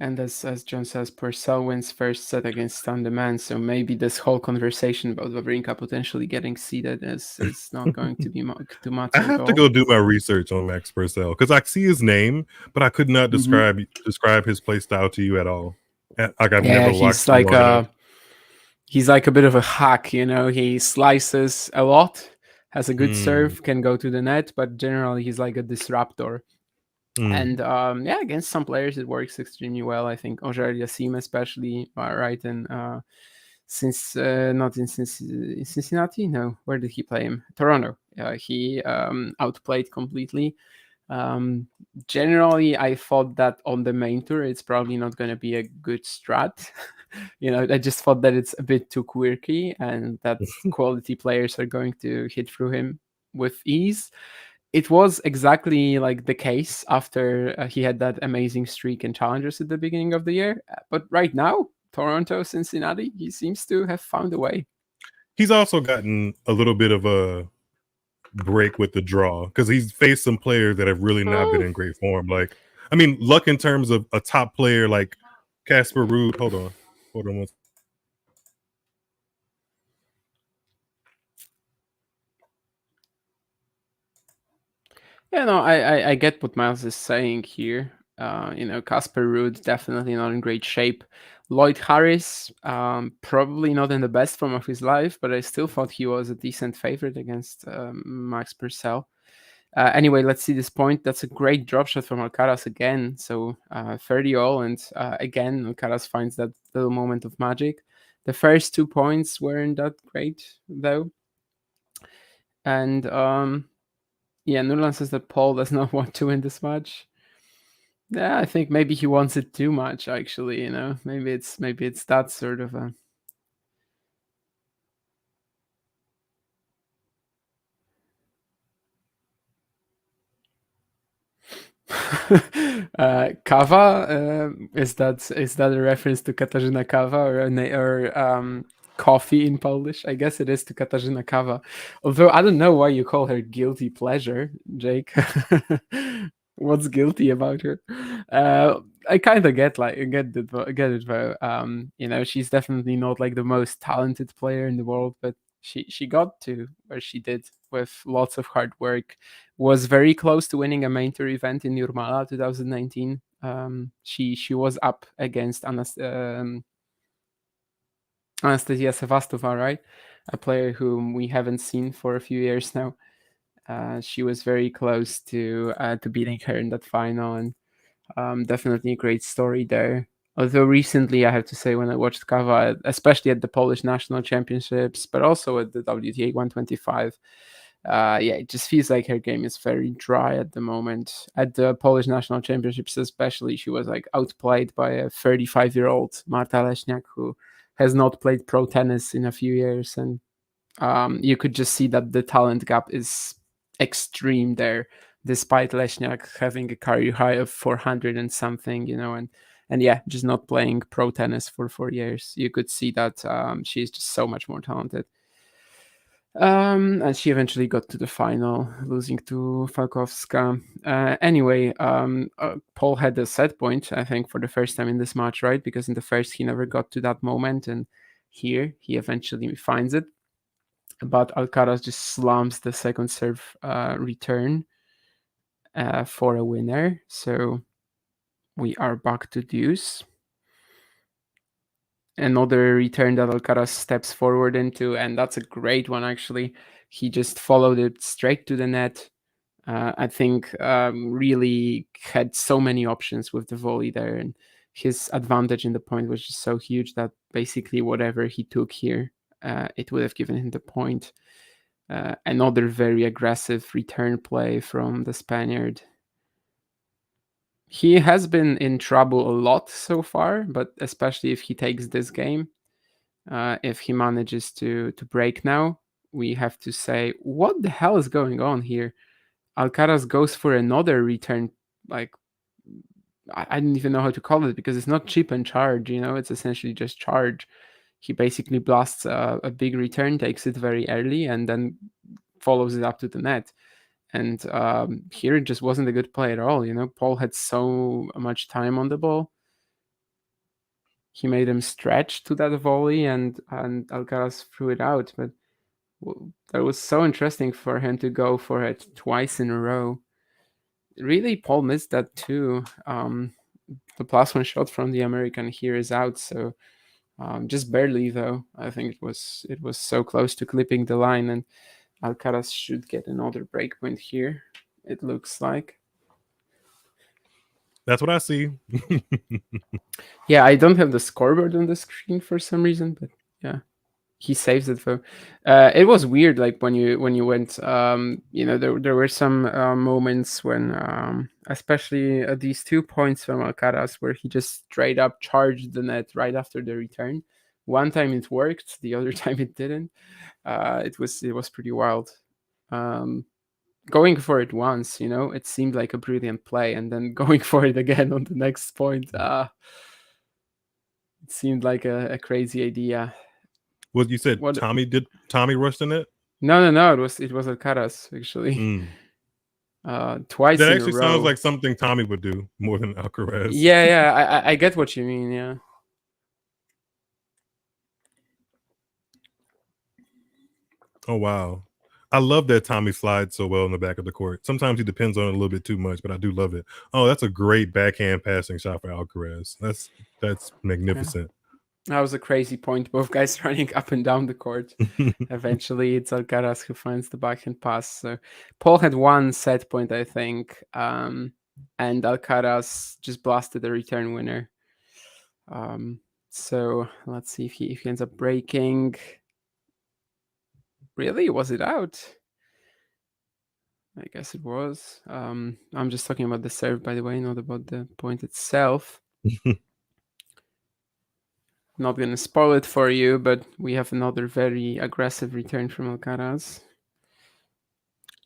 And as John says, Purcell wins first set against Stan Demand, so maybe this whole conversation about Wawrinka potentially getting seeded is not going to be too much I at have to all. go do my research on Max Purcell because I see his name, but I could not describe his play style to you at all. Like I've Yeah, never watched him long enough. he's like a bit of a hack, he slices a lot, has a good Mm, serve, can go to the net, but generally he's like a disruptor. mm. And yeah, against some players it works extremely well. I think Auger Yassim especially, right? And since not in Cincinnati, no, where did he play him? Toronto. He outplayed completely. Um, Generally, I thought that on the main tour, it's probably not going to be a good strat. I just thought that it's a bit too quirky and that quality players are going to hit through him with ease. It was exactly like the case after he had that amazing streak in challengers at the beginning of the year. But right now, Toronto, Cincinnati, he seems to have found a way. He's also gotten a little bit of a break with the draw because he's faced some players that have really not been Oh, in great form. Like, I mean, luck in terms of a top player like Casper Ruud. Hold on. yeah, no, I get what Miles is saying here. Casper Ruud definitely not in great shape. Lloyd Harris, probably not in the best form of his life, but I still thought he was a decent favorite against Max Purcell. Anyway, let's see this point. That's a great drop shot from Alcaraz again. So 30 all, and again, Alcaraz finds that little moment of magic. The first 2 points weren't that great, though. And yeah, Nurlan says that Paul does not want to win this match. Yeah, I think maybe he wants it too much, actually, maybe it's that sort of a Kava, is that a reference to Katarzyna Kawa or coffee in Polish? I guess it is to Katarzyna Kawa. Although I don't know why you call her guilty pleasure, Jake. What's guilty about her? I kind of get it though. She's definitely not like the most talented player in the world, but she got to where she did with lots of hard work. Was very close to winning a main tour event in Nurmala 2019. She was up against Anastasia Sevastova, right? A player whom we haven't seen for a few years now. She was very close to beating her in that final, and definitely a great story there. Although recently, I have to say, when I watched Kava, especially at the Polish National Championships, but also at the WTA 125, yeah, it just feels like her game is very dry at the moment. At the Polish National Championships, especially, she was like outplayed by a 35-year-old Marta Leśniak who has not played pro tennis in a few years, and you could just see that the talent gap is extreme there, despite Leśniak having a career high of 400 and something, and yeah, just not playing pro tennis for 4 years. You could see that she's just so much more talented. And she eventually got to the final, losing to Falkowska. Anyway, Paul had a set point, I think, for the first time in this match, right? Because in the first, he never got to that moment, and here he eventually finds it. But Alcaraz just slams the second serve return for a winner. So we are back to deuce. Another return that Alcaraz steps forward into, and that's a great one, actually. He just followed it straight to the net. I think really had so many options with the volley there, and his advantage in the point was just so huge that basically whatever he took here, it would have given him the point. Another very aggressive return play from the Spaniard. He has been in trouble a lot so far, but especially if he takes this game, if he manages to break now, we have to say, what the hell is going on here? Alcaraz goes for another return, like I didn't even know how to call it because it's not chip and charge, it's essentially just charge. He basically blasts a big return, takes it very early, and then follows it up to the net. And here it just wasn't a good play at all. Paul had so much time on the ball. He made him stretch to that volley, and Alcaraz threw it out. But that was so interesting for him to go for it twice in a row. Really, Paul missed that too. The +1 shot from the American here is out, so just barely though. I think it was so close to clipping the line, and Alcaraz should get another breakpoint here, it looks like. That's what I see. Yeah, I don't have the scoreboard on the screen for some reason, but yeah, he saves it though. It was weird, like when you went. There were some moments when, especially these 2 points from Alcaraz, where he just straight up charged the net right after the return. One time it worked, the other time it didn't. It was pretty wild. Going for it once, it seemed like a brilliant play, and then going for it again on the next point, it seemed like a crazy idea. Well, you said What? Tommy rushed in it? No. It was Alcaraz actually. Twice That in a actually sounds row. like something Tommy would do more than Alcaraz. Yeah. I get what you mean. Yeah. Oh wow. I love that Tommy slides so well in the back of the court. Sometimes he depends on it a little bit too much, but I do love it. Oh, that's a great backhand passing shot for Alcaraz. That's magnificent. That was a crazy point. Both guys running up and down the court. Eventually, it's Alcaraz who finds the backhand pass. So Paul had one set point, I think, and Alcaraz just blasted the return winner. So let's see if he ends up breaking. Really, was it out? I guess it was. I'm just talking about the serve, by the way, not about the point itself. Not gonna spoil it for you, but we have another very aggressive return from Alcaraz.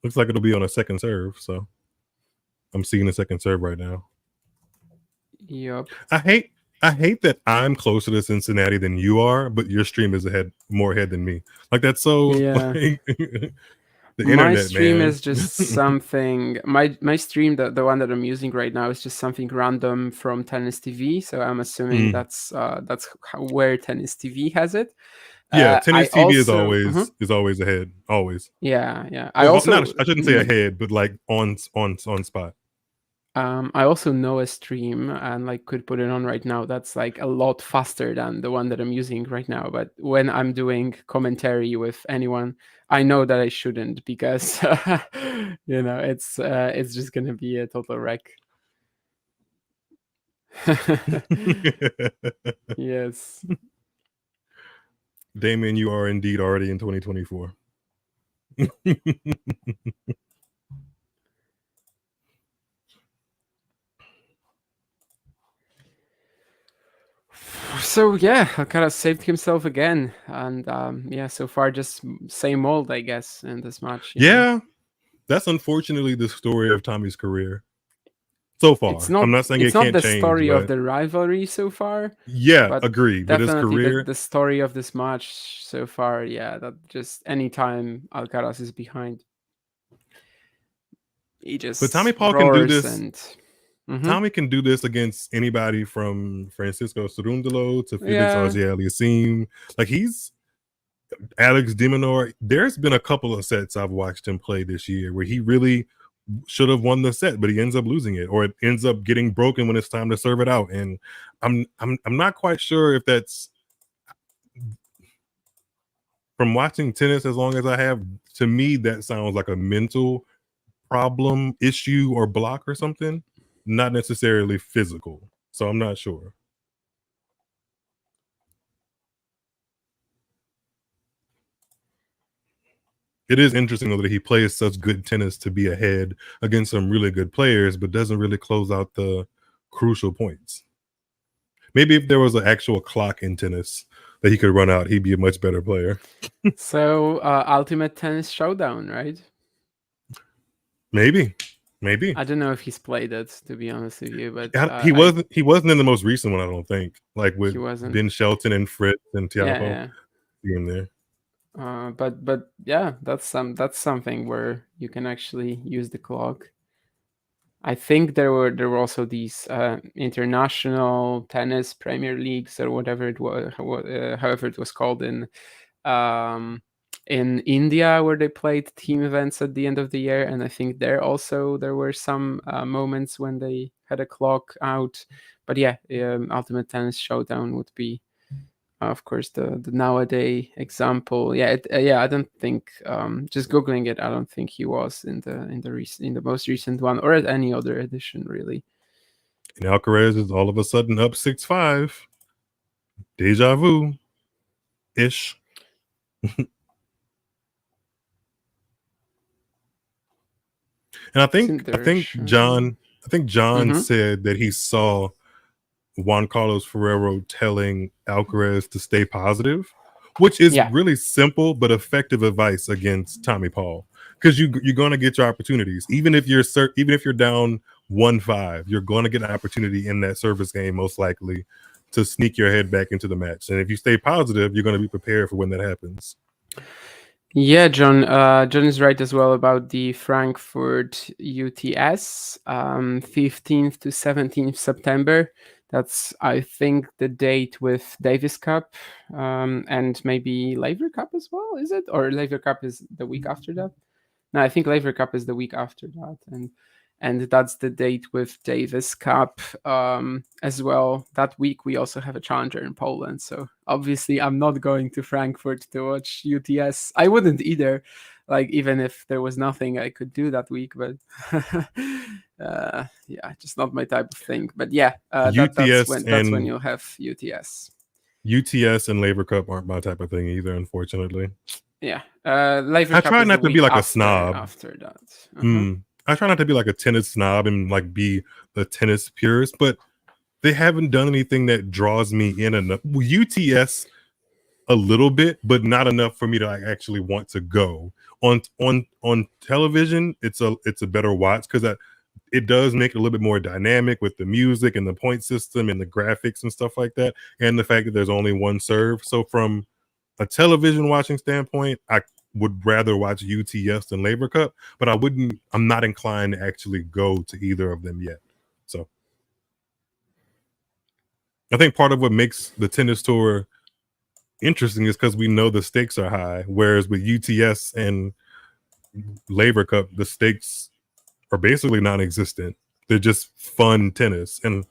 Looks like it'll be on a second serve, so I'm seeing the second serve right now. Yup. I hate that I'm closer to Cincinnati than you are, but your stream is more ahead than me. Like that's so Yeah. like the My internet, stream man. is just something. My stream, the one that I'm using right now, is just something random from Tennis TV. So I'm assuming Mm. that's where Tennis TV has it. Yeah, I tennis TV is also, always ahead, always. yeah, yeah. Well, not I shouldn't say ahead, but like on spot. I also know a stream and like could put it on right now. That's like a lot faster than the one that I'm using right now. But when I'm doing commentary with anyone, I know that I shouldn't because it's just gonna be a total wreck. Yes. Damien, you are indeed already in 2024. So yeah, Alcaraz saved himself again, and yeah, so far just same old, I guess, in this match. Yeah, that's unfortunately the story of Tommy's career so It's far. I'm not not saying it's it not can't the change, story of but the rivalry so far, yeah, but agree. But his definitely the career, the story of this match so far. Yeah, that just anytime Alcaraz is behind, he but Tommy just Paul can do roars this. and. Hmm. Tommy can do this against anybody from Francisco Cerundolo to Felix Yeah. Auger-Aliassime. Like he's Alex Diminor. There's been a couple of sets I've watched him play this year where he really should have won the set, but he ends up losing it, or it ends up getting broken when it's time to serve it out. And I'm not quite sure if that's from watching tennis as long as I have. To me, that sounds like a mental problem, issue, or block or something, not necessarily physical. So I'm not sure. It is interesting though that he plays such good tennis to be ahead against some really good players, but doesn't really close out the crucial points. Maybe if there was an actual clock in tennis that he could run out, he'd be a much better player. So Ultimate Tennis Showdown, right? Maybe. I don't know if he's played it, to be honest with you, but He I wasn't in the most recent one, I don't think. Like with he wasn't. Ben Shelton and Fritz and Yeah, Tiafoe yeah. being there. But yeah, that's something where you can actually use the clock. I think there were also these international tennis Premier Leagues or whatever it was, however it was called um, in India, where they played team events at the end of the year, and I think there were some moments when they had a clock out. But yeah, Ultimate Tennis Showdown would be, of course, the nowadays example. Yeah, I don't think, just googling it, I don't think he was in the most recent one or at any other edition really. And Alcaraz is all of a sudden up 6-5. Deja vu ish. And Sindershaw. I think John Mm-hmm. said that he saw Juan Carlos Ferrero telling Alcaraz to stay positive, which is Yeah. really simple but effective advice against Tommy Paul. Because you're going to get your opportunities, even if you're down 1-5, you're going to get an opportunity in that service game most likely to sneak your head back into the match. And if you stay positive, you're going to be prepared for when that happens. Yeah, John. John is right as well about the Frankfurt UTS, 15th to 17th September. That's, I think, the date with Davis Cup, and maybe Laver Cup as well. Is it, or Laver Cup is the week after that? No, I think Laver Cup is the week after that, and that's the date with Davis Cup as well. That week we also have a challenger in Poland, so obviously I'm not going to Frankfurt to watch UTS. I wouldn't either, like even if there was nothing I could do that week. But yeah, just not my type of thing. But yeah, UTS that's when and you'll have UTS. UTS and Labor Cup aren't my type of thing either, unfortunately. Yeah, Laver I Cup try is the not to be week like a after snob. that. I try not to be like a tennis snob and like be a tennis purist, but they haven't done anything that draws me in enough. UTS a little bit, but not enough for me to like actually want to go. On television, it's a better watch because it does make it a little bit more dynamic with the music and the point system and the graphics and stuff like that, and the fact that there's only one serve. So from a television watching standpoint, I would rather watch UTS than Labor Cup, but I'm not inclined to actually go to either of them yet. So I think part of what makes the tennis tour interesting is because we know the stakes are high, whereas with UTS and Labor Cup, the stakes are basically non-existent. They're just fun tennis, and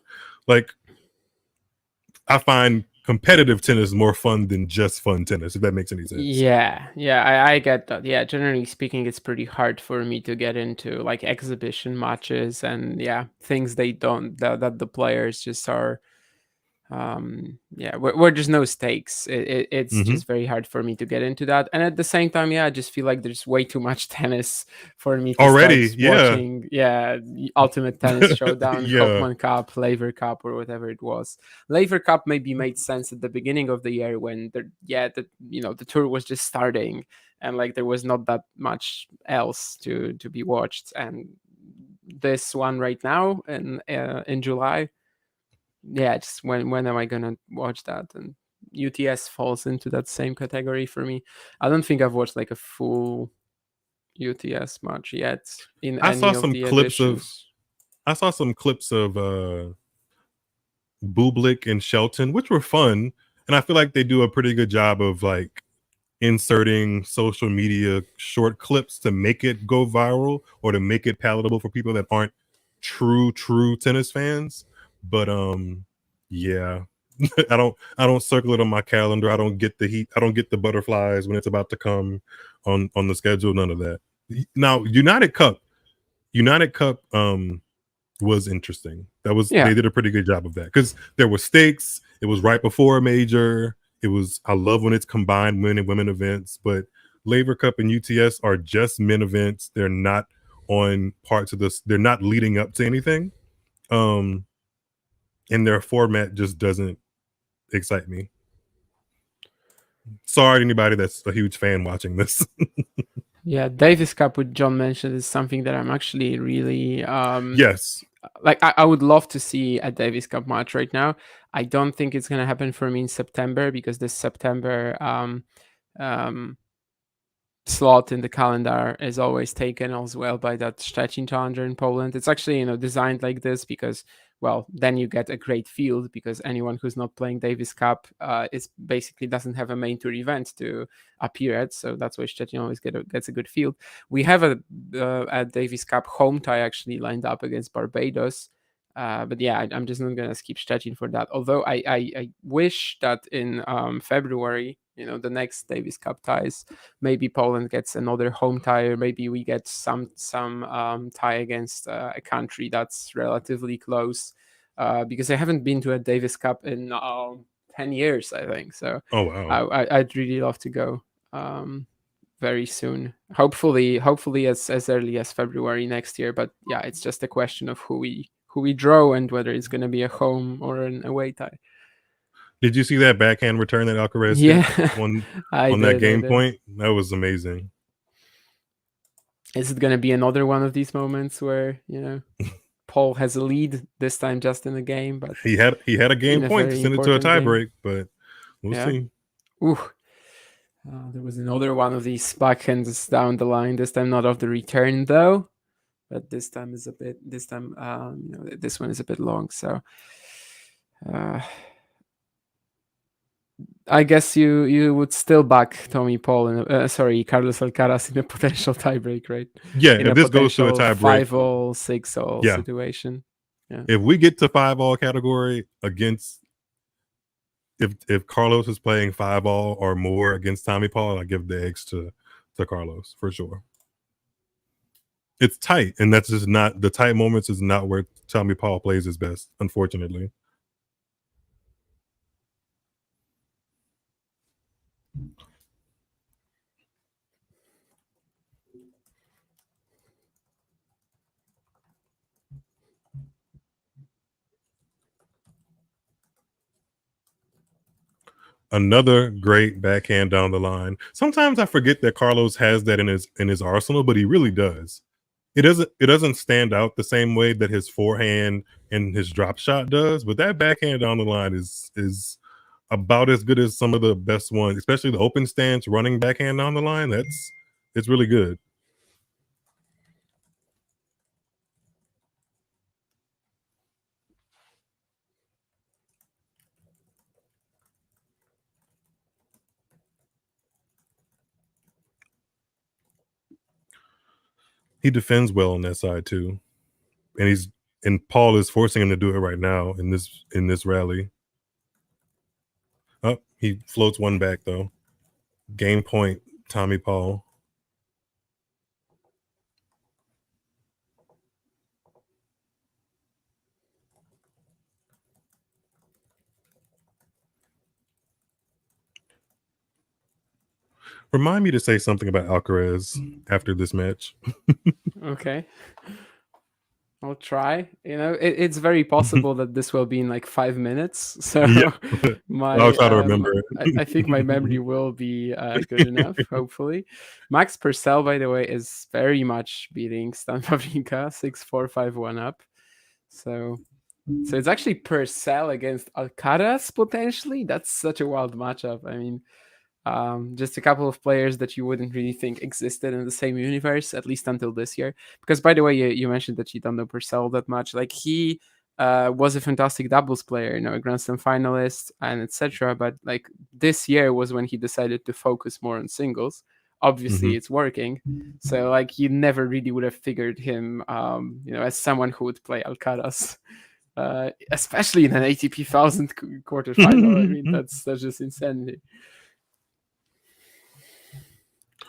like I find competitive tennis more fun than just fun tennis, if that makes any sense. Yeah, I get that. Yeah, generally speaking, it's pretty hard for me to get into like exhibition matches and yeah, things they don't that the players just are yeah, where there's no stakes. It's Mm-hmm. just very hard for me to get into that. And at the same time, yeah, I just feel like there's way too much tennis for me to start Already, yeah. watching. Yeah, Ultimate Tennis Showdown, Yeah. Hopman Cup, Laver Cup, or whatever it was. Laver Cup maybe made sense at the beginning of the year when the tour was just starting and like there was not that much else to be watched. And this one right now in July, yeah, just when am I gonna watch that? And UTS falls into that same category for me. I don't think I've watched like a full UTS match yet in I any saw of some the clips of editions. I saw some clips of Bublik and Shelton, which were fun, and I feel like they do a pretty good job of like inserting social media short clips to make it go viral or to make it palatable for people that aren't true tennis fans. But yeah. I don't circle it on my calendar. I don't get the heat. I don't get the butterflies when it's about to come on the schedule. None of that. Now United Cup was interesting. They Yeah, did a pretty good job of that because there were stakes. It was right before a major. I love when it's combined men and women events, but Labor Cup and UTS are just men events. They're not on parts of this. They're not leading up to anything. Um, and their format just doesn't excite me. Sorry to anybody that's a huge fan watching this. yeah. Davis Cup, which John mentioned, is something that I'm actually really Yes. like. I would love to see a Davis Cup match right now. I don't think it's gonna happen for me in September because this September um slot in the calendar is always taken as well by that stretching challenger in Poland. It's actually designed like this because well then you get a great field because anyone who's not playing Davis Cup is basically doesn't have a main tour event to appear at, so that's why Szczecin always gets a good field. We have a Davis Cup home tie actually lined up against Barbados. But yeah, I'm just not gonna skip Szczecin for that. Although I wish that in February, the next Davis Cup ties, maybe Poland gets another home tie, or maybe we get some tie against a country that's relatively close. Because I haven't been to a Davis Cup in 10 years, I think. So Oh wow. I'd really love to go very soon. Hopefully as early as February next year. But yeah, it's just a question of who we draw and whether it's going to be a home or an away tie. Did you see that backhand return that Alcaraz hit Yeah, on I on that did. I game did. point? That was amazing. Is it going to be another one of these moments where Paul has a lead this time just in the game, but He had a game in a point to very send it to a important game? tiebreak, but we'll Yeah. see. Ooh. There was another one of these backhands down the line. This time not of the return though, but this time is a bit. This time, this one is a bit long. So, uh, I guess you would still back Tommy Paul sorry, Carlos Alcaraz in a potential tiebreak, right? Yeah, In if a this goes to a potential tiebreak, 5-all, 6-all yeah. situation. Yeah. If we get to 5-all category against if Carlos is playing 5-all or more against Tommy Paul, I give the eggs to Carlos for sure. It's tight, and that's just not the tight moments is not where Tommy Paul plays his best, unfortunately. Another great backhand down the line. Sometimes I forget that Carlos has that in his arsenal, but he really does. it doesn't stand out the same way that his forehand and his drop shot does, but that backhand down the line is about as good as some of the best ones, especially the open stance running backhand down the line. It's really good. He defends well on that side too, and Paul is forcing him to do it right now in this rally. Oh, he floats one back though. Game point, Tommy Paul. Remind me to say something about Alcaraz after this match. Okay. I'll try. It's very possible that this will be in like 5 minutes. So Yeah, I'll my try to remember I think my memory it. will be good enough, hopefully. Max Purcell, by the way, is very much beating Stan Wawrinka 6-4-5-1 up. So it's actually Purcell against Alcaraz potentially. That's such a wild matchup. I mean, just a couple of players that you wouldn't really think existed in the same universe, at least until this year. Because by the way, you mentioned that you don't know Purcell that much. Like he was a fantastic doubles player, a Grand Slam finalist and etc. But like this year was when he decided to focus more on singles. Obviously, Mhm. it's working. So like you never really would have figured him, as someone who would play Alcaraz. Especially in an ATP 1000 quarterfinal. I mean, that's just insanity.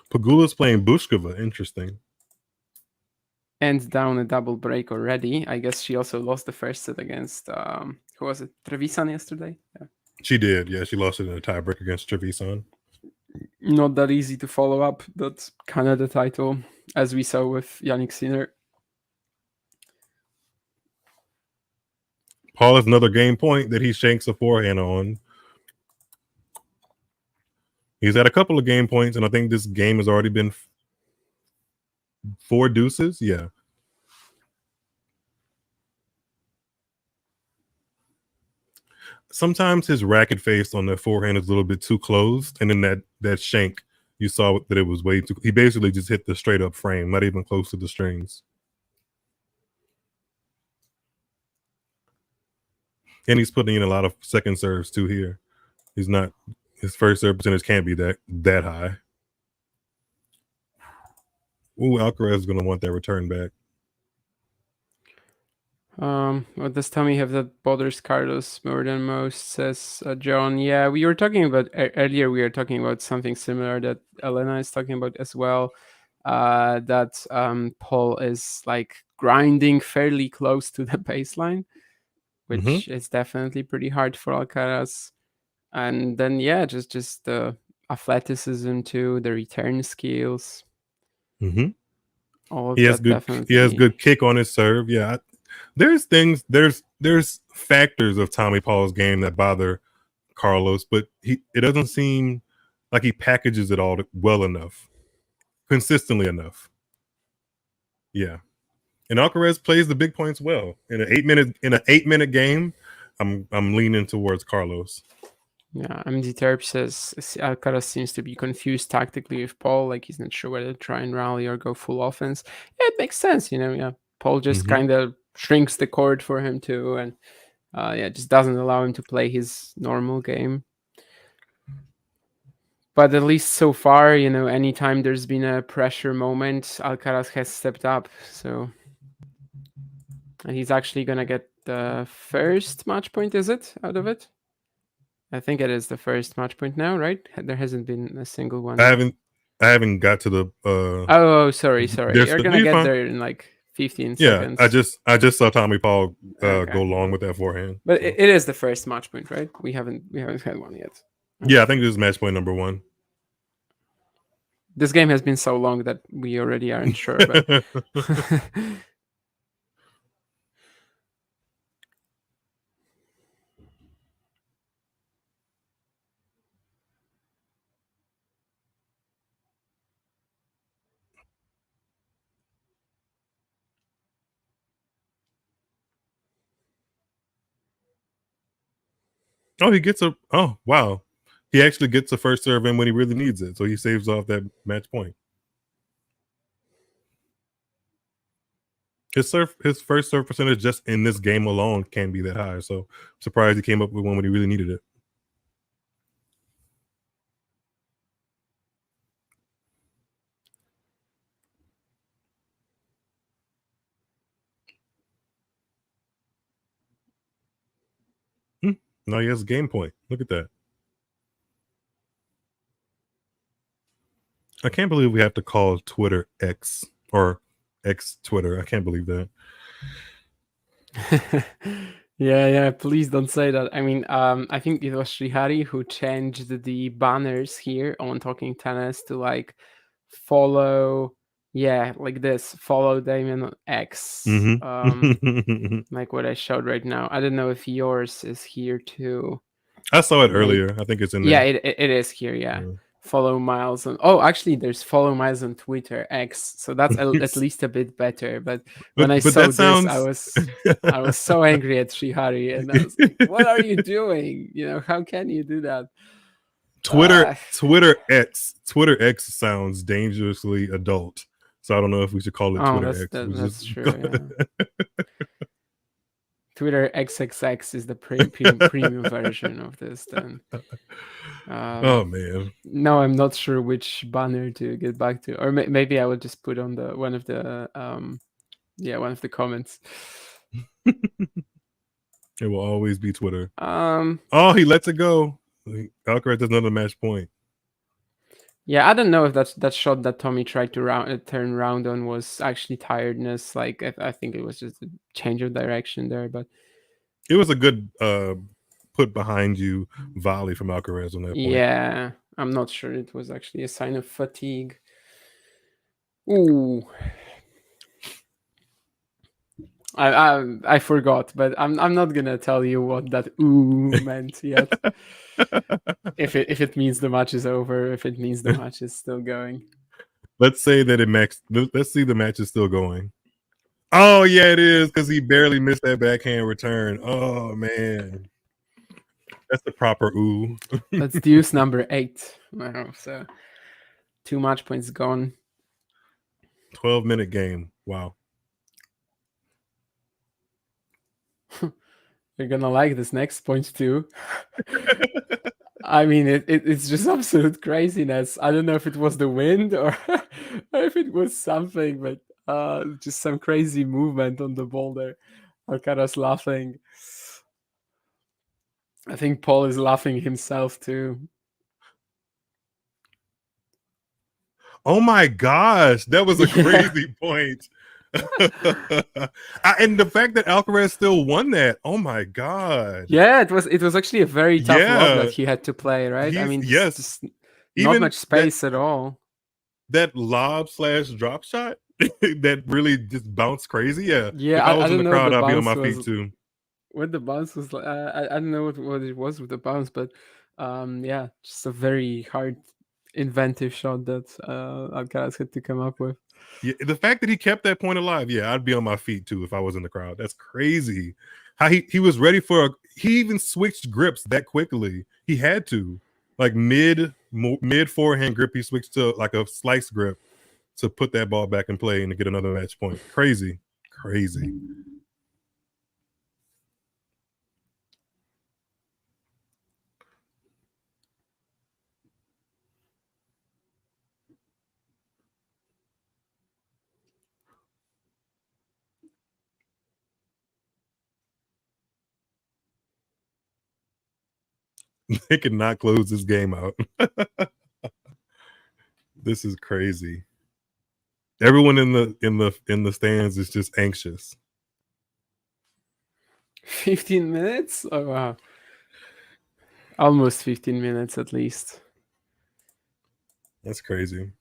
Pagula's playing Bushkova. Interesting. And down a double break already. I guess she also lost the first set against who was it? Trevisan yesterday. Yeah. She did. Yeah, she lost it in a tiebreak against Trevisan. Not that easy to follow up that Canada title, as we saw with Yannick Sinner. Paul has another game point that he shanks a forehand on. He's had a couple of game points, and I think this game has already been four deuces. Yeah. Sometimes his racket face on the forehand is a little bit too closed, and then that shank, you saw that it was way too. He basically just hit the straight up frame, not even close to the strings. And he's putting in a lot of second serves too here. He's not his first serve percentage can't be that high. Ooh, Alcaraz is gonna want that return back. What does Tommy have that bothers Carlos more than most? Says John. Yeah, we were talking about earlier. We were talking about something similar that Elena is talking about as well. That Paul is like grinding fairly close to the baseline, Mm-hmm. which is definitely pretty hard for Alcaraz. And then yeah, just the athleticism too, the return skills, Mm-hmm. all of He has that good he has definitely. good kick on his serve. Yeah. There's things there's factors of Tommy Paul's game that bother Carlos, but it doesn't seem like he packages it all well enough, consistently enough. Yeah. And Alcaraz plays the big points well. In an 8-minute game, I'm leaning towards Carlos. Yeah, MD Terp says Alcaraz seems to be confused tactically with Paul, like he's not sure whether to try and rally or go full offense. Yeah, it makes sense, Yeah, Paul just Mm-hmm. kind of shrinks the court for him too, and yeah, just doesn't allow him to play his normal game. But at least so far, anytime there's been a pressure moment, Alcaraz has stepped up. So, and he's actually gonna get the first match point, is it, out of it? I think it is the first match point now, right? There hasn't been a single I one. haven't I haven't got to the Oh, sorry. there's You're no, gonna you're get fine. there in like 15 Yeah, I seconds. just saw Tommy Paul Okay, go long with that forehand. but So it is the first match point, right? We haven't had one yet. yeah, Okay. I think this is match point number one. This game has been so long that we already aren't sure, but Oh, he gets a. Oh, wow. He actually gets a first serve in when he really needs it, so he saves off that match point. His first serve percentage just in this game alone can be that high. So I'm surprised he came up with one when he really needed it. Hmm. Now he has a game point. Look at that. I can't believe we have to call Twitter X or X Twitter. I can't believe that. Yeah. Please don't say that. I mean, I think it was Shrihari who changed the banners here on Talking Tennis to like follow, yeah, like this, follow Damien on X. Mm-hmm. Like what I showed right now. I don't know if yours is here too. I saw it Maybe. earlier. I think it's in Yeah, there. it is here. Yeah. Yeah. Follow Miles on. Oh, actually, there's follow Miles on Twitter X, so that's at least a bit better. But when I but saw that this, sounds I was so angry at Shrihari, and I was like, "What are you doing? You know, how can you do that?" Twitter Uh, Twitter X sounds dangerously adult. So I don't know if we should call it oh, Twitter X. We just that's true. Yeah. Twitter XXX is the premium version of this. Then, oh um, man. no, I'm not sure which banner to get back to, or maybe I will just put on the one of the one of the comments. It will always be Twitter. Um, Oh, he lets it go. Alcaraz does another match point. yeah, I don't know if that shot that Tommy tried to turn round on was actually tiredness. Like I think it was just a change of direction there, but It was a good put behind you volley from Alcaraz on that point. yeah, I'm not sure it was actually a sign of fatigue. Ooh, I forgot, but I'm not gonna tell you what that ooh meant yet. If it means the match is over, if it means the match is still going. Let's say that it max. Let's see the match is still going. Oh yeah, it is because he barely missed that backhand return. Oh man, that's the proper ooh. That's deuce number 8. Wow, so 2 match points gone. 12-minute game. Wow. You're gonna like this next point too. I mean, it's just absolute craziness. I don't know if it was the wind or if it was something, but just some crazy movement on the ball there. Alcaraz laughing. I think Paul is laughing himself too. Oh my gosh, that was a Yeah, crazy point. And the fact that Alcaraz still won that. Oh my god. yeah. It was actually a very tough lob that Yeah, he had to play. Right? I he's mean, yes. just not Even much space at all. that lob slash drop shot that really just bounced crazy. Yeah, Yeah, if I I was in don't the know what crowd, the I'd be on bounce my feet was. too. What the bounce was like. I don't know what it was with the bounce, but yeah, just a very hard, inventive shot that Alcaraz had to come up with. Yeah, the fact that he kept that point alive, yeah, I'd be on my feet too if I was in the crowd. That's crazy. How he was ready for he even switched grips that quickly. He had to. Like mid forehand grip, he switched to like a slice grip to put that ball back in play and to get another match point. Crazy. Crazy. They could not close this game out. This is crazy. Everyone in the stands is just anxious. 15 minutes? Oh wow, almost 15 minutes at least. That's crazy.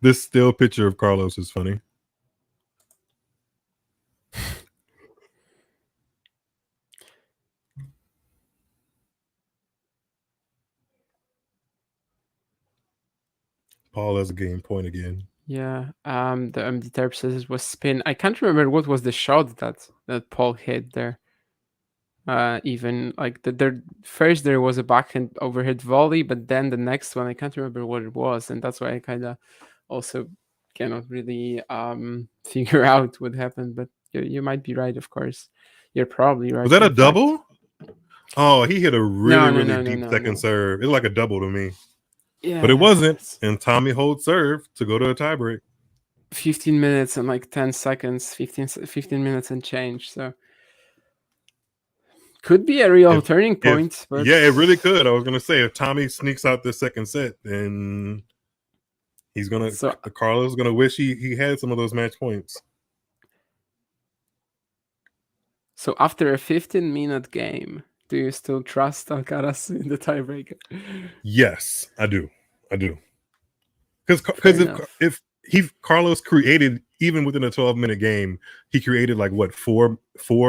This still picture of Carlos is funny. Paul has a game point again. The Terp says it was spin. I can't remember what was the shot that Paul hit there. Even like there first there was a backhand overhead volley, but then the next one I can't remember what it was, and that's why I kind of also cannot really figure out what happened. But you might be right, of course. You're probably Was right, that a in fact. double? Oh, he hit a No, really, no, really no, no, deep no, second no. serve. It was like a double to me, but it Yeah, wasn't. it's And Tommy holds serve to go to a tiebreak. 15 minutes and like 10 seconds, 15 minutes and change. So could be a real If turning if point, but yeah, it really could. I was gonna say if Tommy sneaks out the second set, then he's gonna so Carlos gonna wish he had some of those match points. so after a 15-minute game, do you still trust Alcaraz in the tiebreaker? Yes, I do. I do. Fair Because enough. if he Carlos created even within a 12-minute game, he created like what four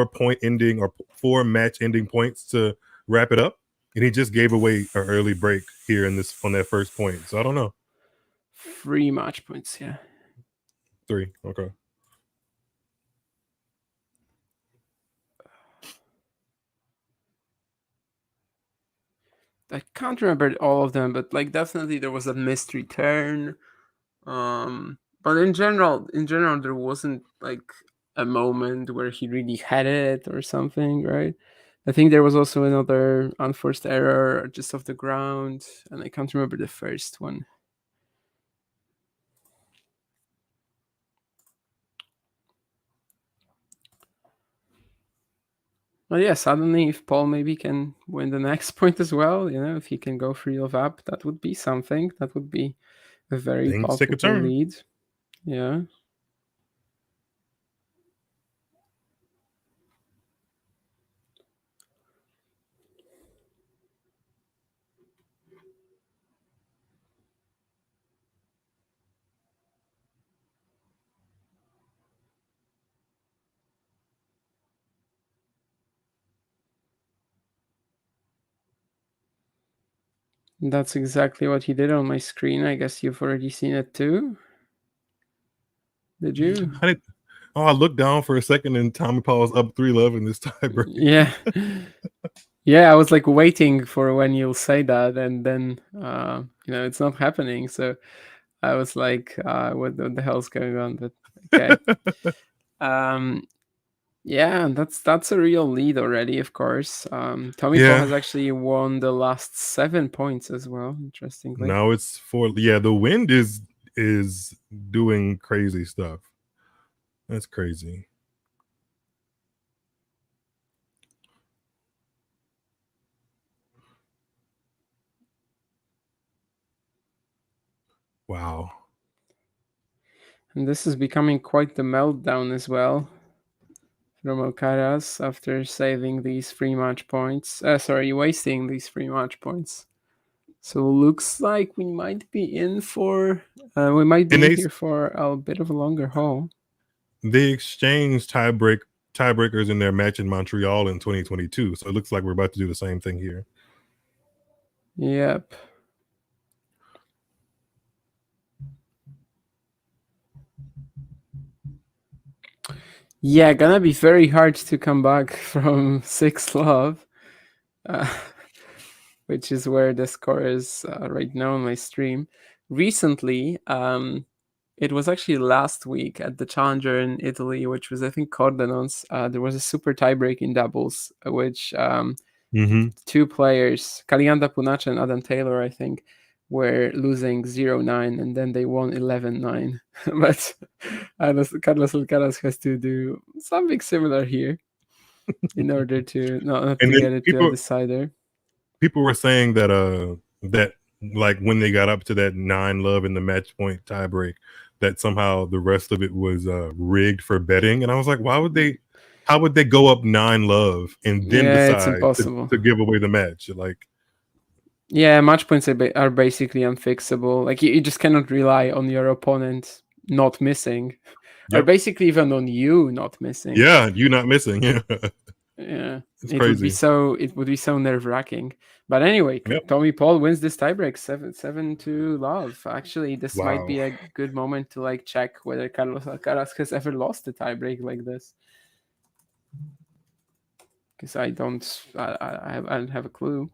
point ending or four match ending points to wrap it up, and he just gave away an early break here in this on that first point. So I don't know. 3 match points, yeah. 3. Okay. I can't remember all of them, but like definitely there was a missed return. But in general, there wasn't like a moment where he really had it or something, right? I think there was also another unforced error just off the ground, and I can't remember the first one. But yeah, suddenly if Paul maybe can win the next point as well, if he can go 3 up, that would be something. That would be a very Things take a palpable turn. lead. Yeah. That's exactly what he did on my screen. I guess you've already seen it too. Did you? I did. Oh, I looked down for a second, and Tommy Paul's up 3-love in this tiebreak. Yeah. Yeah, I was like waiting for when you'll say that, and then it's not happening. So I was like, what the hell's going on? But okay. Um yeah, that's a real lead already, of course. Tommy Paul Yeah. has actually won the last 7 points as well, interestingly. Now it's the wind is doing crazy stuff. That's crazy. Wow. And this is becoming quite the meltdown as well from Alcaraz after saving these 3 match points. Wasting these 3 match points. So looks like we might be in And here for a bit of a longer haul. they exchanged tiebreakers in their match in Montreal in 2022. So it looks like we're about to do the same thing here. Yep. Yeah, gonna be very hard to come back from 6-love, which is where the score is right now on my stream. Recently, it was actually last week at the Challenger in Italy, which was, I think, Cordenons. There was a super tiebreak in doubles, which Mm-hmm. 2 players, Kalianda Punacha and Adam Taylor, I think, were losing 0-9, and then they won 11-9. But Carlos Alcaraz has to do something similar here in order to not And to then get it to a decider. people were saying that like when they got up to that 9-love in the match point tiebreak, that somehow the rest of it was rigged for betting. And I was like, how would they go up 9-love and then Yeah, it's decide impossible. to give away the match? Like, Yeah, match points are basically unfixable. Like you just cannot rely on your opponent not missing, or yep. basically even on you not missing. Yeah, you not missing. Yeah. Yeah, It's crazy. it would be so nerve wracking. But anyway, Yep. Tommy Paul wins this tiebreak 7-2 love. Actually, this might Wow. be a good moment to like check whether Carlos Alcaraz has ever lost a tiebreak like this, because I don't have a clue.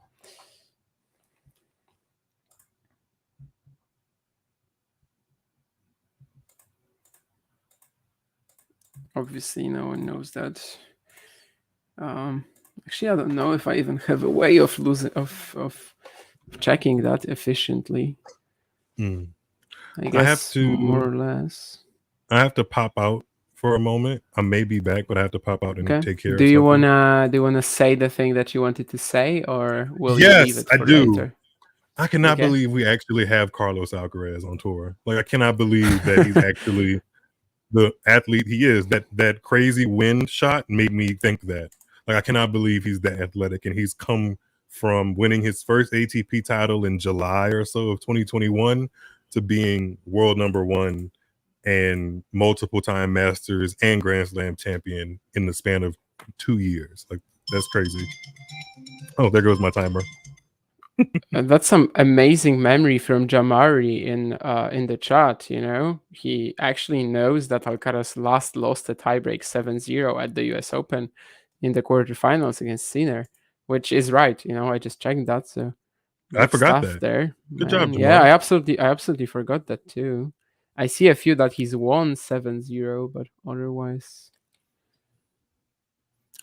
Obviously, no one knows that. Um, Actually, I don't know if I even have a way of losing of checking that efficiently. Mm. I I have guess more to or less. I have to pop out for a moment. I may be back, but I have to pop out and Okay. take care of something. Do you wanna say the thing that you wanted to say, or will you leave Yes, it I for do. later? I cannot Okay. believe we actually have Carlos Alcaraz on tour. Like I cannot believe that he's actually the athlete he is. That crazy wind shot made me think that. Like I cannot believe he's that athletic and he's come from winning his first ATP title in July or so of 2021 to being world number one and multiple time Masters and Grand Slam champion in the span of 2 years. Like that's crazy. Oh, there goes my timer. And that's some amazing memory from Jamari in the chat. You know, he actually knows that Alcaraz last lost a tiebreak 7-0 at the U.S. Open in the quarterfinals against Sinner, which is right. You know, I just checked that, so I good forgot stuff that. there, Good job, man. Yeah, Jamar. I absolutely forgot that too. I see a few that he's won 7-0, but otherwise,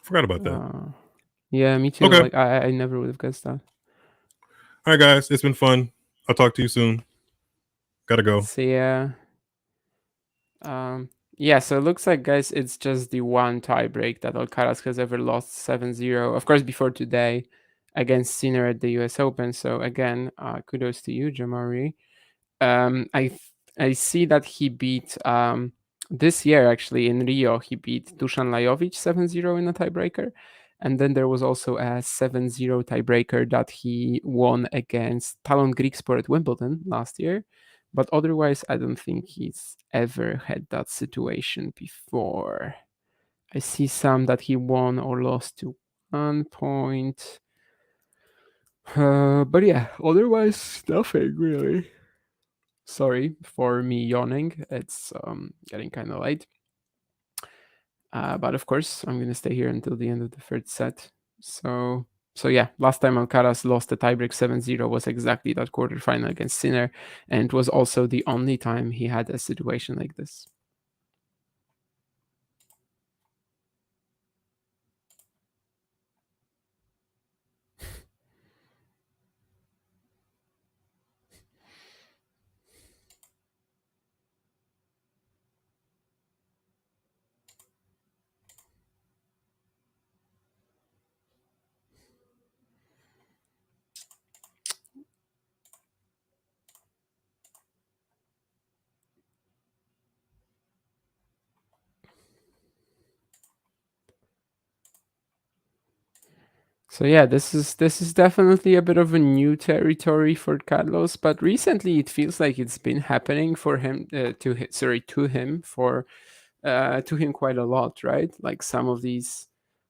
Forgot about that. uh, yeah, me too. Okay. Like I never would have guessed that. All right, guys. It's been fun. I'll talk to you soon. Gotta go. So yeah, yeah. So it looks like, guys, it's just the one tiebreak that Alcaraz has ever lost 7-0. Of course, before today, against Sinner at the U.S. Open. So again, kudos to you, Jamari. I see that he beat this year actually in Rio. He beat Dusan Lajovic 7-0 in a tiebreaker, and then there was also a 7-0 tiebreaker that he won against Talon Grigspor at Wimbledon last year. But otherwise, I don't think he's ever had that situation before. I see some that he won or lost to 1 point. But yeah, otherwise nothing really. Sorry for me yawning. It's getting kind of late. But of course, I'm gonna stay here until the end of the third set. So so yeah, last time Alcaraz lost the tiebreak 7-0 was exactly that quarterfinal against Sinner, and it was also the only time he had a situation like this. So yeah, this is definitely a bit of a new territory for Carlos, but recently it feels like it's been happening for him to him for to him quite a lot, right? Like some of these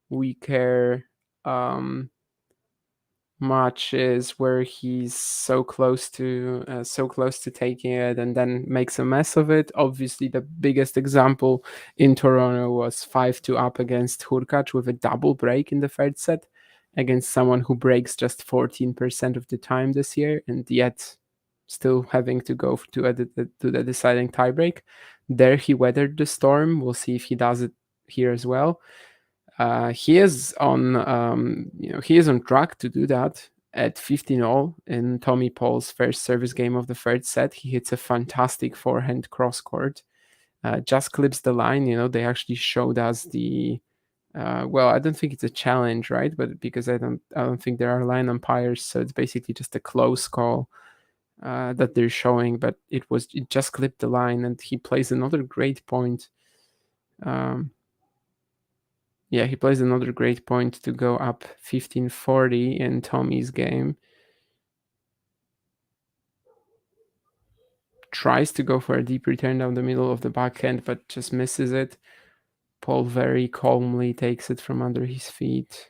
weaker um matches where he's so close to taking it and then makes a mess of it. Obviously, the biggest example in Toronto was 5-2 up against Hurkacz with a double break in the third set against someone who breaks just 14% of the time this year, and yet still having to go to the deciding tiebreak. There he weathered the storm. We'll see if he does it here as well. He is on he is on track to do that at 15-all in Tommy Paul's first service game of the third set. He hits a fantastic forehand cross court, just clips the line. You know, they actually showed us the well, I don't think it's a challenge, right? But because I don't think there are line umpires, so it's basically just a close call that they're showing. But it just clipped the line, and he plays another great point. Um, Yeah, he plays another great point to go up 15-40 in Tommy's game. Tries to go for a deep return down the middle of the backhand, but just misses it. Paul very calmly takes it from under his feet.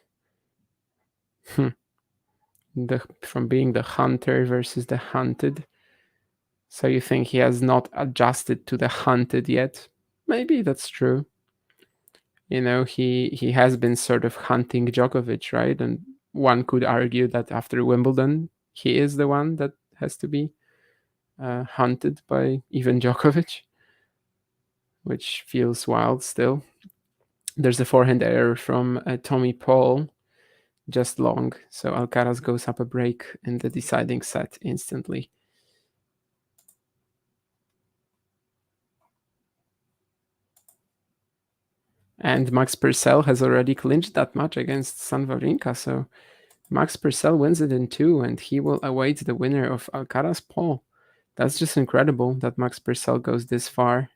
From being the hunter versus the hunted. So you think he has not adjusted to the hunted yet? Maybe that's true. He has been sort of hunting Djokovic, right? And one could argue that after Wimbledon, he is the one that has to be hunted by even Djokovic, which feels wild still. There's a forehand error from Tommy Paul, just long. So Alcaraz goes up a break in the deciding set instantly. And Max Purcell has already clinched that match against Stan Wawrinka, so Max Purcell wins it in 2, and he will await the winner of Alcaraz Paul. That's just incredible that Max Purcell goes this far.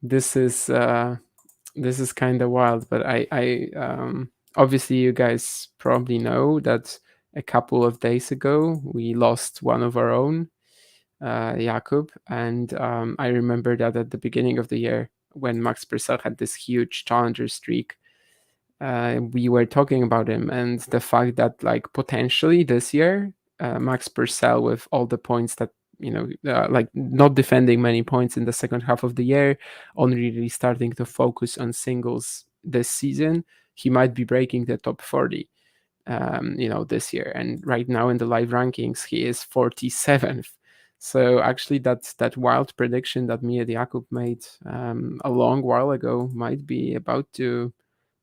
This is kind of wild, but I obviously you guys probably know that a couple of days ago we lost one of our own, Jakub, and I remember that at the beginning of the year when Max Purcell had this huge challenger streak, we were talking about him and the fact that like potentially this year, Max Purcell with all the points that like not defending many points in the second half of the year, only really starting to focus on singles this season, he might be breaking the top 40. This year, and right now in the live rankings he is 47th. So actually that wild prediction that me and Jakub made a long while ago might be about to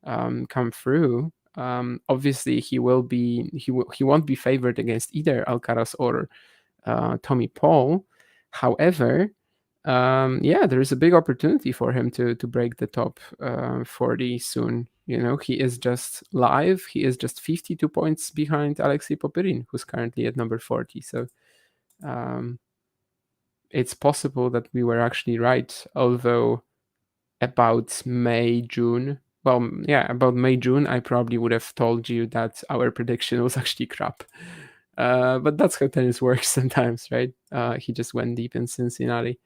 come through. Obviously he won't be favored against either Alcaraz or Tommy Paul. However, there is a big opportunity for him to break the top 40 soon. He is just live. He is just 52 points behind Alexei Popyrin, who's currently at number 40. So it's possible that we were actually right, although about May, June, about May, June, I probably would have told you that our prediction was actually crap. But that's how tennis works sometimes, right? He just went deep in Cincinnati.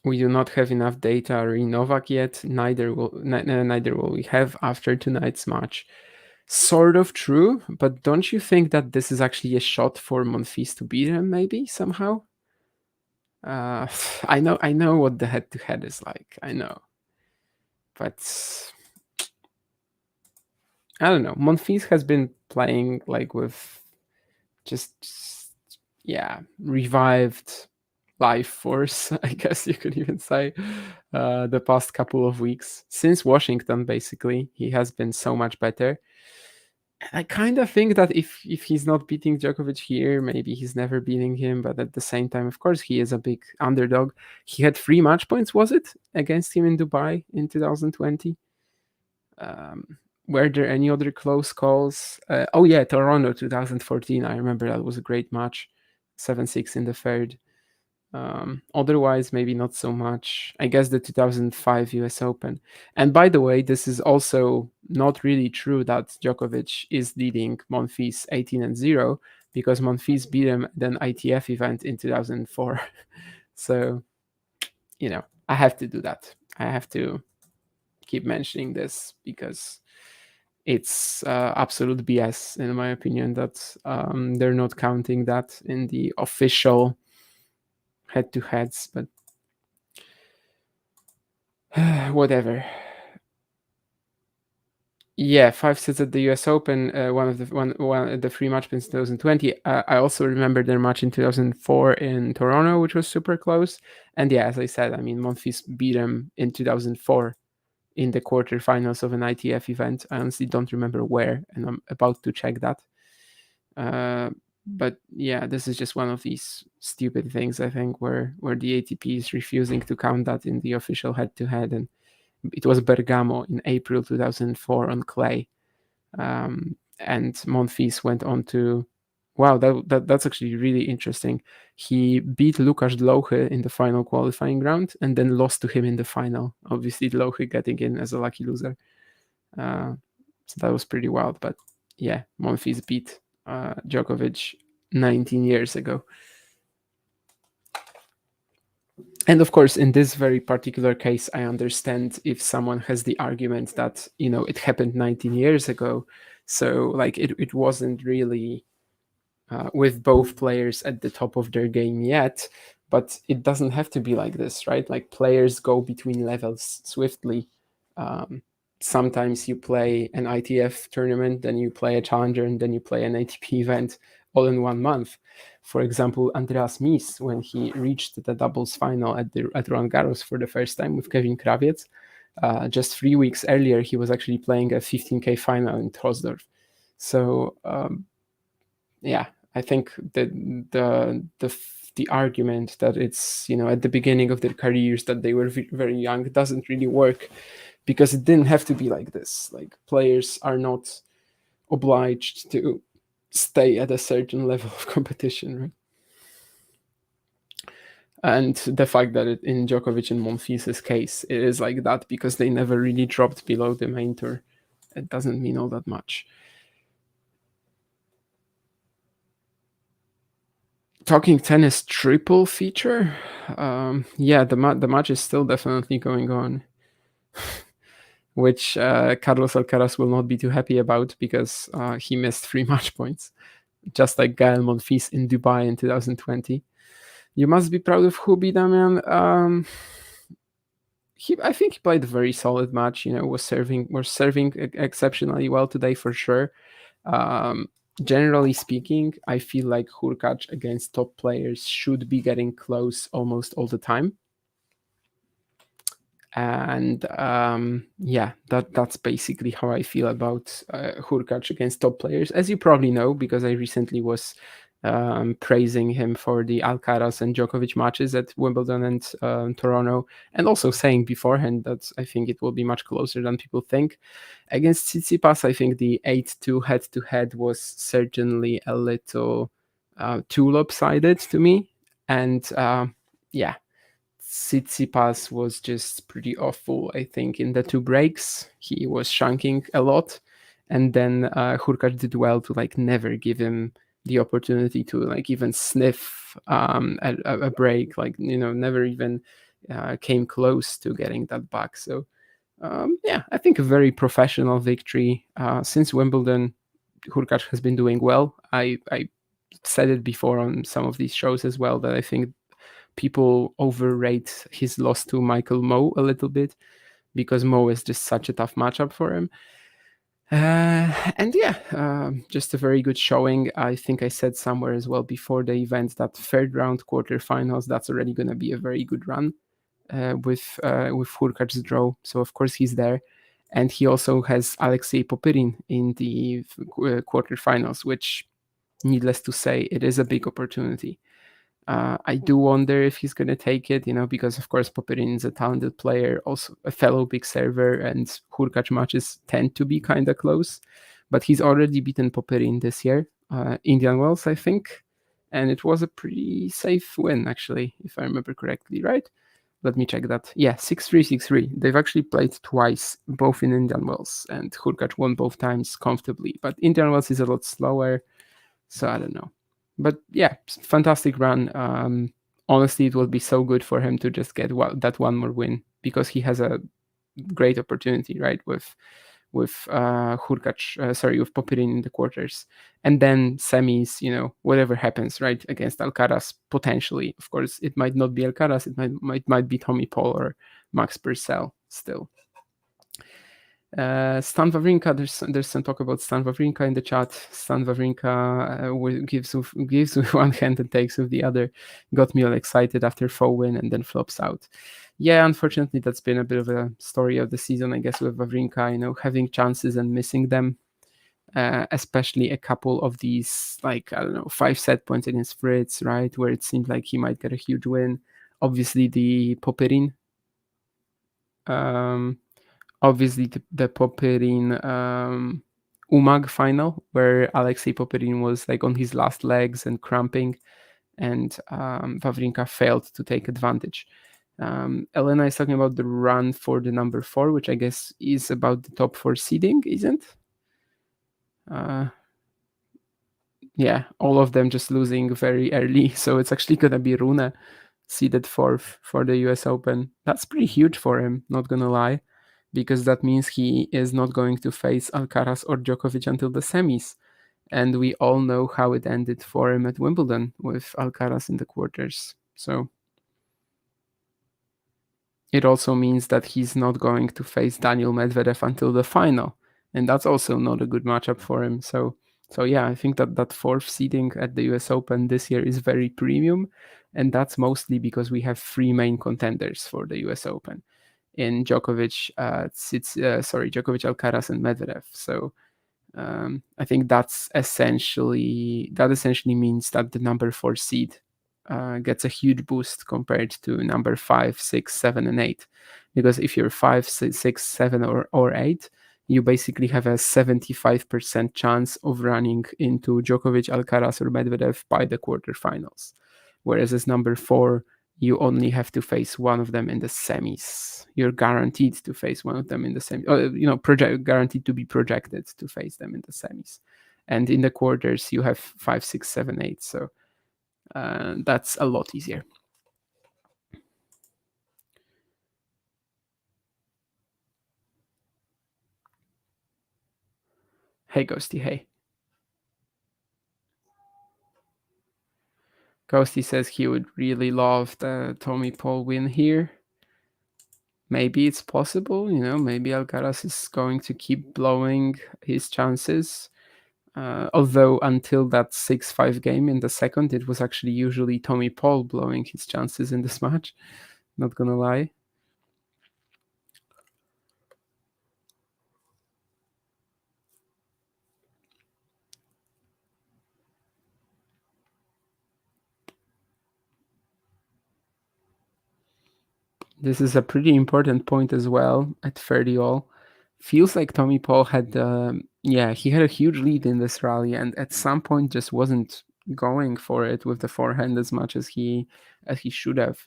We do not have enough data re Novak yet. Neither will we have after tonight's match. Sort of true, but don't you think that this is actually a shot for Monfils to beat him? Maybe somehow. I know what the head-to-head is like. I know, but I don't know. Monfils has been playing like with just revived life force, I guess you could even say, the past couple of weeks. Since Washington, basically, he has been so much better. I kind of think that if he's not beating Djokovic here, maybe he's never beating him. But at the same time, of course, he is a big underdog. He had 3 match points, was it, against him in Dubai in 2020? Were there any other close calls? Toronto 2014. I remember that was a great match, 7-6 in the third. Otherwise, maybe not so much. I guess the 2005 US Open. And by the way, this is also not really true that Djokovic is leading Monfils 18-0 because Monfils beat him at an ITF event in 2004. So, I have to do that. I have to keep mentioning this because it's absolute BS, in my opinion, that they're not counting that in the official head-to-heads, but whatever. Yeah, 5 sets at the US Open, one of the free match in 2020. I also remember their match in 2004 in Toronto, which was super close. And yeah, as I said, I mean, Monfils beat him in 2004 in the quarterfinals of an ITF event. I honestly don't remember where, and I'm about to check that. But yeah, this is just one of these stupid things, I think, where the ATP is refusing to count that in the official head-to-head. And it was Bergamo in April 2004 on clay. And Monfils went on to, wow, that's actually really interesting. He beat Lukasz Dlouhy in the final qualifying round and then lost to him in the final. Obviously, Dlouhy getting in as a lucky loser. So that was pretty wild. But yeah, Monfils beat Djokovic 19 years ago. And of course, in this very particular case, I understand if someone has the argument that, it happened 19 years ago. So, like, it wasn't really with both players at the top of their game yet. But it doesn't have to be like this, right? Like, players go between levels swiftly. Um, Sometimes you play an ITF tournament, then you play a challenger, and then you play an ATP event all in 1 month. For example, Andreas Mies, when he reached the doubles final at Roland Garros for the first time with Kevin Krawiec, just 3 weeks earlier, he was actually playing a 15K final in Troisdorf. So yeah, I think that the argument that it's at the beginning of their careers that they were very young doesn't really work, because it didn't have to be like this. Like, players are not obliged to stay at a certain level of competition, right? And the fact that in Djokovic and Monfils' case, it is like that because they never really dropped below the main tour. It doesn't mean all that much. Talking tennis triple feature, yeah, the match is still definitely going on, which Carlos Alcaraz will not be too happy about because he missed 3 match points, just like Gael Monfils in Dubai in 2020. You must be proud of Hubi, Damian. I think he played a very solid match. Was serving exceptionally well today for sure. Um, Generally speaking, I feel like Hurkacz against top players should be getting close almost all the time. And yeah, that's basically how I feel about Hurkacz against top players. As you probably know, because I recently was praising him for the Alcaraz and Djokovic matches at Wimbledon and Toronto, and also saying beforehand that I think it will be much closer than people think. Against Tsitsipas, I think the 8-2 head-to-head was certainly a little too lopsided to me. And yeah, Tsitsipas was just pretty awful, I think, in the 2 breaks. He was shanking a lot. And then Hurkacz did well to never give him the opportunity to even sniff a break, never even came close to getting that back. So yeah, I think a very professional victory. Since Wimbledon, Hurkacz has been doing well. I said it before on some of these shows as well, that I think people overrate his loss to Michael Moe a little bit, because Moe is just such a tough matchup for him. And yeah, just a very good showing. I think I said somewhere as well before the event that third round quarterfinals, that's already going to be a very good run with Hurkacz's draw. So of course he's there. And he also has Alexei Popyrin in the quarterfinals, which, needless to say, it is a big opportunity. I do wonder if he's going to take it, because of course Popyrin is a talented player, also a fellow big server, and Hurkacz matches tend to be kind of close. But he's already beaten Popyrin this year, Indian Wells, I think, and it was a pretty safe win, actually, if I remember correctly, right? Let me check that. Yeah, 6-3, 6-3. They've actually played twice, both in Indian Wells, and Hurkacz won both times comfortably. But Indian Wells is a lot slower, so I don't know. But yeah, fantastic run. Honestly, it will be so good for him to just get that one more win, because he has a great opportunity, right, with Hurkacz, with Popyrin in the quarters, and then semis. Whatever happens, right, against Alcaraz, potentially. Of course, it might not be Alcaraz. It might be Tommy Paul or Max Purcell still. Stan Wawrinka, there's some talk about Stan Wawrinka in the chat. Stan Wawrinka gives with one hand and takes with the other. Got me all excited after 4 win and then flops out. Yeah, unfortunately, that's been a bit of a story of the season, I guess, with Wawrinka, having chances and missing them. Especially a couple of these, 5 set points against Fritz, right, where it seemed like he might get a huge win. Obviously, the Popyrin. Obviously the Popyrin Umag final, where Alexei Popyrin was on his last legs and cramping, and Wawrinka failed to take advantage. Elena is talking about the run for the number 4, which I guess is about the top 4 seeding, isn't? Yeah, all of them just losing very early, so it's actually gonna be Rune seeded fourth for the US Open. That's pretty huge for him, not gonna lie, because that means he is not going to face Alcaraz or Djokovic until the semis. And we all know how it ended for him at Wimbledon with Alcaraz in the quarters. So it also means that he's not going to face Daniel Medvedev until the final. And that's also not a good matchup for him. So yeah, I think that fourth seeding at the US Open this year is very premium. And that's mostly because we have three main contenders for the US Open in Djokovic, Djokovic, Alcaraz, and Medvedev. So I think that essentially means that the number 4 seed gets a huge boost compared to number 5, 6, 7, and 8. Because if you're 5, 6, 7, or 8, you basically have a 75% chance of running into Djokovic, Alcaraz, or Medvedev by the quarterfinals. Whereas as number 4, you only have to face one of them in the semis. You're guaranteed to face one of them in the semis. Guaranteed to be projected to face them in the semis. And in the quarters, you have 5, 6, 7, 8. So that's a lot easier. Hey, Ghosty, hey. Ghosty says he would really love the Tommy Paul win here. Maybe it's possible, maybe Alcaraz is going to keep blowing his chances. Although until that 6-5 game in the second, it was actually usually Tommy Paul blowing his chances in this match. Not gonna lie. This is a pretty important point as well at 30 all. Feels like Tommy Paul had, he had a huge lead in this rally, and at some point just wasn't going for it with the forehand as much as he should have.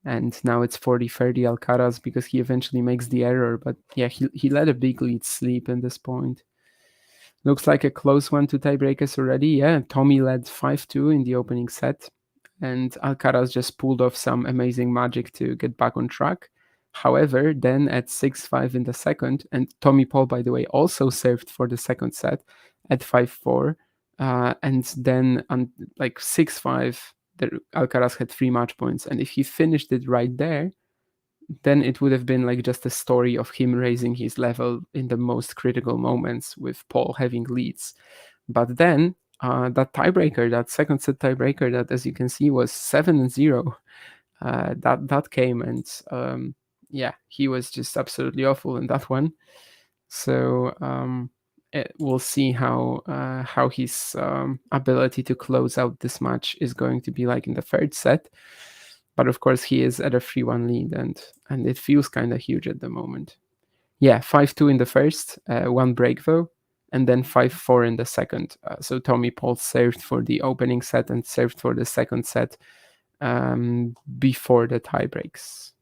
And now it's 40-30 Alcaraz because he eventually makes the error. But yeah, he let a big lead slip in this point. Looks like a close one to tiebreakers already. Yeah, Tommy led 5-2 in the opening set, and Alcaraz just pulled off some amazing magic to get back on track. However, then at 6-5 in the second, and Tommy Paul, by the way, also served for the second set at 5-4. And then on like 6-5, Alcaraz had 3 match points. And if he finished it right there, then it would have been like just a story of him raising his level in the most critical moments with Paul having leads. But then that tiebreaker, that second set tiebreaker, that as you can see was 7-0, that came, and he was just absolutely awful in that one. So we'll see how his ability to close out this match is going to be like in the third set. But of course, he is at a 3-1 lead, and it feels kind of huge at the moment. Yeah, 5-2 in the first, one break though, and then 5-4 in the second. So Tommy Paul served for the opening set and served for the second set before the tie breaks.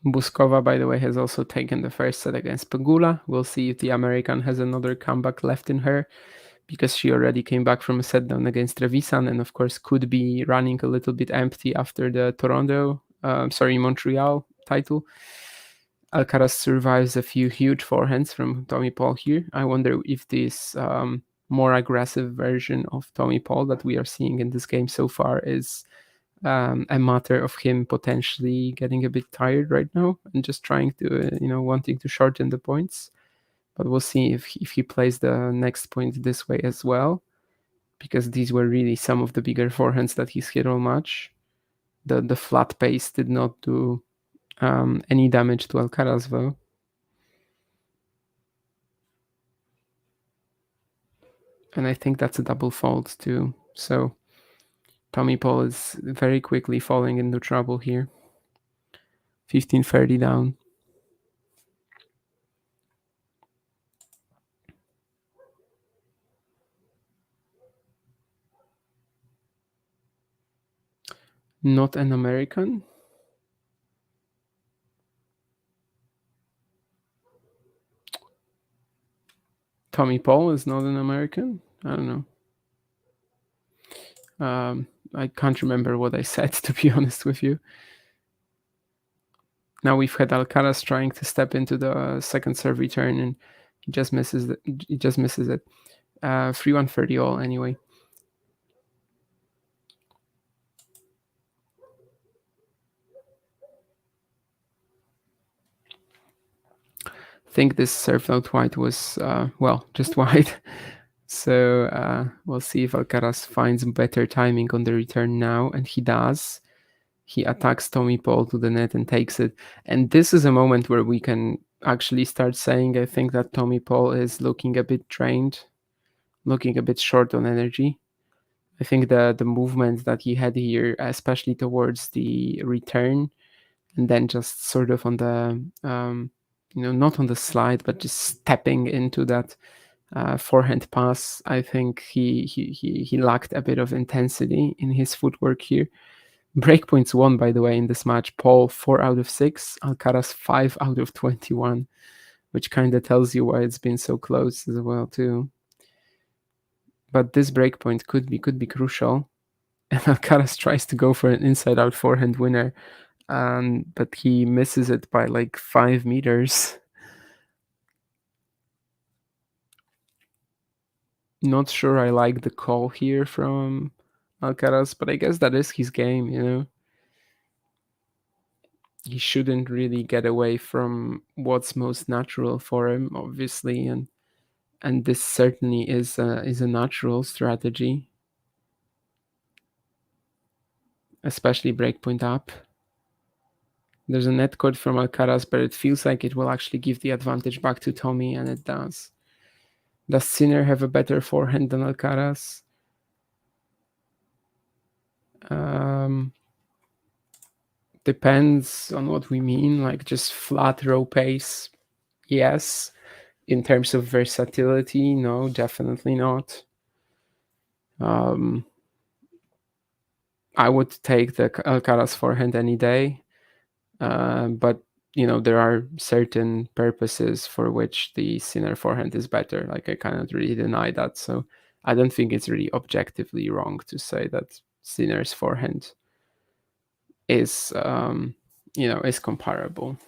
Buskova, by the way, has also taken the first set against Pegula. We'll see if the American has another comeback left in her, because she already came back from a set down against Trevisan, and of course could be running a little bit empty after the Montreal title. Alcaraz survives a few huge forehands from Tommy Paul here. I wonder if this more aggressive version of Tommy Paul that we are seeing in this game so far is a matter of him potentially getting a bit tired right now and just trying to, wanting to shorten the points. But we'll see if he plays the next point this way as well, because these were really some of the bigger forehands that he's hit all match. The flat pace did not do any damage to Alcaraz though. And I think that's a double fault too. So Tommy Paul is very quickly falling into trouble here. 15-30 down. Not an American. Tommy Paul is not an American. I don't know. I can't remember what I said, to be honest with you. Now we've had Alcaraz trying to step into the second serve return, and he just misses it. He just misses it. 3-1 30 all anyway. I think this serve out white was just white. So we'll see if Alcaraz finds better timing on the return now, and he does. He attacks Tommy Paul to the net and takes it. And this is a moment where we can actually start saying, I think that Tommy Paul is looking a bit drained, looking a bit short on energy. I think the movement that he had here, especially towards the return, and then just sort of on the, not on the slide, but just stepping into that forehand pass, I think he lacked a bit of intensity in his footwork here. Breakpoints won, by the way, in this match. Paul 4 out of 6, Alcaraz 5 out of 21, which kind of tells you why it's been so close as well too. But this breakpoint could be crucial. And Alcaraz tries to go for an inside-out forehand winner, but he misses it by like 5 meters. Not sure I like the call here from Alcaraz, but I guess that is his game, you know. He shouldn't really get away from what's most natural for him, obviously, and this certainly is a natural strategy, especially breakpoint up. There's a net cord from Alcaraz, but it feels like it will actually give the advantage back to Tommy, and it does. Does Sinner have a better forehand than Alcaraz? Depends on what we mean, like just flat row pace, yes. In terms of versatility, no, definitely not. I would take the Alcaraz forehand any day, but there are certain purposes for which the Sinner forehand is better. Like I cannot really deny that. So I don't think it's really objectively wrong to say that Sinner's forehand is is comparable.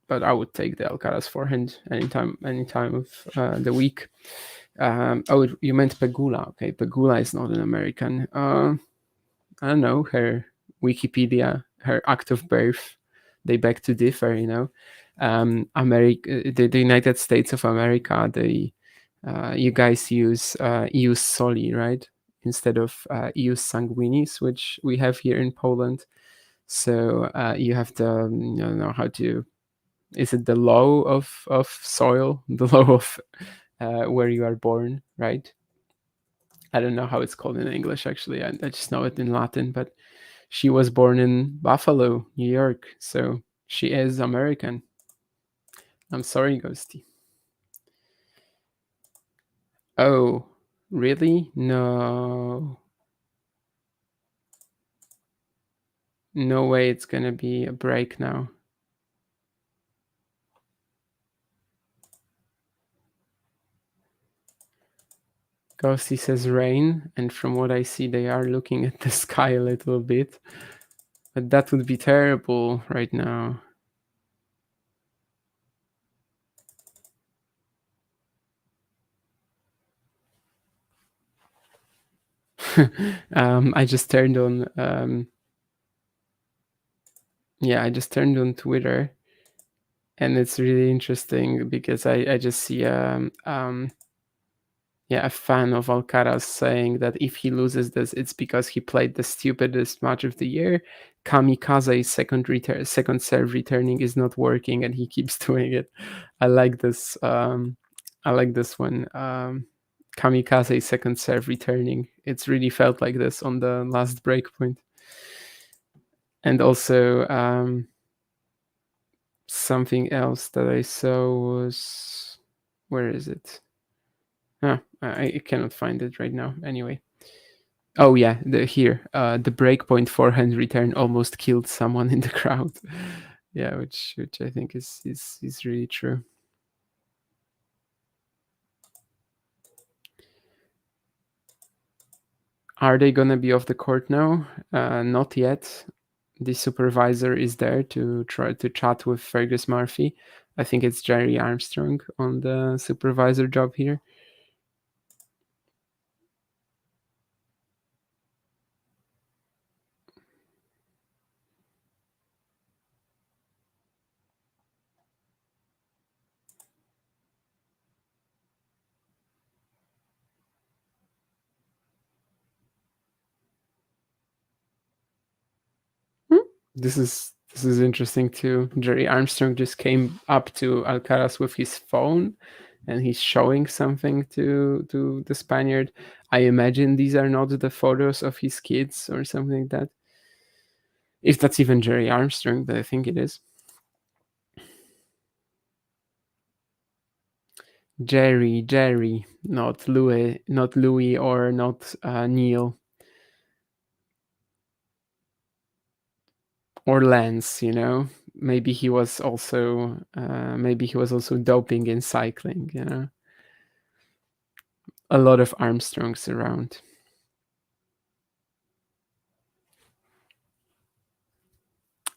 But I would take the Alcaraz forehand anytime of the week. You meant Pegula. Okay, Pegula is not an American. I don't know, her Wikipedia, her act of birth, they beg to differ, America, the United States of America, you guys use ius soli, right? Instead of ius sanguinis, which we have here in Poland. So you have the, I don't know how to, is it the law of soil, the law of where you are born, right? I don't know how it's called in English, actually. I just know it in Latin, but she was born in Buffalo, New York, so she is American. I'm sorry, Ghosty. Oh, really? No. No way it's gonna be a break now. Ghosty says rain, and from what I see, they are looking at the sky a little bit. But that would be terrible right now. I just turned on I just turned on Twitter, and it's really interesting because I just see a fan of Alcaraz saying that if he loses this, it's because he played the stupidest match of the year. Kamikaze's second serve returning is not working, and he keeps doing it. I like this. I like this one. Kamikaze's second serve returning. It's really felt like this on the last break point. And also something else that I saw was, where is it? I cannot find it right now. Anyway, Oh yeah, the breakpoint forehand return almost killed someone in the crowd. Yeah, which I think is really true. Are they gonna be off the court now? Not yet. The supervisor is there to try to chat with Fergus Murphy. I think it's Jerry Armstrong on the supervisor job here. Hmm? This is interesting too. Jerry Armstrong just came up to Alcaraz with his phone, and he's showing something to the Spaniard. I imagine these are not the photos of his kids or something like that. If that's even Jerry Armstrong, but I think it is. Jerry, not Louis, or not Neil or Lance. Maybe he was also doping in cycling. A lot of Armstrongs around.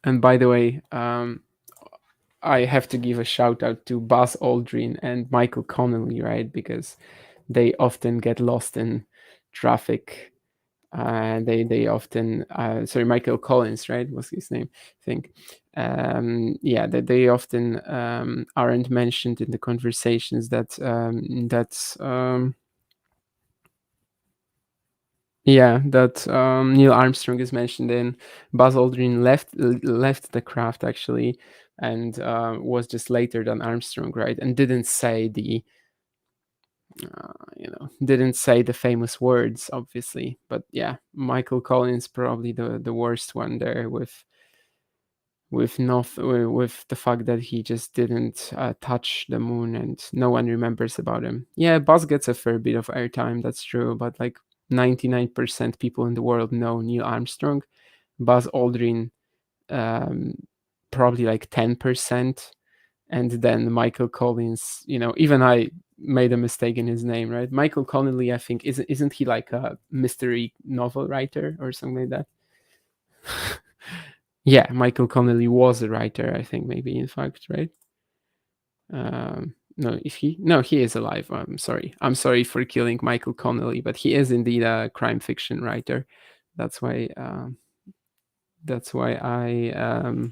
And by the way, I have to give a shout out to Buzz Aldrin and Michael Connolly, right? Because they often get lost in traffic. They often sorry, Michael Collins, right? Was his name? I think. Yeah, they often aren't mentioned in the conversations that Neil Armstrong is mentioned in. Buzz Aldrin left the craft actually, and was just later than Armstrong, right? And didn't say the famous words, obviously. But yeah, Michael Collins probably the worst one there with the fact that he just didn't touch the moon and no one remembers about him. Yeah, Buzz gets a fair bit of airtime, that's true, but like 99% people in the world know Neil Armstrong. Buzz Aldrin, um, probably like 10%, and then Michael Collins. Even I made a mistake in his name, right? Michael Connelly, I think, isn't he like a mystery novel writer or something like that? Yeah, Michael Connelly was a writer, I think, maybe, in fact, right? No, he is alive. I'm sorry for killing Michael Connelly, but he is indeed a crime fiction writer. That's why. That's why I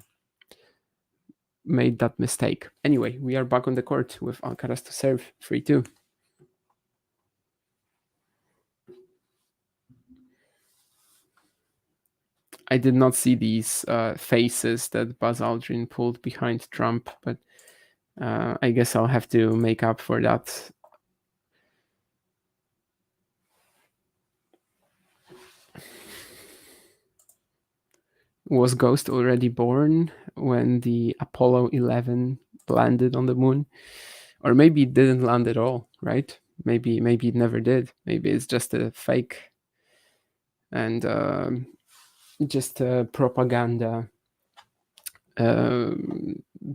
made that mistake. Anyway, we are back on the court with Alcaraz to serve 3-2. I did not see these faces that Buzz Aldrin pulled behind Trump, but I guess I'll have to make up for that. Was Ghost already born when the Apollo 11 landed on the moon? Or maybe it didn't land at all, right? Maybe it never did. Maybe it's just a fake and just a propaganda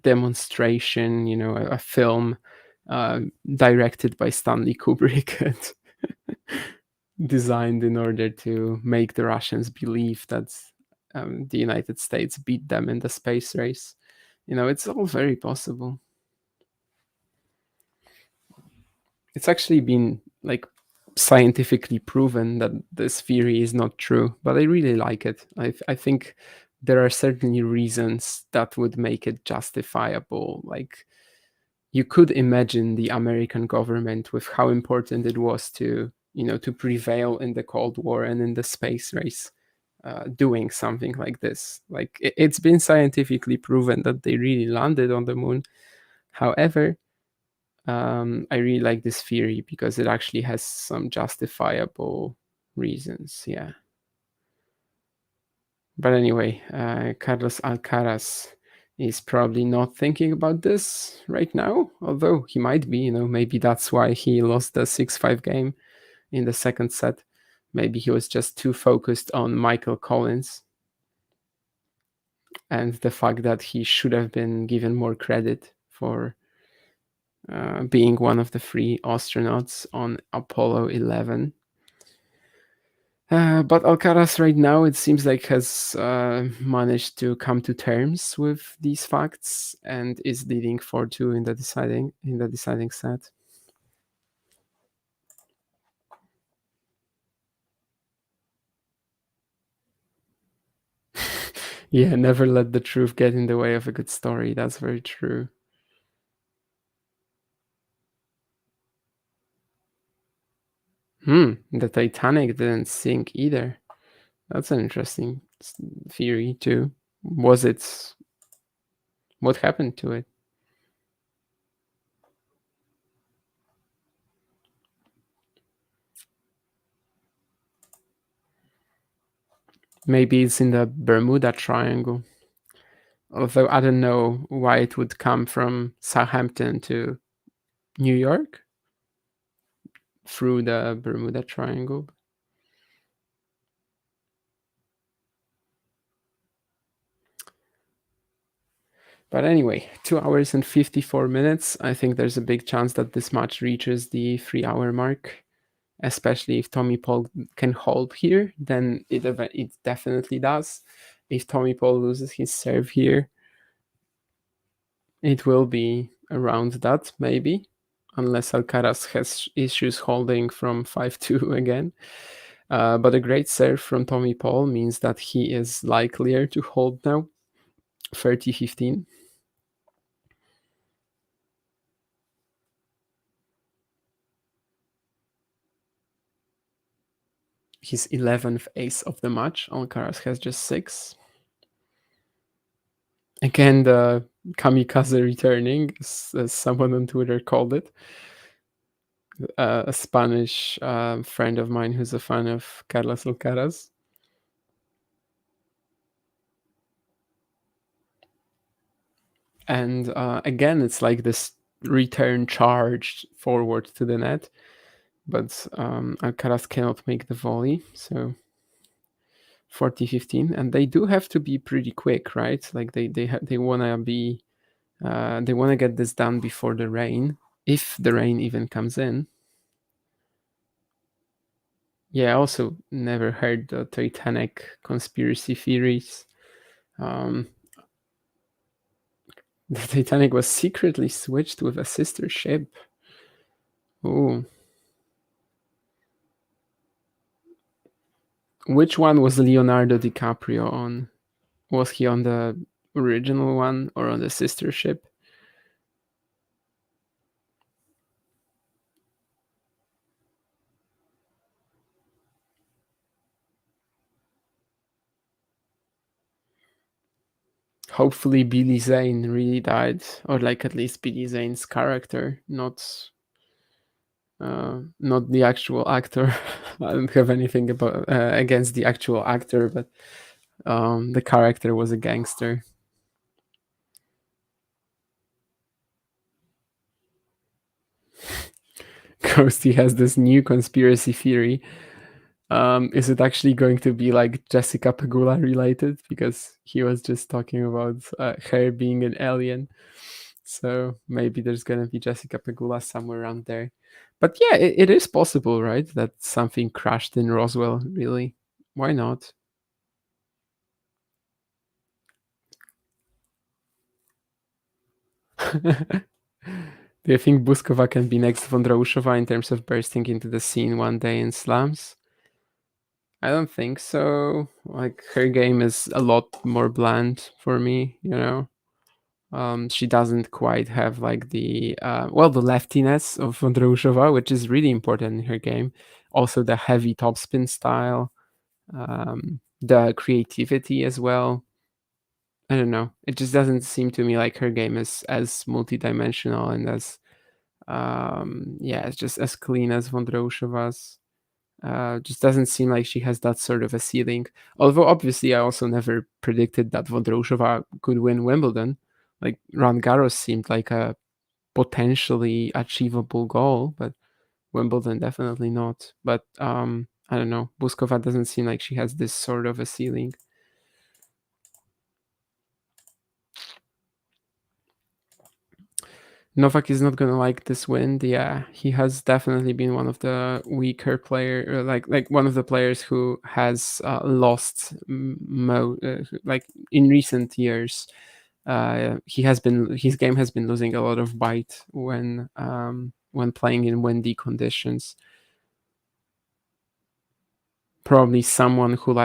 demonstration, a film directed by Stanley Kubrick and designed in order to make the Russians believe that the United States beat them in the space race. It's all very possible. It's actually been like scientifically proven that this theory is not true, but I really like it. I think there are certainly reasons that would make it justifiable. Like, you could imagine the American government, with how important it was to prevail in the Cold War and in the space race, doing something like this. Like, it's been scientifically proven that they really landed on the moon. However, I really like this theory because it actually has some justifiable reasons. Yeah. But anyway, Carlos Alcaraz is probably not thinking about this right now, although he might be. Maybe that's why he lost the 6-5 game in the second set. Maybe he was just too focused on Michael Collins and the fact that he should have been given more credit for being one of the 3 astronauts on Apollo 11. But Alcaraz right now, it seems like, has managed to come to terms with these facts and is leading 4-2 in the deciding set. Yeah, never let the truth get in the way of a good story. That's very true. The Titanic didn't sink either. That's an interesting theory too. Was it? What happened to it? Maybe it's in the Bermuda Triangle. Although I don't know why it would come from Southampton to New York through the Bermuda Triangle. But anyway, 2 hours and 54 minutes. I think there's a big chance that this match reaches the 3-hour mark, especially if Tommy Paul can hold here, then it definitely does. If Tommy Paul loses his serve here, it will be around that, maybe, unless Alcaraz has issues holding from 5-2 again. But a great serve from Tommy Paul means that he is likelier to hold now, 30-15. His 11th ace of the match. Alcaraz has just 6. Again, the kamikaze returning, as someone on Twitter called it. A Spanish friend of mine who's a fan of Carlos Alcaraz. And again, it's like this return charge forward to the net, but Alcaraz cannot make the volley, so 40-15. And they do have to be pretty quick, right? Like they want to be they want to get this done before the rain, if the rain even comes in. Yeah, I also never heard the Titanic conspiracy theories. The Titanic was secretly switched with a sister ship. Ooh. Which one was Leonardo DiCaprio on? Was he on the original one or on the sister ship? Hopefully Billy Zane really died, or like at least Billy Zane's character, not the actual actor. I don't have anything about against the actual actor, but the character was a gangster. Ghosty has this new conspiracy theory. Is it actually going to be like Jessica Pegula related? Because he was just talking about her being an alien. So maybe there's going to be Jessica Pegula somewhere around there. But yeah, it is possible, right? That something crashed in Roswell, really. Why not? Do you think Buskova can be next Vondroushova in terms of bursting into the scene one day in slams? I don't think so. Like her game is a lot more bland for me, you know. She doesn't quite have like the the leftiness of Vondroushova, which is really important in her game. Also the heavy topspin style, the creativity as well. I don't know. It just doesn't seem to me like her game is as multidimensional and as it's just as clean as Vondroushova's. Just doesn't seem like she has that sort of a ceiling. Although obviously I also never predicted that Vondroushova could win Wimbledon. Like Roland Garros seemed like a potentially achievable goal, but Wimbledon definitely not. But I don't know. Buskova doesn't seem like she has this sort of a ceiling. Novak is not gonna like this win. Yeah, he has definitely been one of the weaker player, like one of the players who has lost like in recent years. His game has been losing a lot of bite when playing in windy conditions. Probably someone who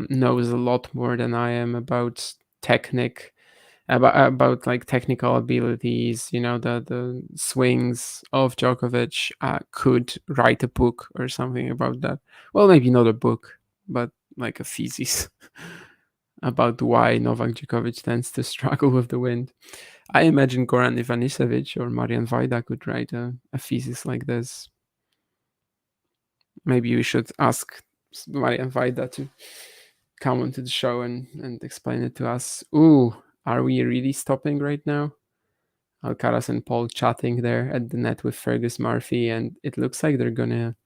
knows a lot more than I am about technique, about like technical abilities, the swings of Djokovic, could write a book or something about that. Well, maybe not a book, but like a thesis about why Novak Djokovic tends to struggle with the wind. I imagine Goran Ivanisevic or Marian Vaida could write a thesis like this. Maybe we should ask Marian Vaida to come onto the show and explain it to us. Ooh, are we really stopping right now? Alcaraz and Paul chatting there at the net with Fergus Murphy, and it looks like they're gonna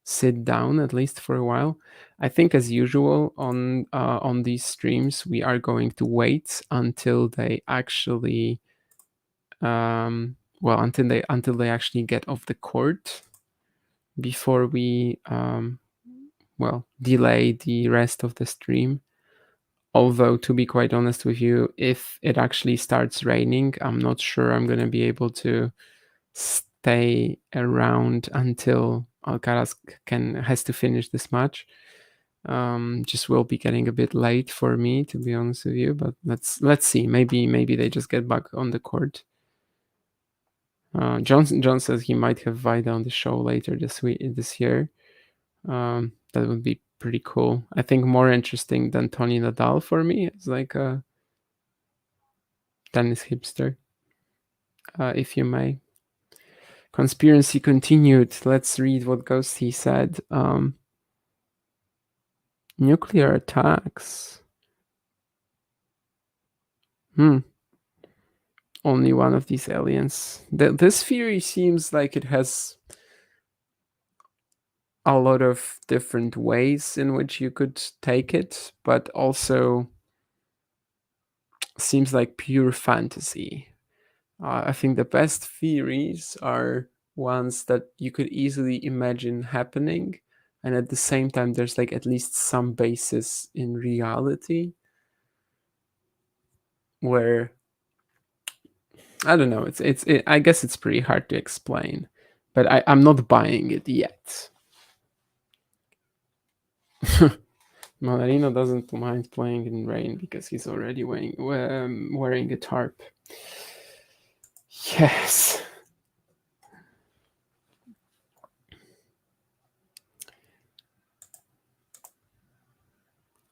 sit down at least for a while. I think, as usual on these streams, we are going to wait until they actually, until they actually get off the court before we delay the rest of the stream. Although, to be quite honest with you, if it actually starts raining, I'm not sure I'm going to be able to stay around until Alcaraz has to finish this match. Just will be getting a bit late for me, to be honest with you. But let's see. Maybe they just get back on the court. John says he might have Vida on the show later this year. That would be pretty cool. I think more interesting than Tony Nadal for me is like a tennis hipster, if you may. Conspiracy continued. Let's read what Ghosty said. Nuclear attacks. Only one of these aliens. This theory seems like it has a lot of different ways in which you could take it, but also seems like pure fantasy. I think the best theories are ones that you could easily imagine happening, and at the same time, there's like at least some basis in reality. Where I don't know, I guess it's pretty hard to explain, but I'm not buying it yet. Malarino doesn't mind playing in rain because he's already wearing a tarp. Yes.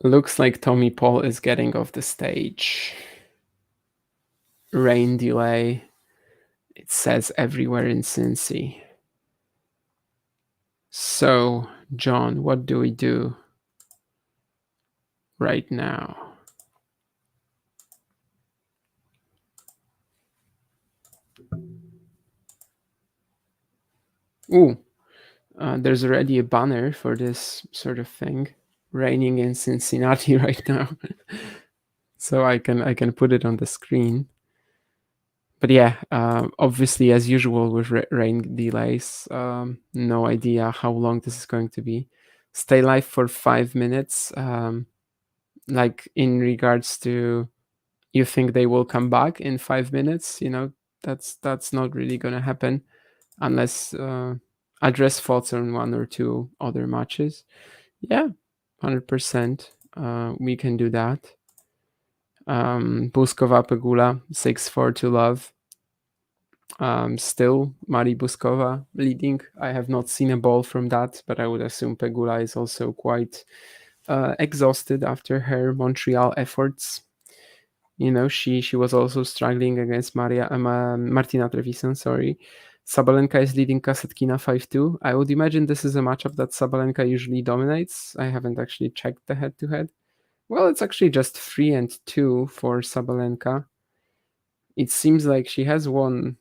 Looks like Tommy Paul is getting off the stage. Rain delay. It says everywhere in Cincy. So, John, what do we do right now? Ooh, there's already a banner for this sort of thing. Raining in Cincinnati right now. So I can put it on the screen. But yeah, obviously, as usual with rain delays, no idea how long this is going to be. Stay live for 5 minutes. Like in regards to, you think they will come back in 5 minutes? That's not really gonna happen unless address thoughts on one or two other matches. Yeah, 100%. We can do that. Buskova Pegula 6-4 to love. Still Mari Buskova leading. I have not seen a ball from that, but I would assume Pegula is also quite exhausted after her Montreal efforts. She was also struggling against Martina Trevisan, sorry. Sabalenka is leading Kasatkina 5-2. I would imagine this is a matchup that Sabalenka usually dominates. I haven't actually checked the head-to-head. Well, it's actually just 3-2 for Sabalenka. It seems like she has won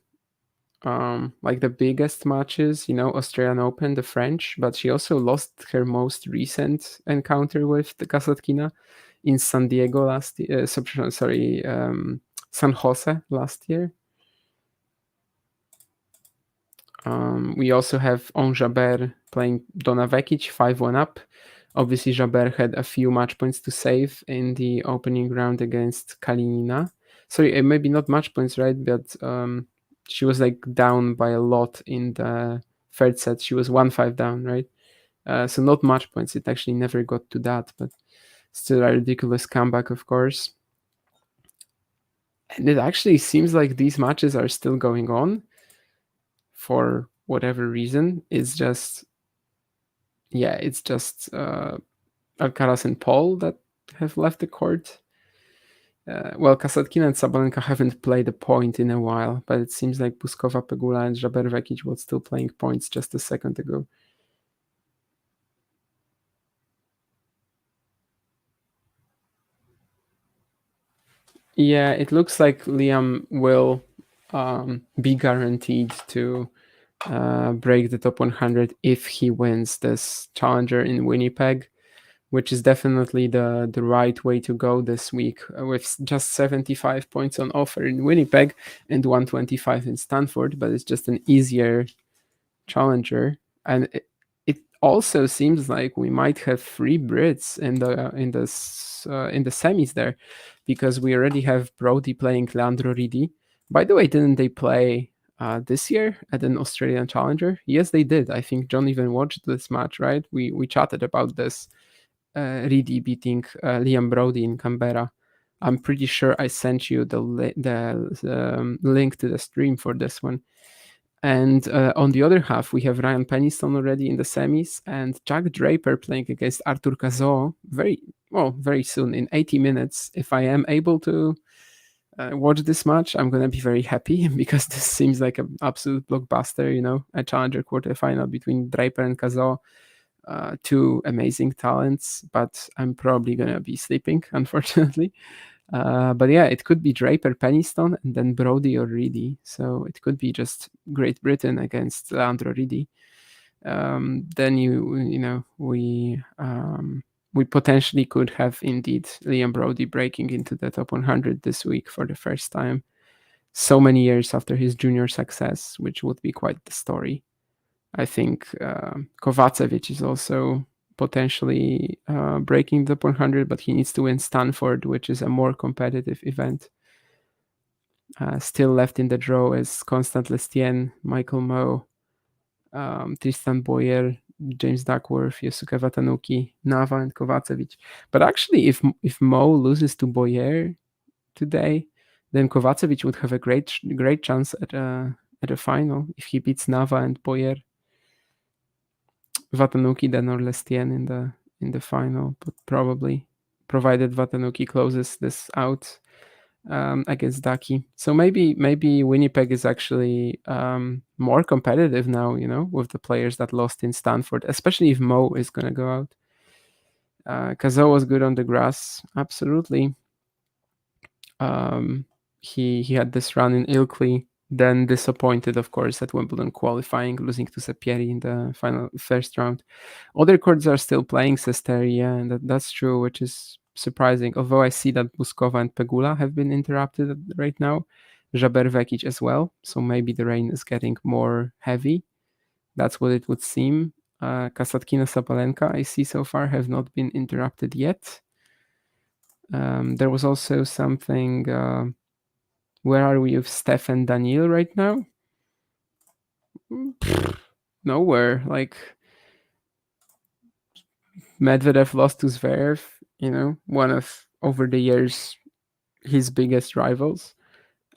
like the biggest matches, Australian Open, the French, but she also lost her most recent encounter with the Kasatkina in San Diego last year. Sorry, San Jose last year. We also have On Jabeur playing Donna Vekic 5-1 up. Obviously, Jabeur had a few match points to save in the opening round against Kalinina. Sorry, maybe not match points, right? But she was like down by a lot in the third set. She was 1-5 down, right? So not match points. It actually never got to that, but still a ridiculous comeback, of course. And it actually seems like these matches are still going on for whatever reason. It's just Alcaraz and Paul that have left the court. Well, Kasatkina and Sabalenka haven't played a point in a while, but it seems like Puskova, Pegula, and Jabeur Vekic were still playing points just a second ago. Yeah, it looks like Liam will be guaranteed to break the top 100 if he wins this challenger in Winnipeg, which is definitely the right way to go this week, with just 75 points on offer in Winnipeg and 125 in Stanford, but it's just an easier challenger. And it also seems like we might have 3 Brits in the semis there, because we already have Brody playing Leandro Ridi. By the way, didn't they play this year at an Australian Challenger? Yes, they did. I think John even watched this match, right? We chatted about this. Ridi beating Liam Brody in Canberra. I'm pretty sure I sent you the link to the stream for this one. And on the other half, we have Ryan Peniston already in the semis, and Jack Draper playing against Arthur Cazaux very soon, in 80 minutes. If I am able to watch this match, I'm going to be very happy, because this seems like an absolute blockbuster, a challenger quarterfinal between Draper and Cazaux. 2 amazing talents, but I'm probably going to be sleeping, unfortunately. But yeah, it could be Draper, Peniston, and then Brody or Reedy. So it could be just Great Britain against Leandro Reedy. Then we potentially could have indeed Liam Brody breaking into the top 100 this week for the first time, so many years after his junior success, which would be quite the story. I think Kovacevic is also potentially breaking the 100, but he needs to win Stanford, which is a more competitive event. Still left in the draw is Constant Lestienne, Michael Moe, Tristan Boyer, James Duckworth, Yosuke Watanuki, Nava, and Kovacevic. But actually, if Moe loses to Boyer today, then Kovacevic would have a great chance at a final if he beats Nava and Boyer. Watanuki then or Lestienne in the final, but probably, provided Watanuki closes this out against Daki. So maybe Winnipeg is actually more competitive now, with the players that lost in Stanford, especially if Mo is going to go out. Cazaux was good on the grass, absolutely. He had this run in Ilkley, then disappointed, of course, at Wimbledon qualifying, losing to Sepieri in the first round. Other courts are still playing, says Terry, yeah, and that's true, which is surprising. Although I see that Puskova and Pegula have been interrupted right now, Jabeur Vekic as well, so maybe the rain is getting more heavy. That's what it would seem. Kasatkina, Sabalenka, I see so far, have not been interrupted yet. There was also something... where are we with Steph and Daniil right now? Nowhere. Like, Medvedev lost to Zverev, one of, over the years, his biggest rivals.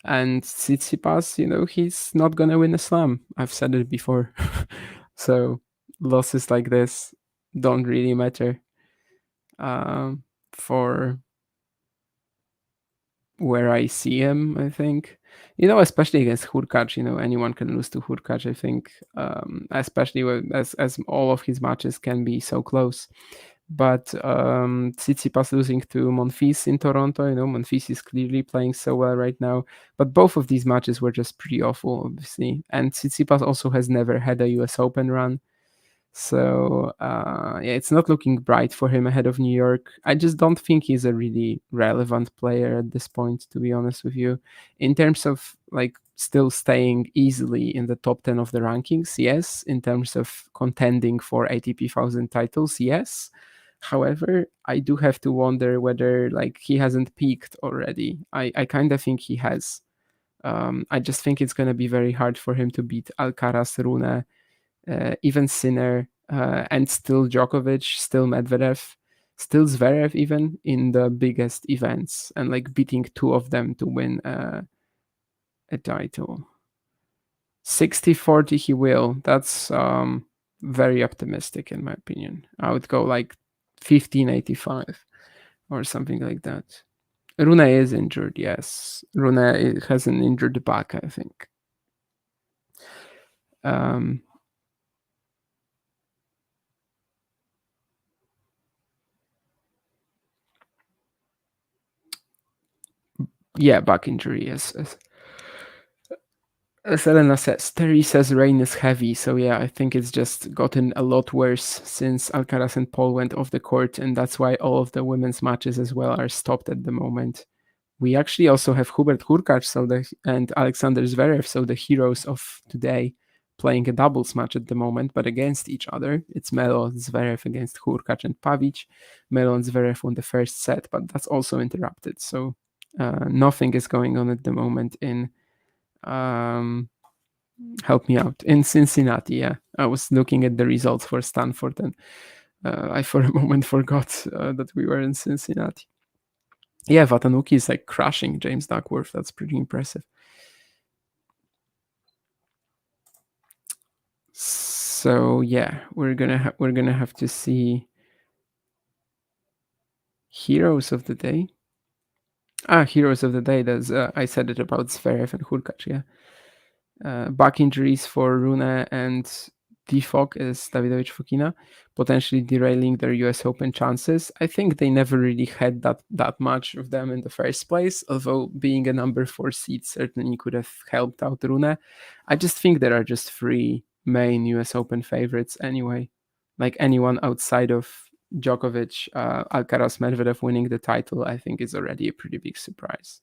And Tsitsipas, he's not going to win a slam. I've said it before. So losses like this don't really matter for where I see him, I think. Especially against Hurkacz, anyone can lose to Hurkacz, I think, especially as all of his matches can be so close. But Tsitsipas losing to Monfils in Toronto, Monfils is clearly playing so well right now. But both of these matches were just pretty awful, obviously. And Tsitsipas also has never had a US Open run. So yeah, it's not looking bright for him ahead of New York. I just don't think he's a really relevant player at this point, to be honest with you. In terms of like still staying easily in the top 10 of the rankings, yes. In terms of contending for ATP 1000 titles, yes. However, I do have to wonder whether like he hasn't peaked already. I kind of think he has. I just think it's going to be very hard for him to beat Alcaraz, Rune, even Sinner, and still Djokovic, still Medvedev, still Zverev, even in the biggest events, and like beating two of them to win a title. 60-40 he will. That's very optimistic in my opinion. I would go like 1585 or something like that. Rune is injured, yes. Rune has an injured back, I think. Um, yeah, back injury, yes. As Elena says, Terry says rain is heavy, so yeah, I think it's just gotten a lot worse since Alcaraz and Paul went off the court, and that's why all of the women's matches as well are stopped at the moment. We actually also have Hubert Hurkacz and Alexander Zverev, so the heroes of today, playing a doubles match at the moment, but against each other. It's Melo Zverev against Hurkacz and Pavic. Melo and Zverev won the first set, but that's also interrupted. So nothing is going on at the moment in um, help me out, in Cincinnati. Yeah, I was looking at the results for Stanford, and I for a moment forgot that we were in Cincinnati. Yeah, Watanuki is like crushing James Duckworth. That's pretty impressive. So yeah, we're gonna have to see heroes of the day. Heroes of the day. That's I said it about Zverev and Hurkacz. Yeah, back injuries for Rune and Defog is Davidovich Fokina, potentially derailing their US Open chances. I think they never really had that much of them in the first place, although being a number 4 seed certainly could have helped out Rune. I just think there are just 3 main US Open favorites anyway. Like anyone outside of Djokovic, Alcaraz, Medvedev winning the title, I think is already a pretty big surprise.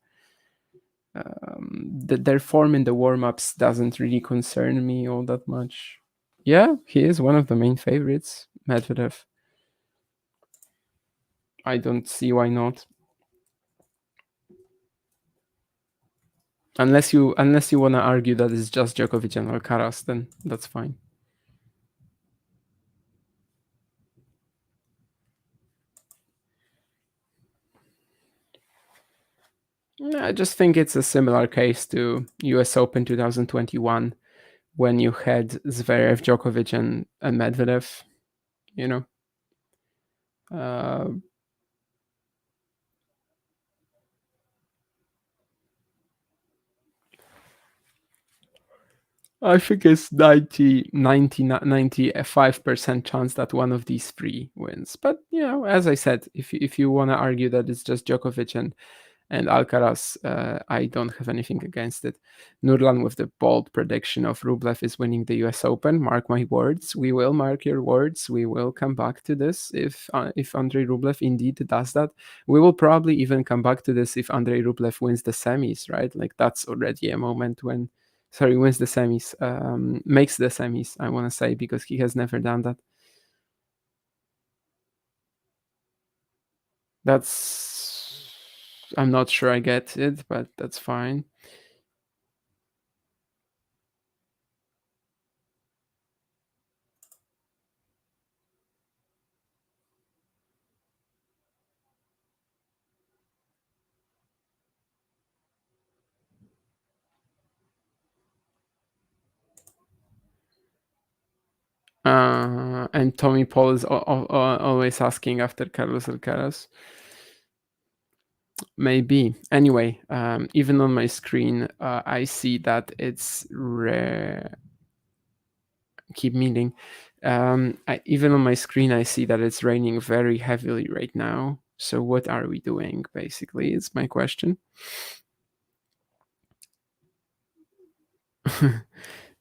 Their form in the warm-ups doesn't really concern me all that much. Yeah, he is one of the main favorites, Medvedev. I don't see why not. Unless you want to argue that it's just Djokovic and Alcaraz, then that's fine. I just think it's a similar case to US Open 2021 when you had Zverev, Djokovic, and Medvedev. You know, I think it's 95% chance that one of these 3 wins. But, as I said, if you want to argue that it's just Djokovic and Alcaraz, I don't have anything against it. Nurlan with the bold prediction of Rublev is winning the US Open. Mark my words. We will mark your words. We will come back to this if Andrei Rublev indeed does that. We will probably even come back to this if Andrei Rublev wins the semis, right? Like that's already a moment when, wins the semis, makes the semis, I want to say, because he has never done that. I'm not sure I get it, but that's fine. And Tommy Paul is always asking after Carlos Alcaraz. Maybe. Anyway, even on my screen, I see that it's rare. Keep meeting. Even on my screen, I see that it's raining very heavily right now. So what are we doing? Basically, is my question.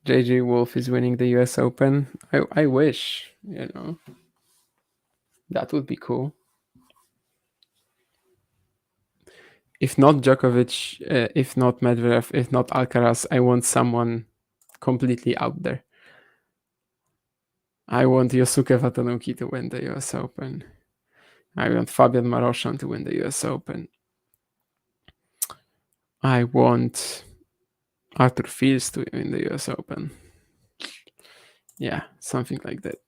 JJ Wolf is winning the U.S. Open. I wish, that would be cool. If not Djokovic, if not Medvedev, if not Alcaraz, I want someone completely out there. I want Yosuke Watanuki to win the U.S. Open. I want Fabian Maroshan to win the U.S. Open. I want Arthur Fils to win the U.S. Open. Yeah, something like that.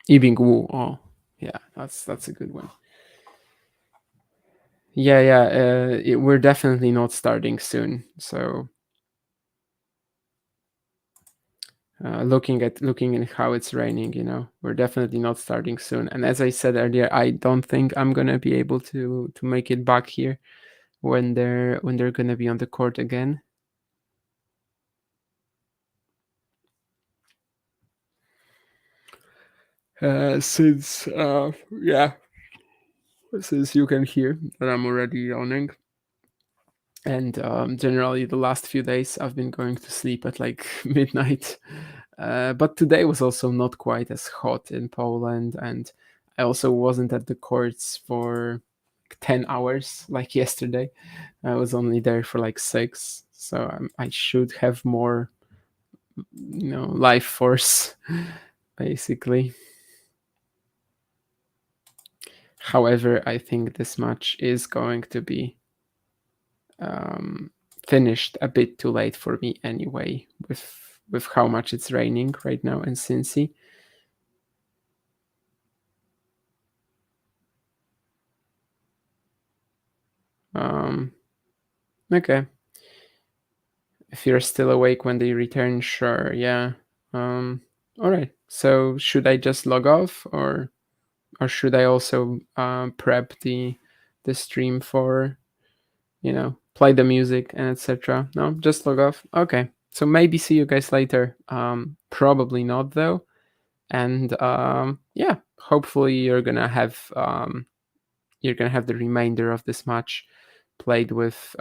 Yibing Wu. Oh, yeah, that's a good one. Yeah. We're definitely not starting soon. So looking at how it's raining, we're definitely not starting soon. And as I said earlier, I don't think I'm gonna be able to make it back here when they're gonna be on the court again. Since you can hear that I'm already yawning. And generally, the last few days I've been going to sleep at like midnight. But today was also not quite as hot in Poland, and I also wasn't at the courts for 10 hours like yesterday. I was only there for like 6, so I should have more, life force, basically. However, I think this match is going to be finished a bit too late for me anyway, with how much it's raining right now in Cincy. Okay. If you're still awake when they return, sure, yeah. All right. So should I just log off, or should I also prep the stream for, play the music and etc.? No, just log off. Okay. So maybe see you guys later. Probably not though. And yeah, hopefully you're gonna have the remainder of this match played with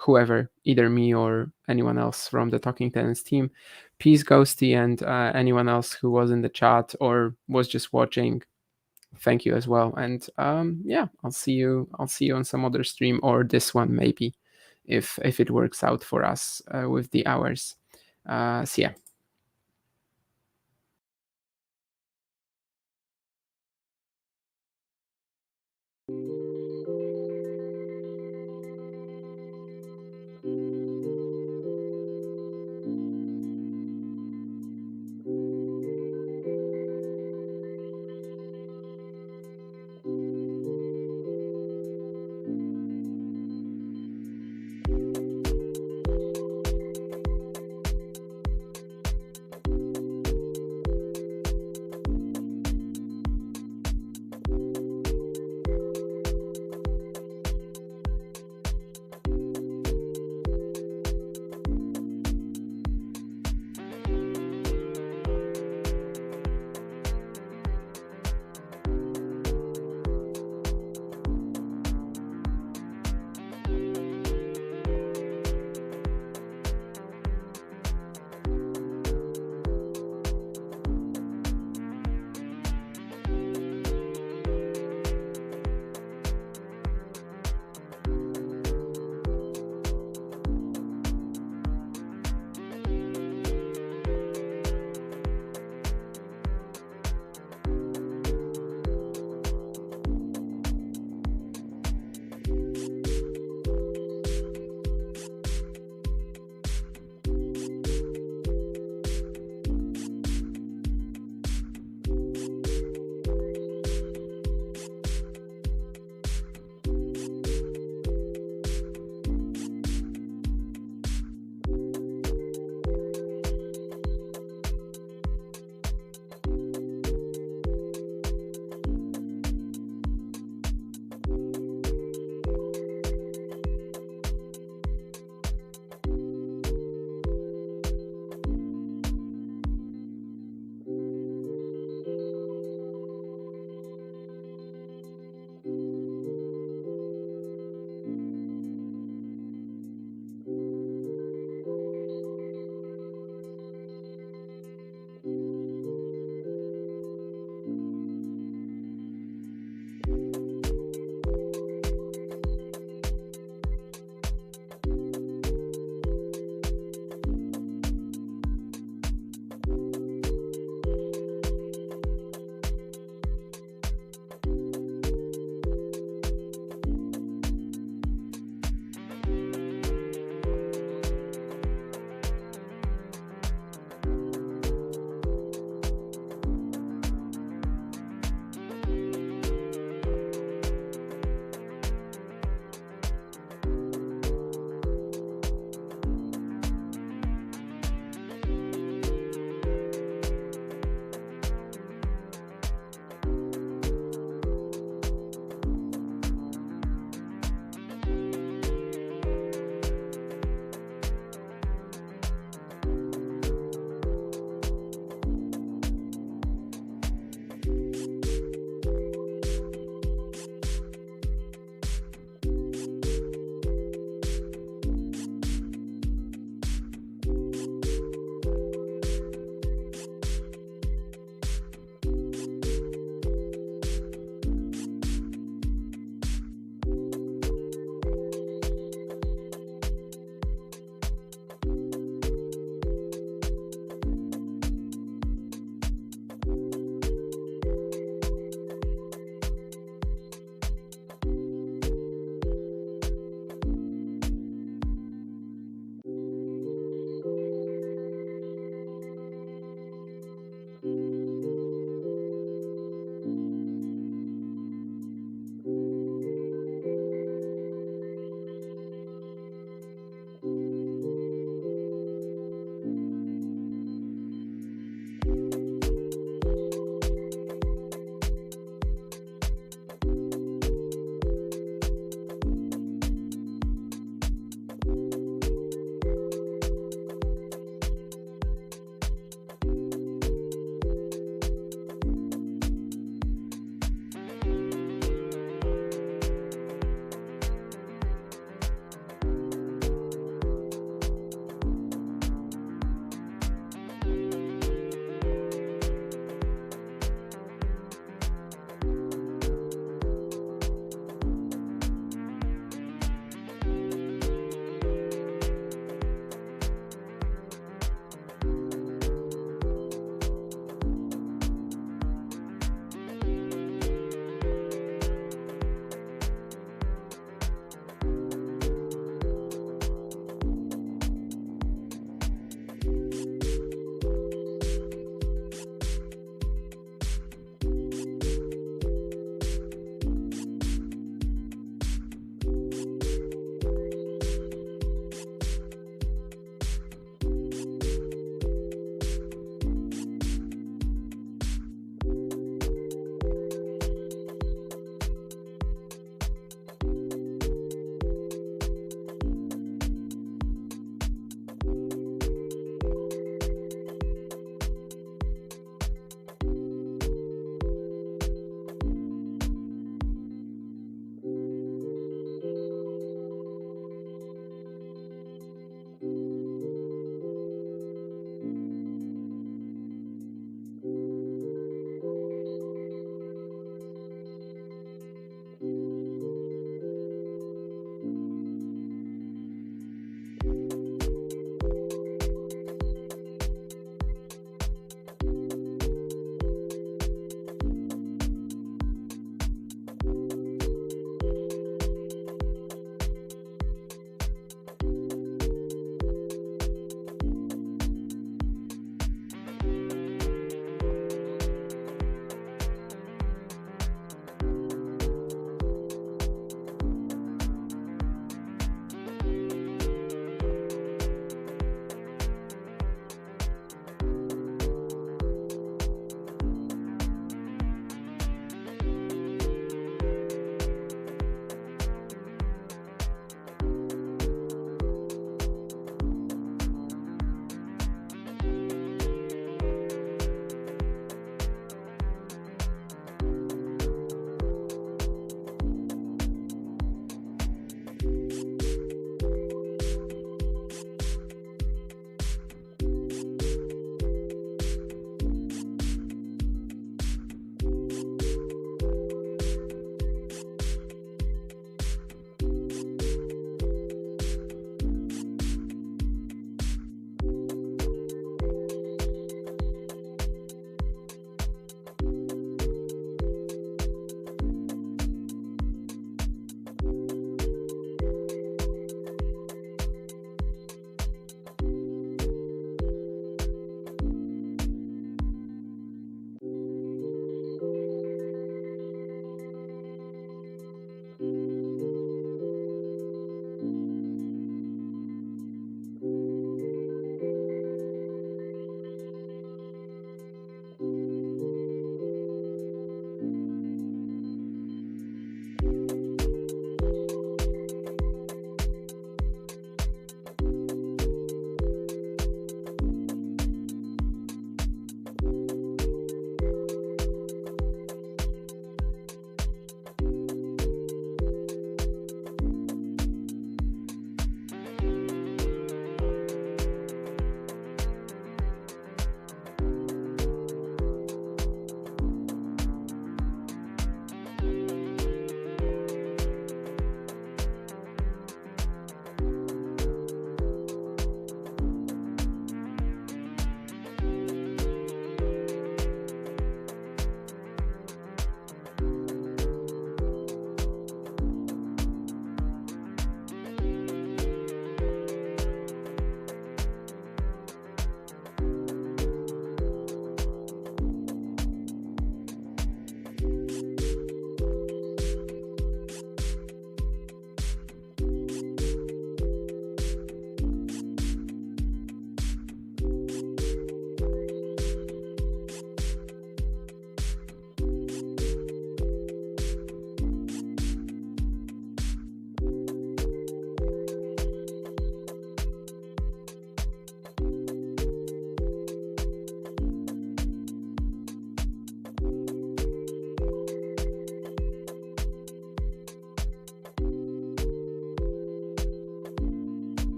whoever, either me or anyone else from the Talking Tennis team. Peace, Ghosty, and anyone else who was in the chat or was just watching. Thank you as well. And yeah, I'll see you on some other stream, or this one maybe, if it works out for us with the hours. So yeah.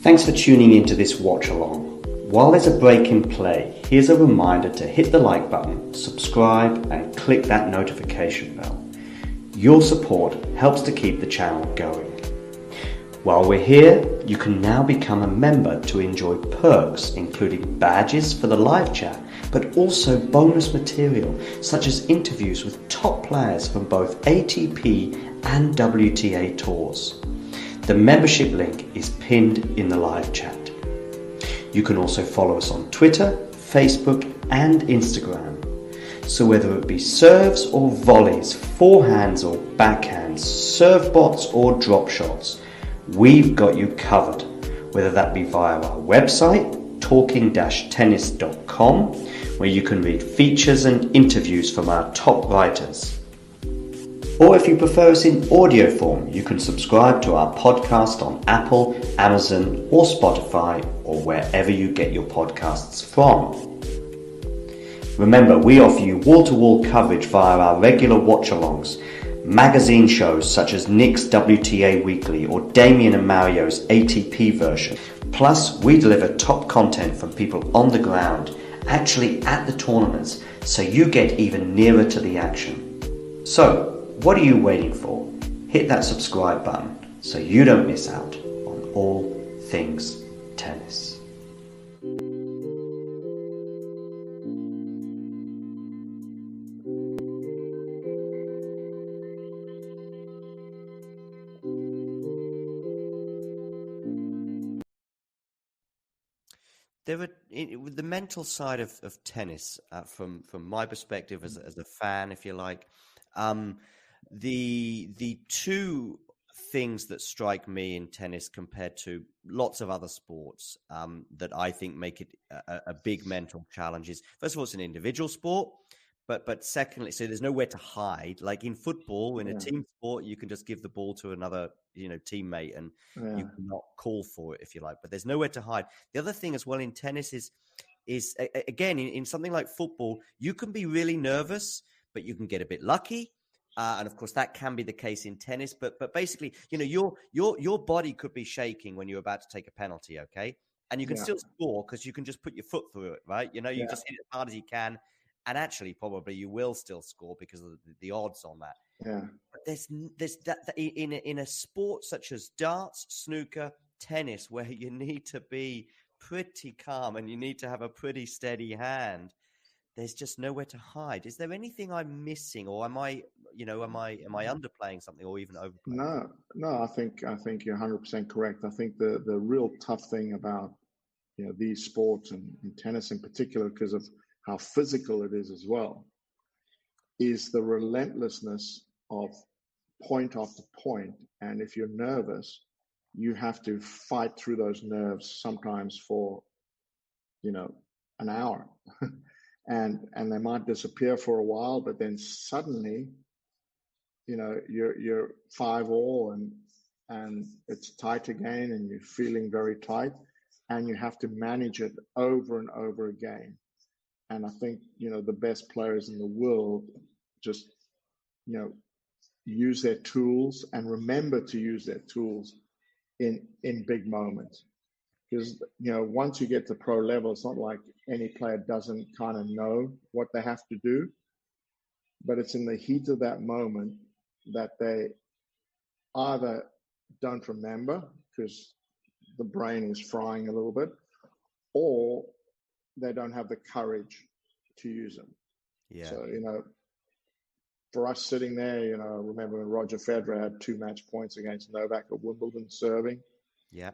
Thanks for tuning into this watch along. While there's a break in play, here's a reminder to hit the like button, subscribe and click that notification bell. Your support helps to keep the channel going. While we're here, you can now become a member to enjoy perks including badges for the live chat, but also bonus material such as interviews with top players from both ATP and WTA tours. The membership link is pinned in the live chat. You can also follow us on Twitter, Facebook and Instagram. So whether it be serves or volleys, forehands or backhands, serve bots or drop shots, we've got you covered. Whether that be via our website, talking-tennis.com, where you can read features and interviews from our top writers. Or if you prefer us in audio form, you can subscribe to our podcast on Apple, Amazon or Spotify or wherever you get your podcasts from. Remember, we offer you wall-to-wall coverage via our regular watch-alongs, magazine shows such as Nick's WTA Weekly or Damien and Mario's ATP version. Plus, we deliver top content from people on the ground, actually at the tournaments, so you get even nearer to the action. So, what are you waiting for? Hit that subscribe button so you don't miss out on all things tennis. With the mental side of tennis, from my perspective as a fan, if you like, the two things that strike me in tennis compared to lots of other sports that I think make it a big mental challenge is, first of all, it's an individual sport. But secondly, so there's nowhere to hide. Like in football, in a team sport, you can just give the ball to another, teammate, and you cannot call for it if you like. But there's nowhere to hide. The other thing as well in tennis is again in something like football, you can be really nervous, but you can get a bit lucky. And of course, that can be the case in tennis. But basically, your body could be shaking when you're about to take a penalty, okay? And you can still score because you can just put your foot through it, right? You just hit it as hard as you can. And actually, probably you will still score because of the odds on that. Yeah. But there's that in a sport such as darts, snooker, tennis, where you need to be pretty calm and you need to have a pretty steady hand. There's just nowhere to hide. Is there anything I'm missing, or am I underplaying something, or even overplaying? No. I think you're 100% correct. I think the real tough thing about these sports and tennis in particular, because of how physical it is as well, is the relentlessness of point after point. And if you're nervous, you have to fight through those nerves sometimes for, an hour. and they might disappear for a while, but then suddenly, you're 5-all and it's tight again and you're feeling very tight and you have to manage it over and over again. And I think, the best players in the world just, use their tools and remember to use their tools in big moments. Because, once you get to pro level, it's not like any player doesn't kind of know what they have to do. But it's in the heat of that moment that they either don't remember because the brain is frying a little bit, or they don't have the courage to use them. Yeah. So, for us sitting there, I remember when Roger Federer had 2 match points against Novak at Wimbledon serving. Yeah.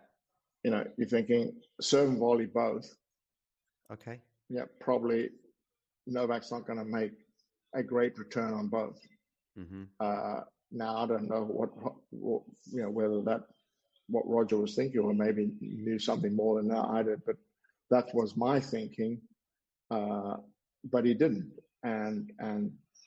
You're thinking serve and volley both. Okay. Yeah, probably Novak's not going to make a great return on both. Mm-hmm. Now, I don't know what whether that what Roger was thinking, or maybe knew something more than I did, but that was my thinking. But he didn't, and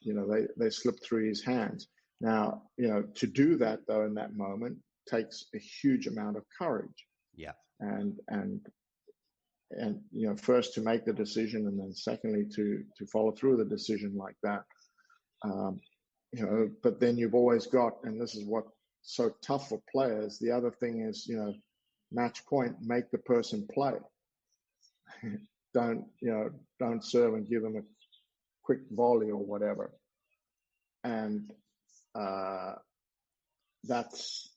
they slipped through his hands. Now, to do that though in that moment takes a huge amount of courage. Yeah. And first to make the decision, and then secondly to follow through the decision like that. But then you've always got, and this is what's so tough for players. The other thing is, match point, make the person play. Don't serve and give them a quick volley or whatever. And that's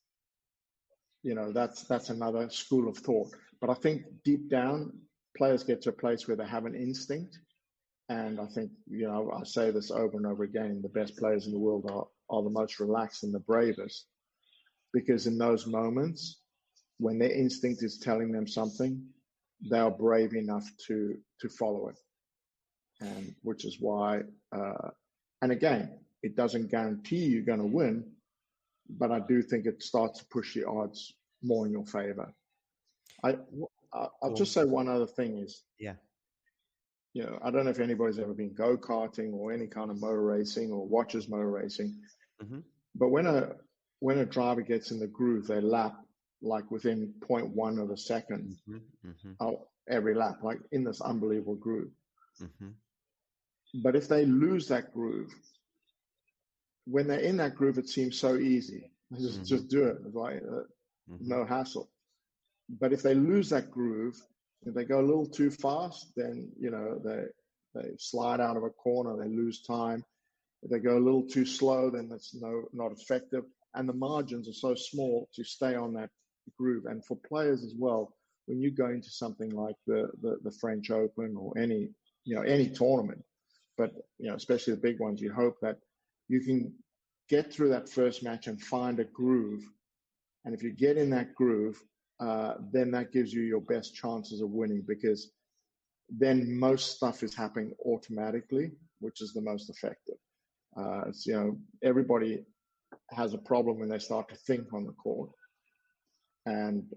another school of thought. But I think deep down, players get to a place where they have an instinct. And I think, I say this over and over again, the best players in the world are the most relaxed and the bravest. Because in those moments, when their instinct is telling them something, they are brave enough to follow it. And which is why, and again, it doesn't guarantee you're going to win, but I do think it starts to push the odds more in your favor. I'll just say one other thing is, I don't know if anybody's ever been go-karting or any kind of motor racing or watches motor racing, but when a driver gets in the groove, they lap like within 0.1 of a second every lap, like in this unbelievable groove. But if they lose that groove, when they're in that groove, it seems so easy. Just do it. It's like no hassle. But if they lose that groove, if they go a little too fast, then they slide out of a corner, they lose time. If they go a little too slow, then that's not effective. And the margins are so small to stay on that groove. And for players as well, when you go into something like the French Open or any tournament, but especially the big ones, you hope that you can get through that first match and find a groove. And if you get in that groove, then that gives you your best chances of winning, because then most stuff is happening automatically, which is the most effective. Everybody has a problem when they start to think on the court, and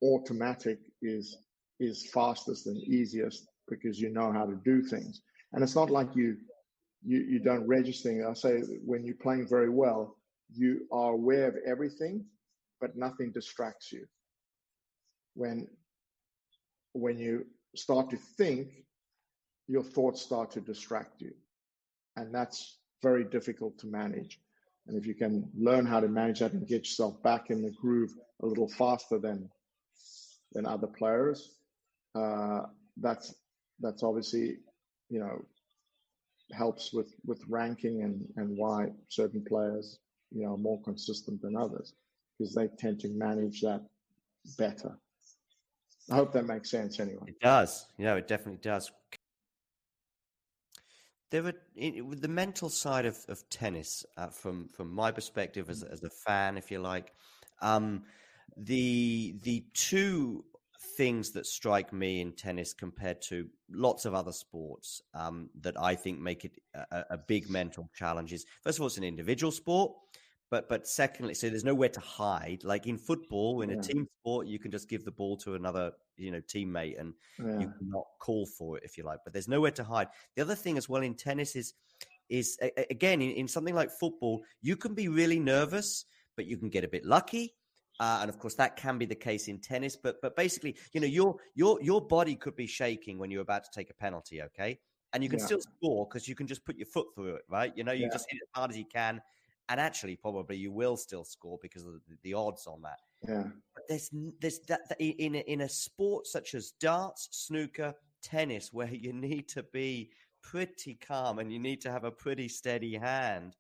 automatic is fastest and easiest because you know how to do things. And it's not like you don't register. I say when you're playing very well, you are aware of everything, but nothing distracts you. When you start to think, your thoughts start to distract you. And that's very difficult to manage. And if you can learn how to manage that and get yourself back in the groove a little faster than other players, that's obviously, helps with ranking and why certain players, are more consistent than others, because they tend to manage that better. I hope that makes sense anyway. It does. It definitely does. There were with the mental side of tennis, from my perspective as a fan, if you like, the two things that strike me in tennis compared to lots of other sports that I think make it a big mental challenge is, first of all, it's an individual sport. But secondly, so there's nowhere to hide. Like in football, in a team sport, you can just give the ball to another, teammate, and you cannot call for it if you like. But there's nowhere to hide. The other thing as well in tennis is again in something like football, you can be really nervous, but you can get a bit lucky. And of course, that can be the case in tennis. But basically, your body could be shaking when you're about to take a penalty. Okay, and you can still score because you can just put your foot through it, right? You just hit it as hard as you can. And actually, probably you will still score because of the odds on that. Yeah. But there's that in a sport such as darts, snooker, tennis, where you need to be pretty calm and you need to have a pretty steady hand.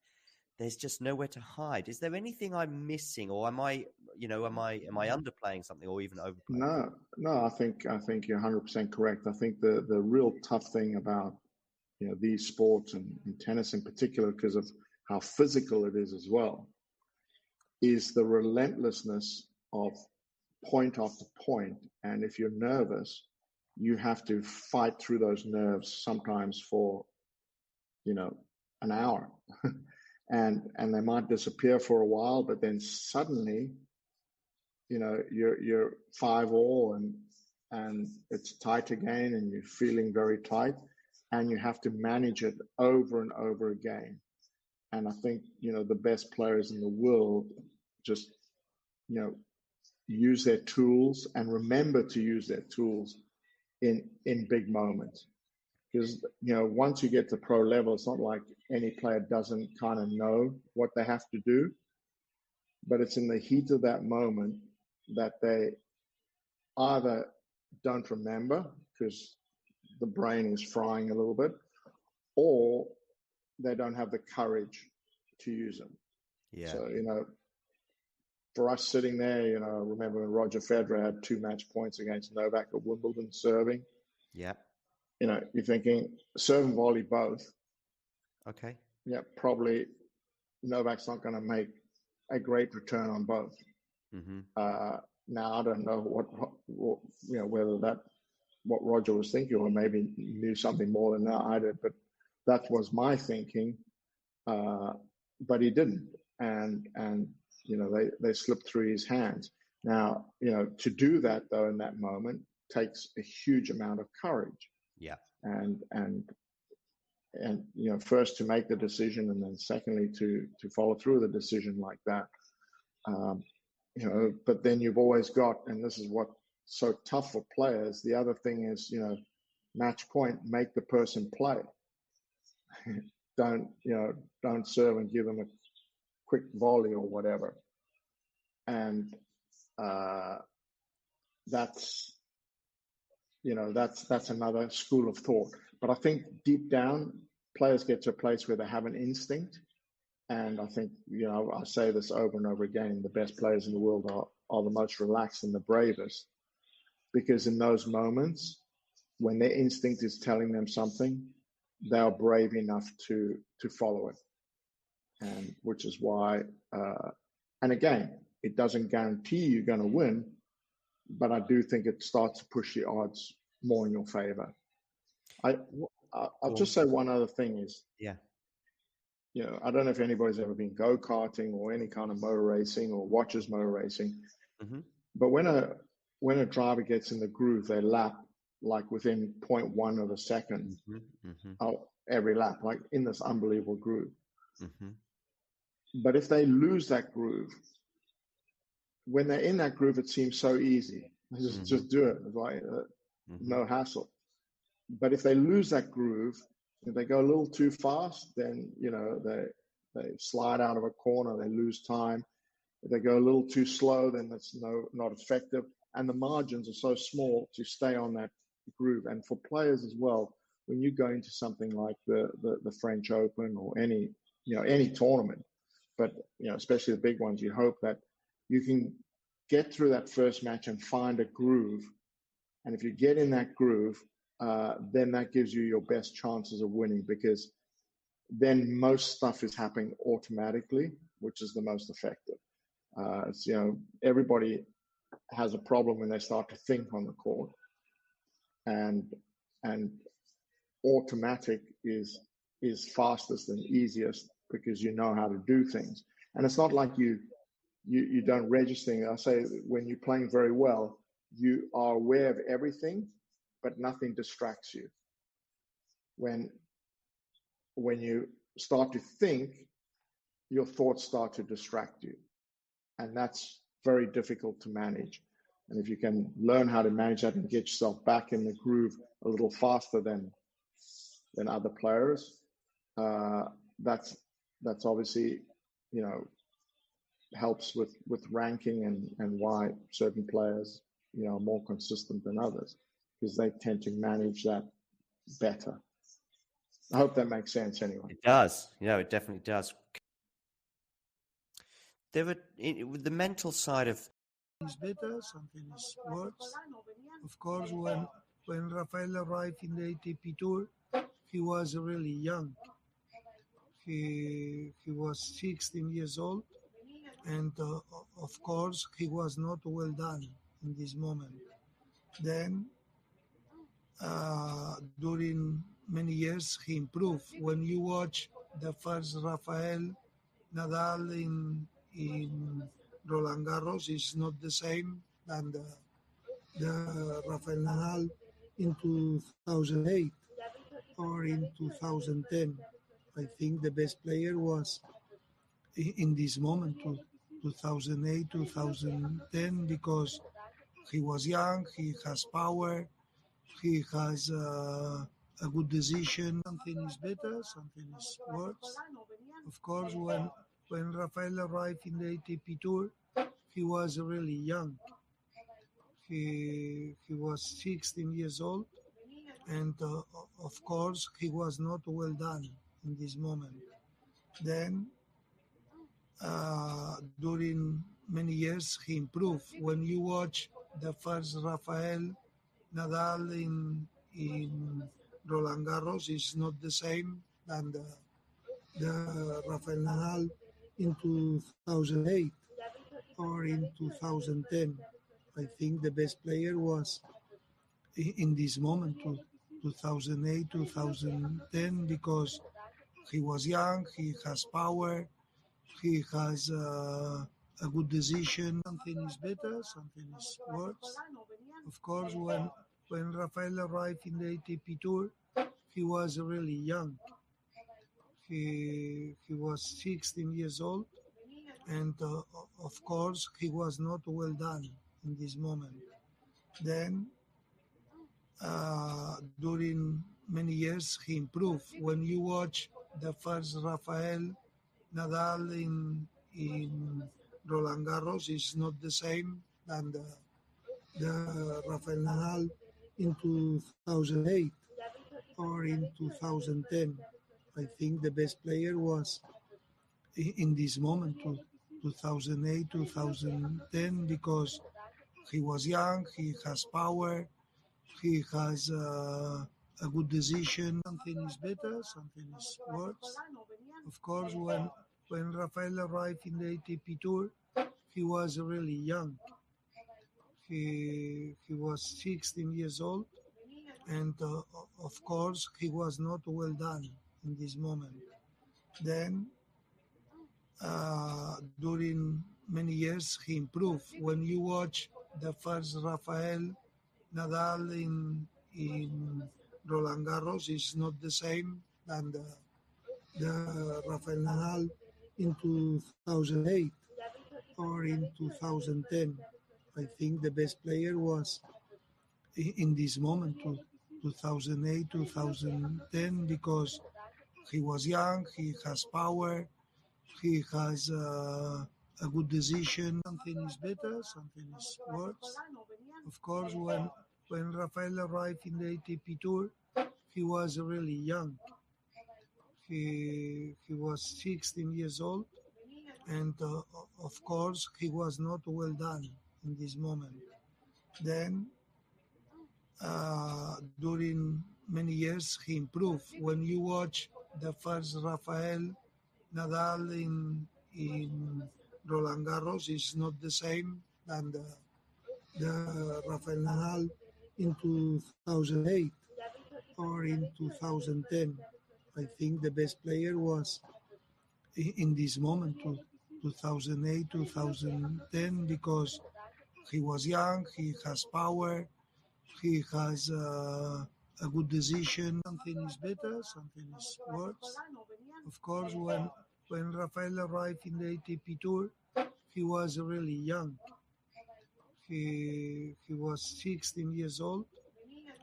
There's just nowhere to hide. Is there anything I'm missing, or am I underplaying something, or even overplaying? No. I think you're 100% correct. I think the real tough thing about these sports and tennis in particular, because of how physical it is as well, is the relentlessness of point after point. And if you're nervous, you have to fight through those nerves sometimes for, an hour. and they might disappear for a while, but then suddenly, you're 5-all and it's tight again, and you're feeling very tight, and you have to manage it over and over again. And I think, the best players in the world just, use their tools and remember to use their tools in big moments. Because, once you get to pro level, it's not like any player doesn't kind of know what they have to do. But it's in the heat of that moment that they either don't remember because the brain is frying a little bit, or they don't have the courage to use them. Yeah. So, for us sitting there, remember when Roger Federer had 2 match points against Novak at Wimbledon serving? Yeah. You're thinking serve and volley both. Okay. Yeah, probably Novak's not going to make a great return on both. Mm-hmm. Now, I don't know whether what Roger was thinking, or maybe knew something more than I did, but that was my thinking. But he didn't, and they slipped through his hands. Now, to do that though in that moment takes a huge amount of courage. Yeah. And first to make the decision, and then secondly to follow through the decision like that. But then you've always got, and this is what's so tough for players. The other thing is, match point, make the person play. Don't serve and give them a quick volley or whatever. And that's another school of thought. But I think deep down, players get to a place where they have an instinct. And I think, I say this over and over again, the best players in the world are the most relaxed and the bravest. Because in those moments, when their instinct is telling them something, they are brave enough to follow it. And which is why, and again, it doesn't guarantee you're going to win, but I do think it starts to push the odds more in your favor. I'll just say one other thing is, yeah, I don't know if anybody's ever been go-karting or any kind of motor racing or watches motor racing, mm-hmm. but when a driver gets in the groove, they lap like within 0.1 of a second every lap, like in this unbelievable groove. Mm-hmm. But if they lose that groove, when they're in that groove, it seems so easy. Just do it. It's like no hassle. But if they lose that groove, if they go a little too fast, then they slide out of a corner, they lose time. If they go a little too slow, then that's not effective. And the margins are so small to stay on that groove. And for players as well, when you go into something like the French Open or any tournament, but especially the big ones, you hope that you can get through that first match and find a groove. And if you get in that groove, then that gives you your best chances of winning, because then most stuff is happening automatically, which is the most effective. Everybody has a problem when they start to think on the court, and automatic is fastest and easiest because you know how to do things. And it's not like you don't register. I say when you're playing very well, you are aware of everything, but nothing distracts you. When you start to think, your thoughts start to distract you. And that's very difficult to manage. And if you can learn how to manage that and get yourself back in the groove a little faster than other players, that's obviously, helps with ranking and why certain players, are more consistent than others, because they tend to manage that better. I hope that makes sense anyway. It does. It definitely does. With the mental side of is better, something is worse. Of course, when Rafael arrived in the ATP Tour, he was really young. He was 16 years old, and of course, he was not well done in this moment. Then, during many years, he improved. When you watch the first Rafael Nadal in Roland Garros, is not the same than the Rafael Nadal in 2008 or in 2010. I think the best player was in this moment, 2008, 2010, because he was young, he has power, he has a good decision. Something is better, something is worse. Of course, when Rafael arrived in the ATP Tour, he was really young. He was 16 years old, and of course he was not well done in this moment. Then during many years he improved. When you watch the first Rafael Nadal in Roland Garros, is not the same than the Rafael Nadal in 2008 or in 2010. I think the best player was in this moment, 2008, 2010, because he was young, he has power, he has a good decision. Something is better, something is worse. Of course, when Rafael arrived in the ATP Tour, he was really young. He was 16 years old, and of course, he was not well done in this moment. Then, during many years, he improved. When you watch the first Rafael Nadal in Roland Garros, is not the same than the Rafael Nadal in 2008 or in 2010. I think the best player was in this moment, 2008, 2010, because he was young, he has power, he has a good decision. Something is better, something is worse. Of course, when Rafael arrived in the ATP Tour, he was really young. He was 16 years old, and of course, he was not well done in this moment. Then, during many years, he improved. When you watch the first Rafael Nadal in Roland Garros, is not the same than the Rafael Nadal in 2008 or in 2010. I think the best player was in this moment, 2008, 2010, because he was young, he has power, he has a good decision. Something is better, something is worse. Of course, when Rafael arrived in the ATP Tour, he was really young. He was 16 years old, and of course, he was not well done in this moment. Then, during many years, he improved. When you watch the first Rafael Nadal in Roland Garros, is not the same than the Rafael Nadal in 2008 or in 2010. I think the best player was in this moment, 2008, 2010, because he was young, he has power, he has a good decision. Something is better, something is worse. Of course, when Rafael arrived in the ATP Tour, he was really young. He was 16 years old,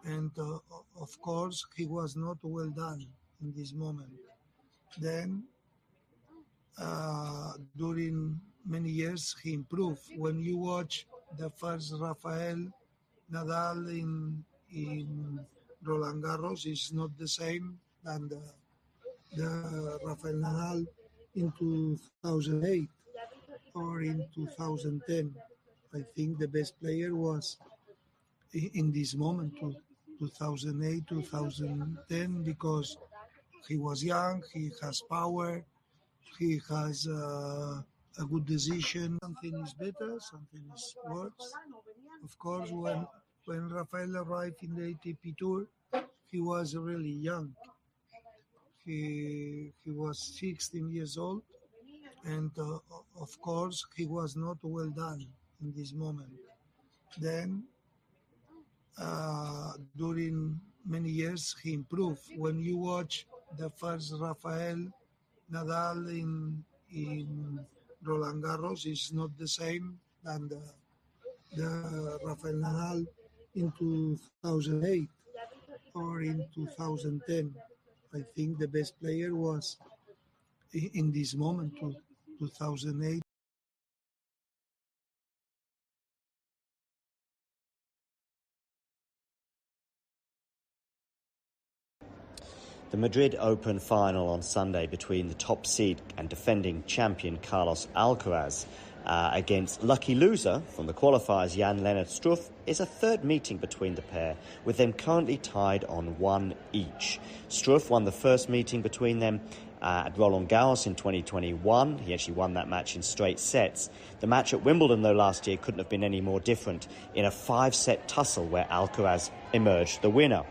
and of course, he was not well done in this moment. Then, during many years, he improved. When you watch the first Rafael Nadal in Roland Garros, is not the same than the Rafael Nadal in 2008 or in 2010. I think the best player was in this moment, 2008, 2010, because he was young, he has power, he has a good decision. Something is better, something is worse. Of course, when Rafael arrived in the ATP Tour, he was really young. He was 16 years old, and of course, he was not well done in this moment. Then, during many years, he improved. When you watch the first Rafael Nadal in Roland Garros, is not the same than the Rafael Nadal in 2008 or in 2010. I think the best player was in this moment, 2008. The Madrid Open final on Sunday between the top seed and defending champion Carlos Alcaraz against lucky loser from the qualifiers Jan-Lennard Struff is a third meeting between the pair, with them currently tied on 1 each. Struff won the first meeting between them at Roland Garros in 2021. He actually won that match in straight sets. The match at Wimbledon, though, last year couldn't have been any more different in a 5-set tussle where Alcaraz emerged the winner.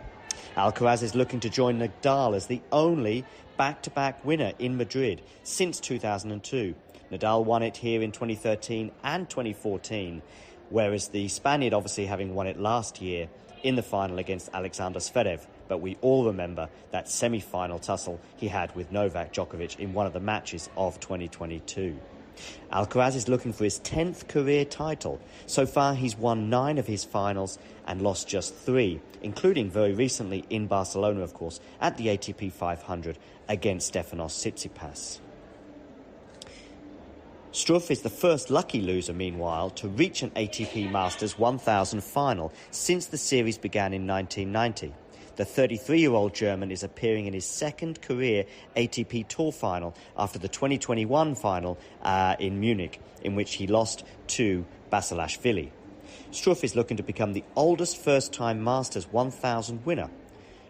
Alcaraz is looking to join Nadal as the only back-to-back winner in Madrid since 2002. Nadal won it here in 2013 and 2014, whereas the Spaniard obviously having won it last year in the final against Alexander Zverev. But we all remember that semi-final tussle he had with Novak Djokovic in one of the matches of 2022. Alcaraz is looking for his 10th career title. So far, he's won 9 of his finals and lost just 3, including very recently in Barcelona, of course, at the ATP 500 against Stefanos Tsitsipas. Struff is the first lucky loser, meanwhile, to reach an ATP Masters 1000 final since the series began in 1990. The 33-year-old German is appearing in his second career ATP Tour final after the 2021 final in Munich, in which he lost to Basilashvili. Struff is looking to become the oldest first-time Masters 1000 winner.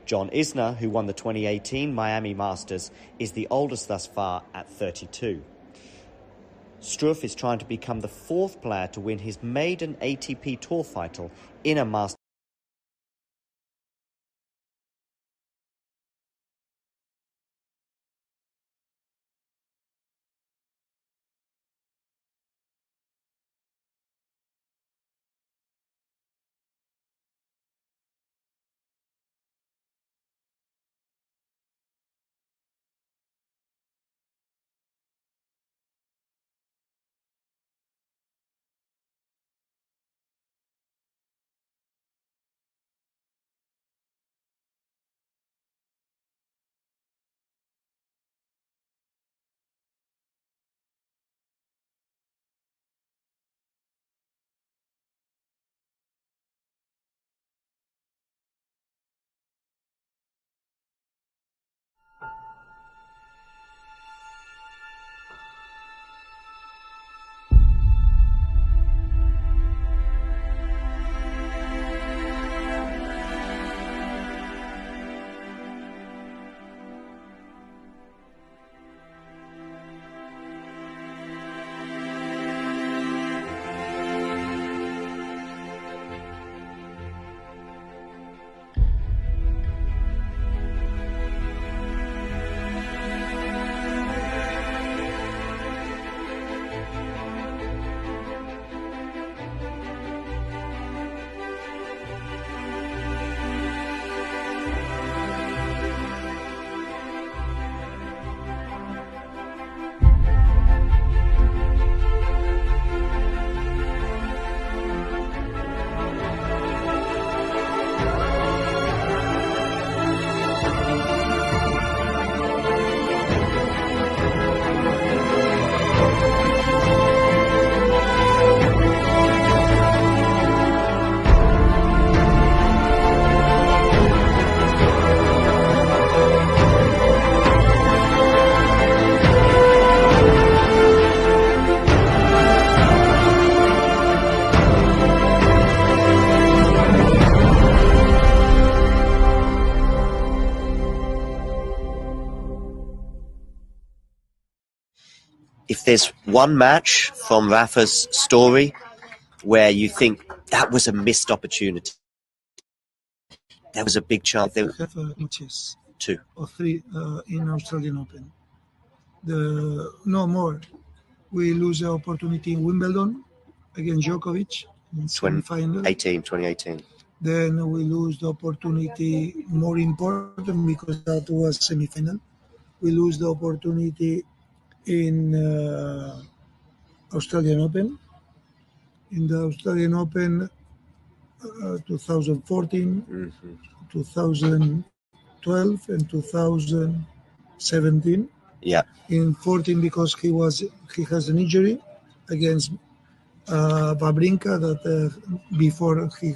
John Isner, who won the 2018 Miami Masters, is the oldest thus far at 32. Struff is trying to become the 4th player to win his maiden ATP Tour title in a Masters. If there's one match from Rafa's story where you think that was a missed opportunity, there was a big chance. There have matches, 2 or 3 in Australian Open. No more. We lose the opportunity in Wimbledon against Djokovic in semi-final. 2018. Then we lose the opportunity, more important because that was semi-final. We lose the opportunity in Australian Open. In the Australian Open 2014, 2012 and 2017. Yeah. In 14 because he has an injury against Wawrinka that before he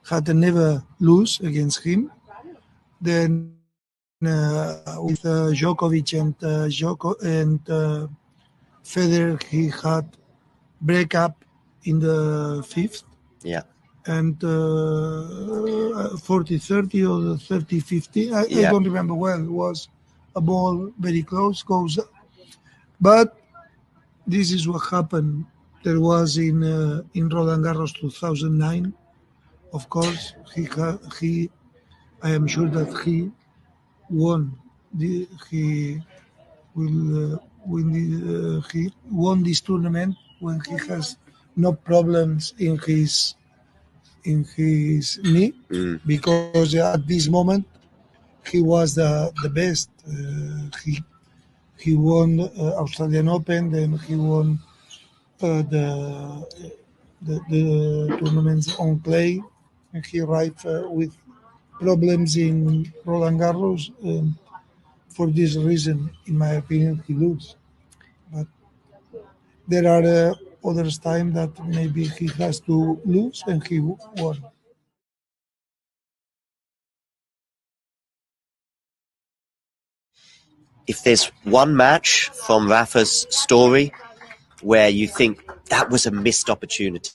had never lose against him. Then with Djokovic and Federer, he had breakup in the fifth. Yeah. And 40-30 or 30-50. I don't remember well. It was a ball very close, goes. But this is what happened. There was in Roland Garros 2009. Of course, he I am sure that he won. He will win. He won this tournament when he has no problems in his knee, because at this moment he was the best. He won Australian Open, then he won the tournaments on clay, and he arrived with problems in Roland Garros. For this reason, in my opinion, he lose. But there are others time that maybe he has to lose and he won. If there's one match from Rafa's story where you think that was a missed opportunity,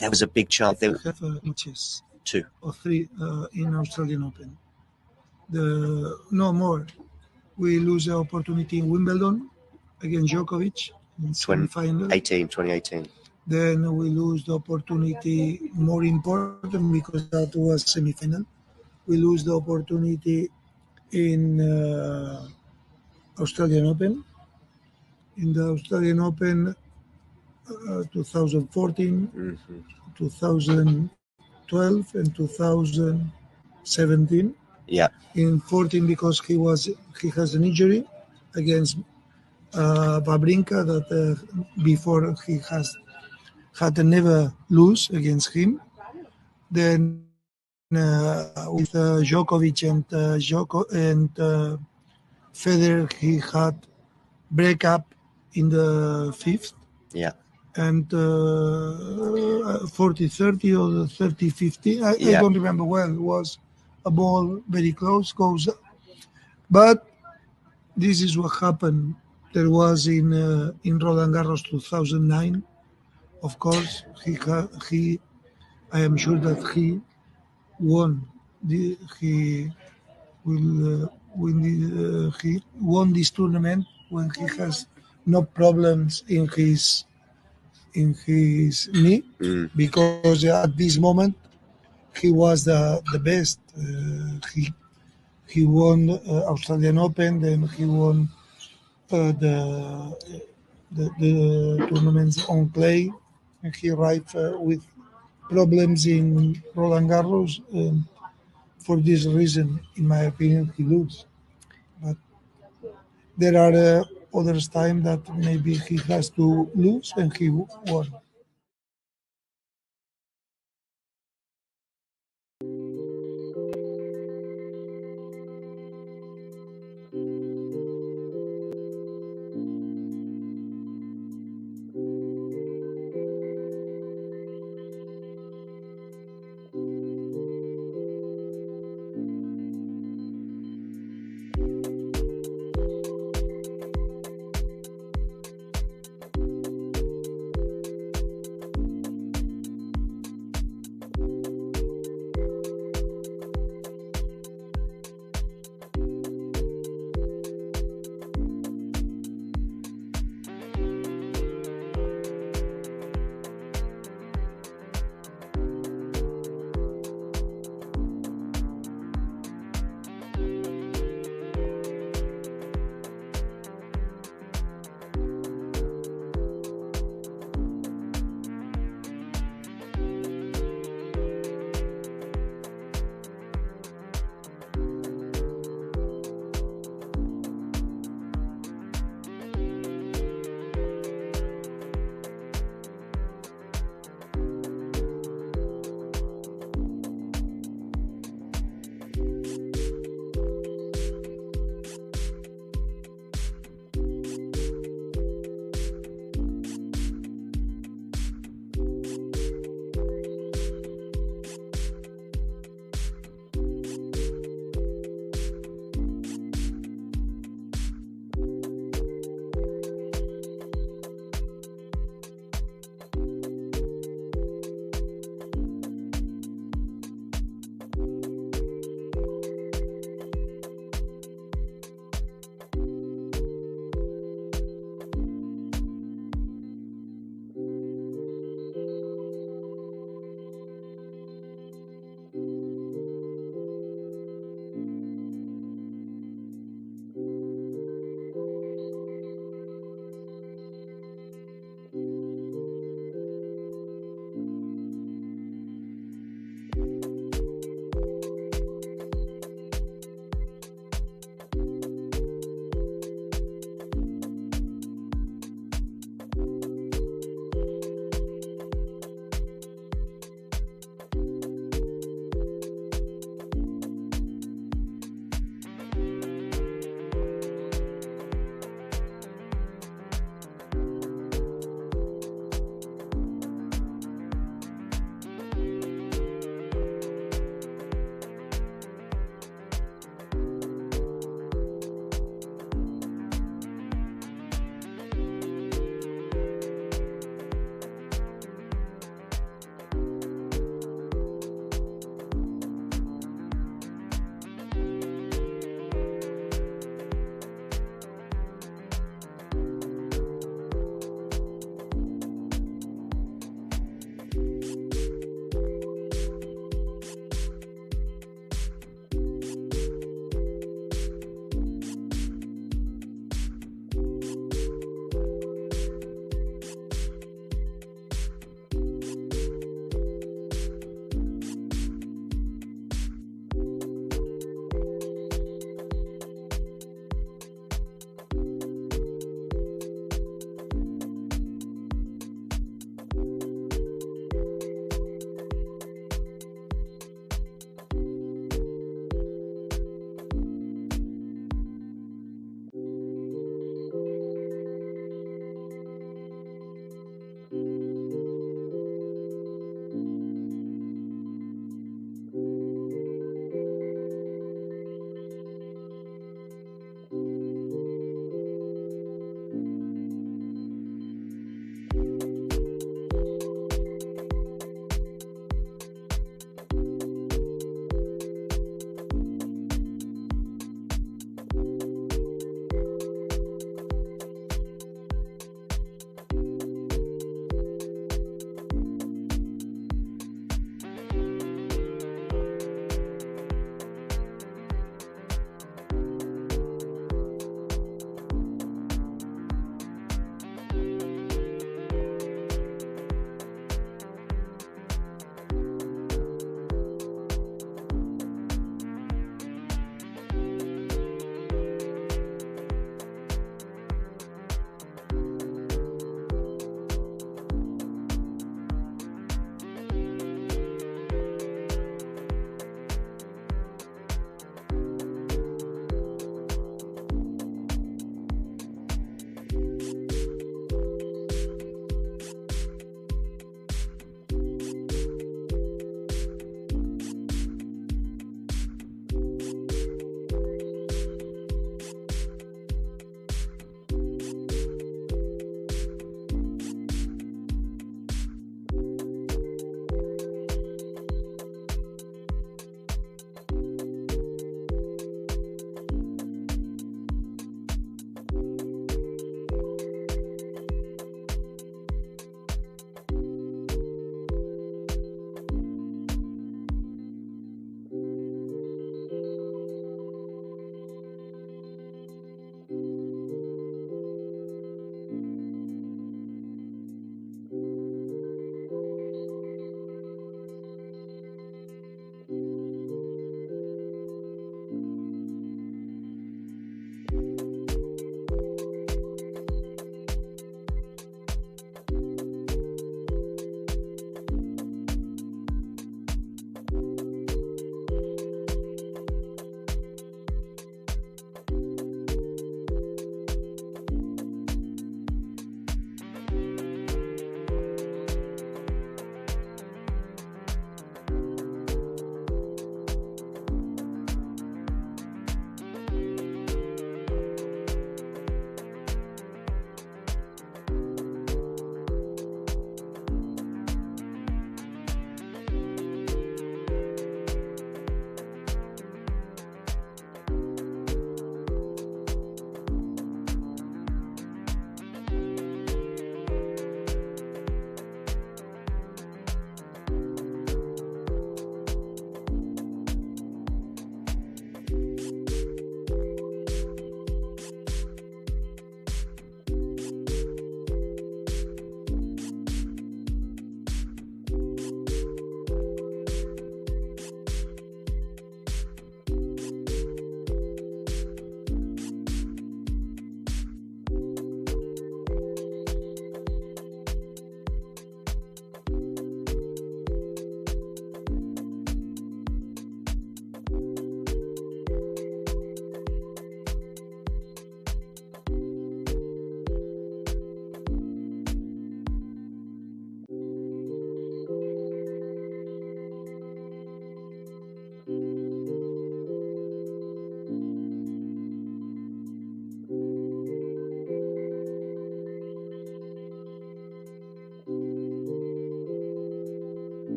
there was a big chance. I have matches, 2 or 3 in Australian Open. No more. We lose the opportunity in Wimbledon against Djokovic in semi-final. 2018. Then we lose the opportunity, more important because that was semi-final. We lose the opportunity in Australian Open. In the Australian Open 2014, 2012 and 2017. Yeah. In 14 because he has an injury against Babrinka that before he had never lose against him. Then with Djokovic and Federer, he had breakup in the fifth. Yeah. And 40-30 or 30-50. I don't remember well. It was a ball very close, goes. But this is what happened. There was in Roland Garros 2009. Of course, he I am sure that he won. He will win. He won this tournament when he has no problems in his knee, because at this moment he was the best. He won Australian Open, then he won the tournaments on clay, and he arrived with problems in Roland Garros. For this reason, in my opinion, he lose. But there are others time that maybe he has to lose and he won.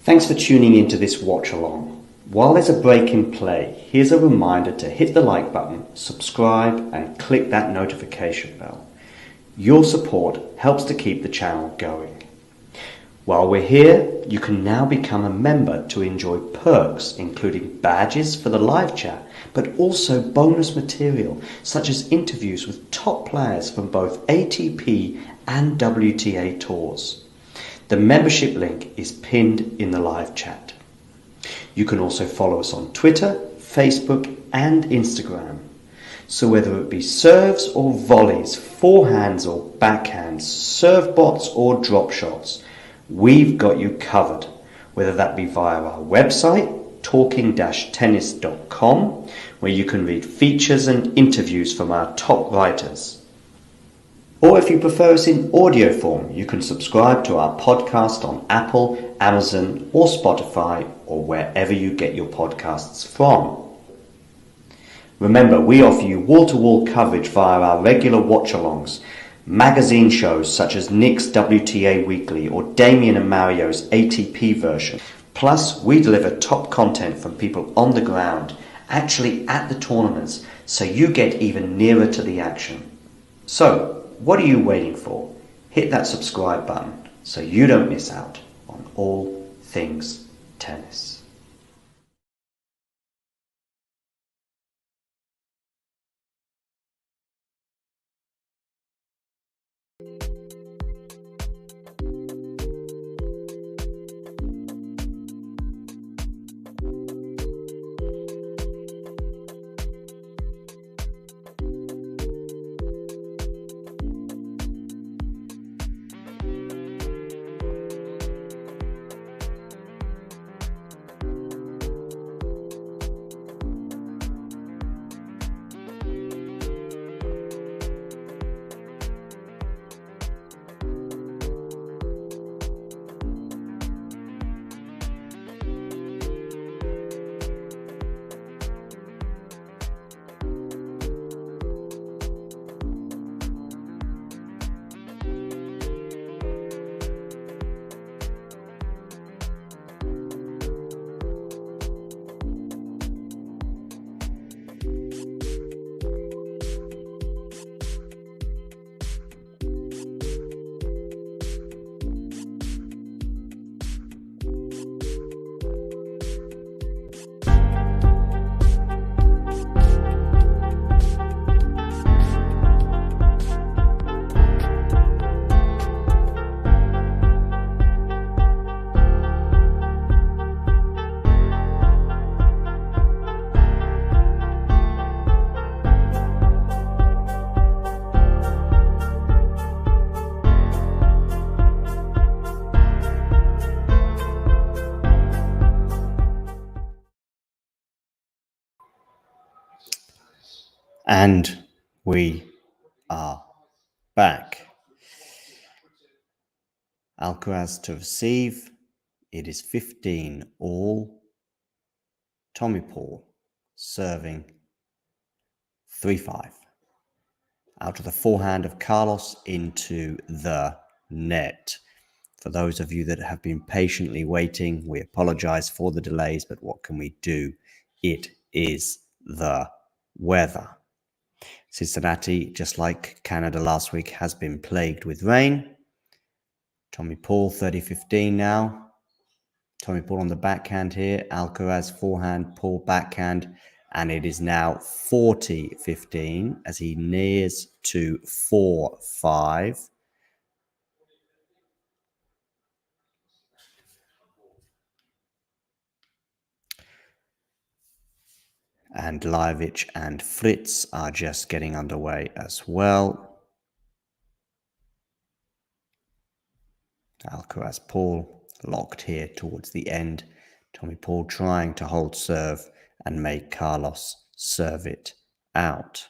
Thanks for tuning into this watch along. While there's a break in play, here's a reminder to hit the like button, subscribe and click that notification bell. Your support helps to keep the channel going. While we're here, you can now become a member to enjoy perks including badges for the live chat, but also bonus material such as interviews with top players from both ATP and WTA tours. The membership link is pinned in the live chat. You can also follow us on Twitter, Facebook and Instagram. So whether it be serves or volleys, forehands or backhands, serve bots or drop shots, we've got you covered, whether that be via our website, talking-tennis.com, where you can read features and interviews from our top writers. Or if you prefer us in audio form, you can subscribe to our podcast on Apple, Amazon or Spotify or wherever you get your podcasts from. Remember, we offer you wall-to-wall coverage via our regular watch-alongs, magazine shows such as Nick's WTA Weekly or Damien and Mario's ATP version. Plus, we deliver top content from people on the ground, actually at the tournaments, so you get even nearer to the action. So, what are you waiting for? Hit that subscribe button so you don't miss out on all things tennis. And we are back. Alcaraz to receive. It is 15 all. Tommy Paul serving 3-5. Out of the forehand of Carlos into the net. For those of you that have been patiently waiting, we apologize for the delays, but what can we do? It is the weather. Cincinnati, just like Canada last week, has been plagued with rain. Tommy Paul, 30-15 now. Tommy Paul on the backhand here. Alcaraz forehand, Paul backhand. And it is now 40-15 as he nears to 4-5. And Lajovic and Fritz are just getting underway as well. Alcaraz Paul locked here towards the end. Tommy Paul trying to hold serve and make Carlos serve it out.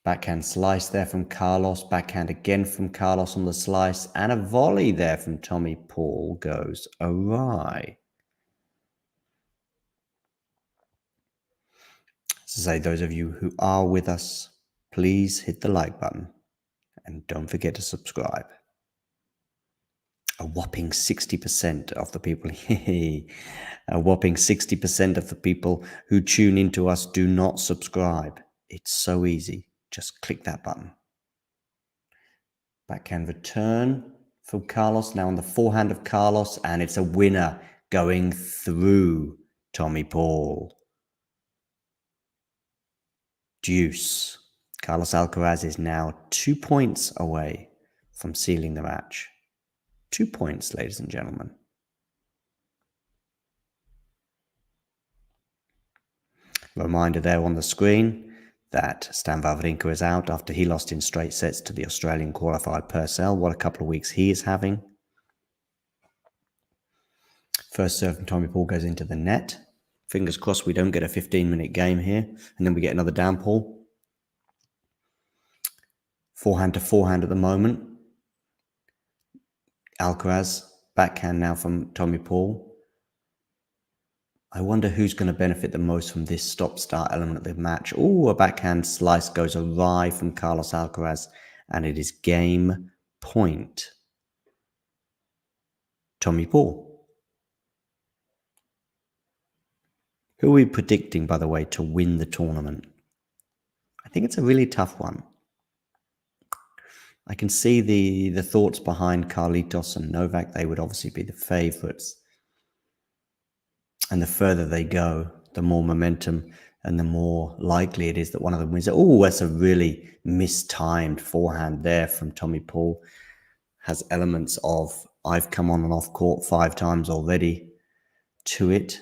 Backhand slice there from Carlos. Backhand again from Carlos on the slice. And a volley there from Tommy Paul goes awry. To say, those of you who are with us, please hit the like button and don't forget to subscribe. A whopping 60% of the people, a whopping 60% of the people who tune into us do not subscribe. It's so easy. Just click that button. Backhand return from Carlos, now on the forehand of Carlos, and it's a winner going through Tommy Paul. Deuce. Carlos Alcaraz is now 2 points away from sealing the match. 2 points, ladies and gentlemen. Reminder there on the screen that Stan Wawrinka is out after he lost in straight sets to the Australian qualified Purcell. What a couple of weeks he is having. First serve from Tommy Paul goes into the net. Fingers crossed we don't get a 15-minute game here, and then we get another downpour. Forehand to forehand at the moment. Alcaraz, backhand now from Tommy Paul. I wonder who's going to benefit the most from this stop-start element of the match. Oh, a backhand slice goes awry from Carlos Alcaraz, and it is game point. Tommy Paul. Who are we predicting, by the way, to win the tournament? I think it's a really tough one. I can see the thoughts behind Carlitos and Novak. They would obviously be the favourites. And the further they go, the more momentum and the more likely it is that one of them wins. Oh, that's a really mistimed forehand there from Tommy Paul. Has elements of, I've come on and off court 5 times already to it.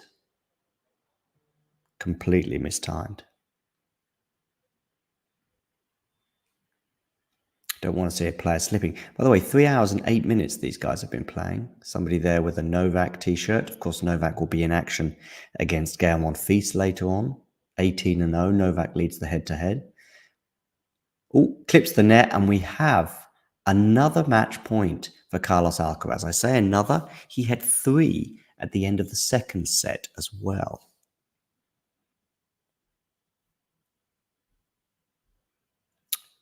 Completely mistimed. Don't want to see a player slipping. By the way, 3 hours and 8 minutes these guys have been playing. Somebody there with a Novak t-shirt. Of course, Novak will be in action against Gael Monfils later on. 18-0. Novak leads the head-to-head. Oh, clips the net, and we have another match point for Carlos Alcaraz. I say another. He had 3 at the end of the second set as well.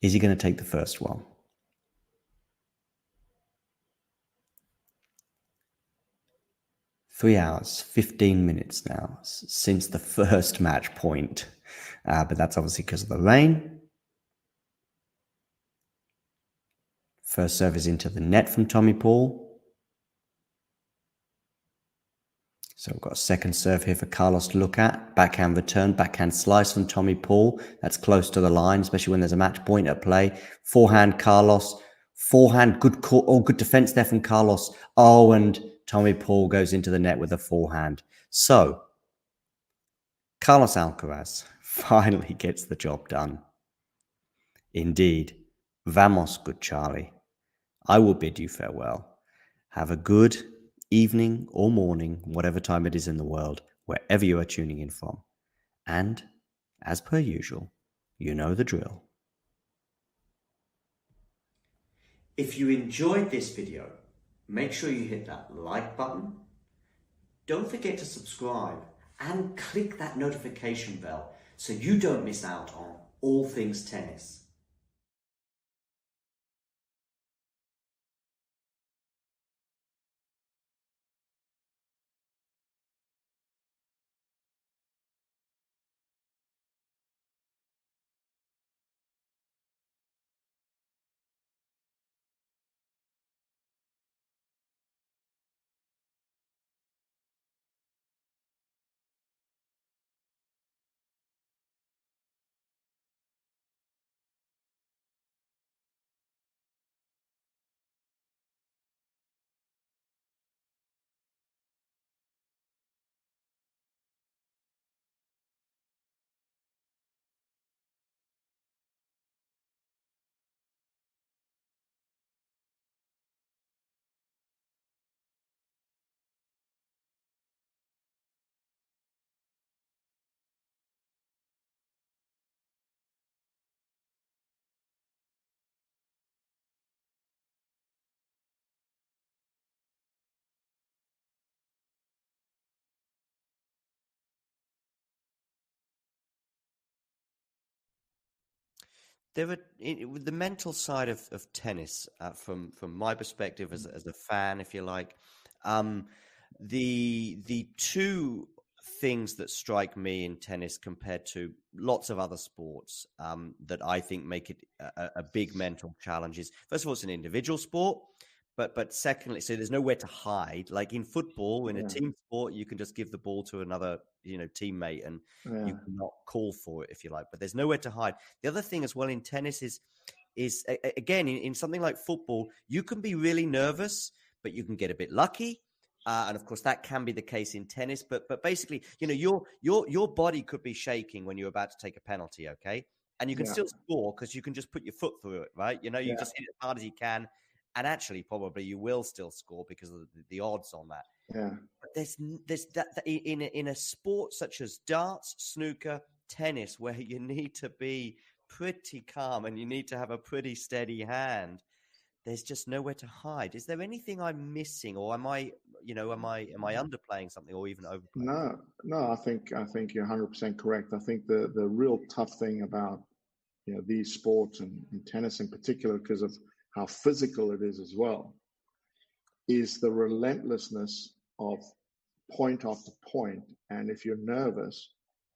Is he going to take the first one? Three hours, 15 minutes now since the first match point. But that's obviously because of the rain. First serve is into the net from Tommy Paul. So we've got a second serve here for Carlos to look at. Backhand return, backhand slice from Tommy Paul. That's close to the line, especially when there's a match point at play. Forehand Carlos. Forehand, good call. Oh, good defense there from Carlos. Oh, and Tommy Paul goes into the net with a forehand. So, Carlos Alcaraz finally gets the job done. Indeed. Vamos, good Charlie. I will bid you farewell. Have a good evening or morning, whatever time it is in the world, wherever you are tuning in from. And, as per usual, you know the drill. If you enjoyed this video, make sure you hit that like button. Don't forget to subscribe and click that notification bell so you don't miss out on all things tennis. There are with the mental side of tennis, from my perspective as a fan, if you like, the two things that strike me in tennis compared to lots of other sports, that I think make it a big mental challenge is, first of all, it's an individual sport. But secondly, so there's nowhere to hide. Like in football, in a team sport, you can just give the ball to another, teammate, and you cannot call for it if you like. But there's nowhere to hide. The other thing as well in tennis is again in something like football, you can be really nervous, but you can get a bit lucky. And of course, that can be the case in tennis. But basically, your body could be shaking when you're about to take a penalty. Okay, and you can still score because you can just put your foot through it, right? You just hit it as hard as you can. And actually, probably you will still score because of the odds on that. Yeah. But there's that in a sport such as darts, snooker, tennis, where you need to be pretty calm and you need to have a pretty steady hand. There's just nowhere to hide. Is there anything I'm missing, or am I underplaying something, or even overplaying? No. I think you're 100% correct. I think the real tough thing about these sports and tennis in particular, because of how physical it is as well, is the relentlessness of point after point. And if you're nervous,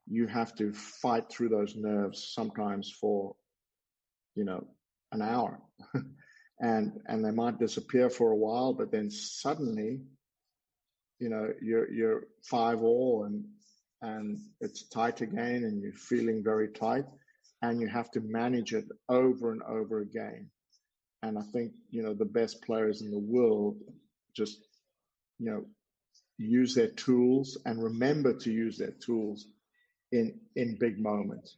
you have to fight through those nerves sometimes for, an hour. and they might disappear for a while, but then suddenly, you're 5-all and it's tight again and you're feeling very tight, and you have to manage it over and over again. And I think, the best players in the world just, use their tools and remember to use their tools in big moments.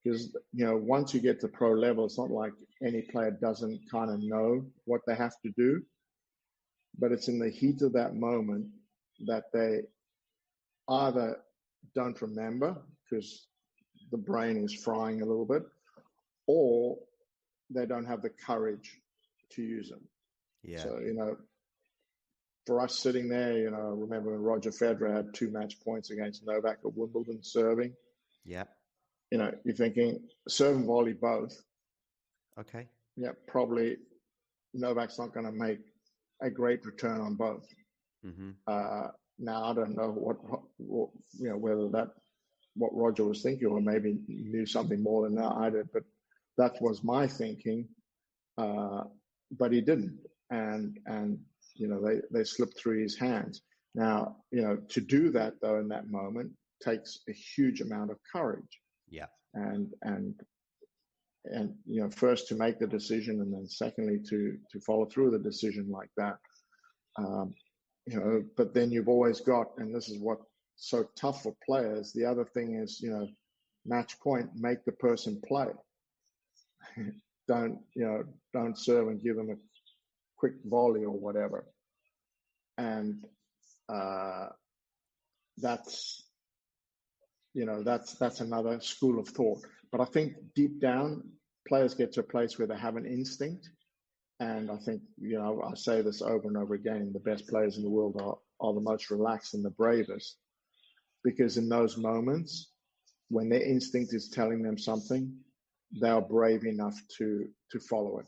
Because, once you get to pro level, it's not like any player doesn't kind of know what they have to do. But it's in the heat of that moment that they either don't remember because the brain is frying a little bit, or they don't have the courage to use them. Yeah. So, for us sitting there, I remember when Roger Federer had 2 match points against Novak at Wimbledon serving. Yeah. You're thinking serve and volley both. Okay. Yeah, probably Novak's not going to make a great return on both. Mm-hmm. Now, I don't know whether what Roger was thinking, or maybe knew something more than I did, but that was my thinking. But he didn't, and they slipped through his hands. Now, to do that though in that moment takes a huge amount of courage. Yeah. And first to make the decision, and then secondly to follow through the decision like that. But then you've always got, and this is what's so tough for players. The other thing is, match point, make the person play. Don't serve and give them a quick volley or whatever. And that's another school of thought. But I think deep down, players get to a place where they have an instinct. And I think, I say this over and over again, the best players in the world are the most relaxed and the bravest. Because in those moments, when their instinct is telling them something, they are brave enough to follow it.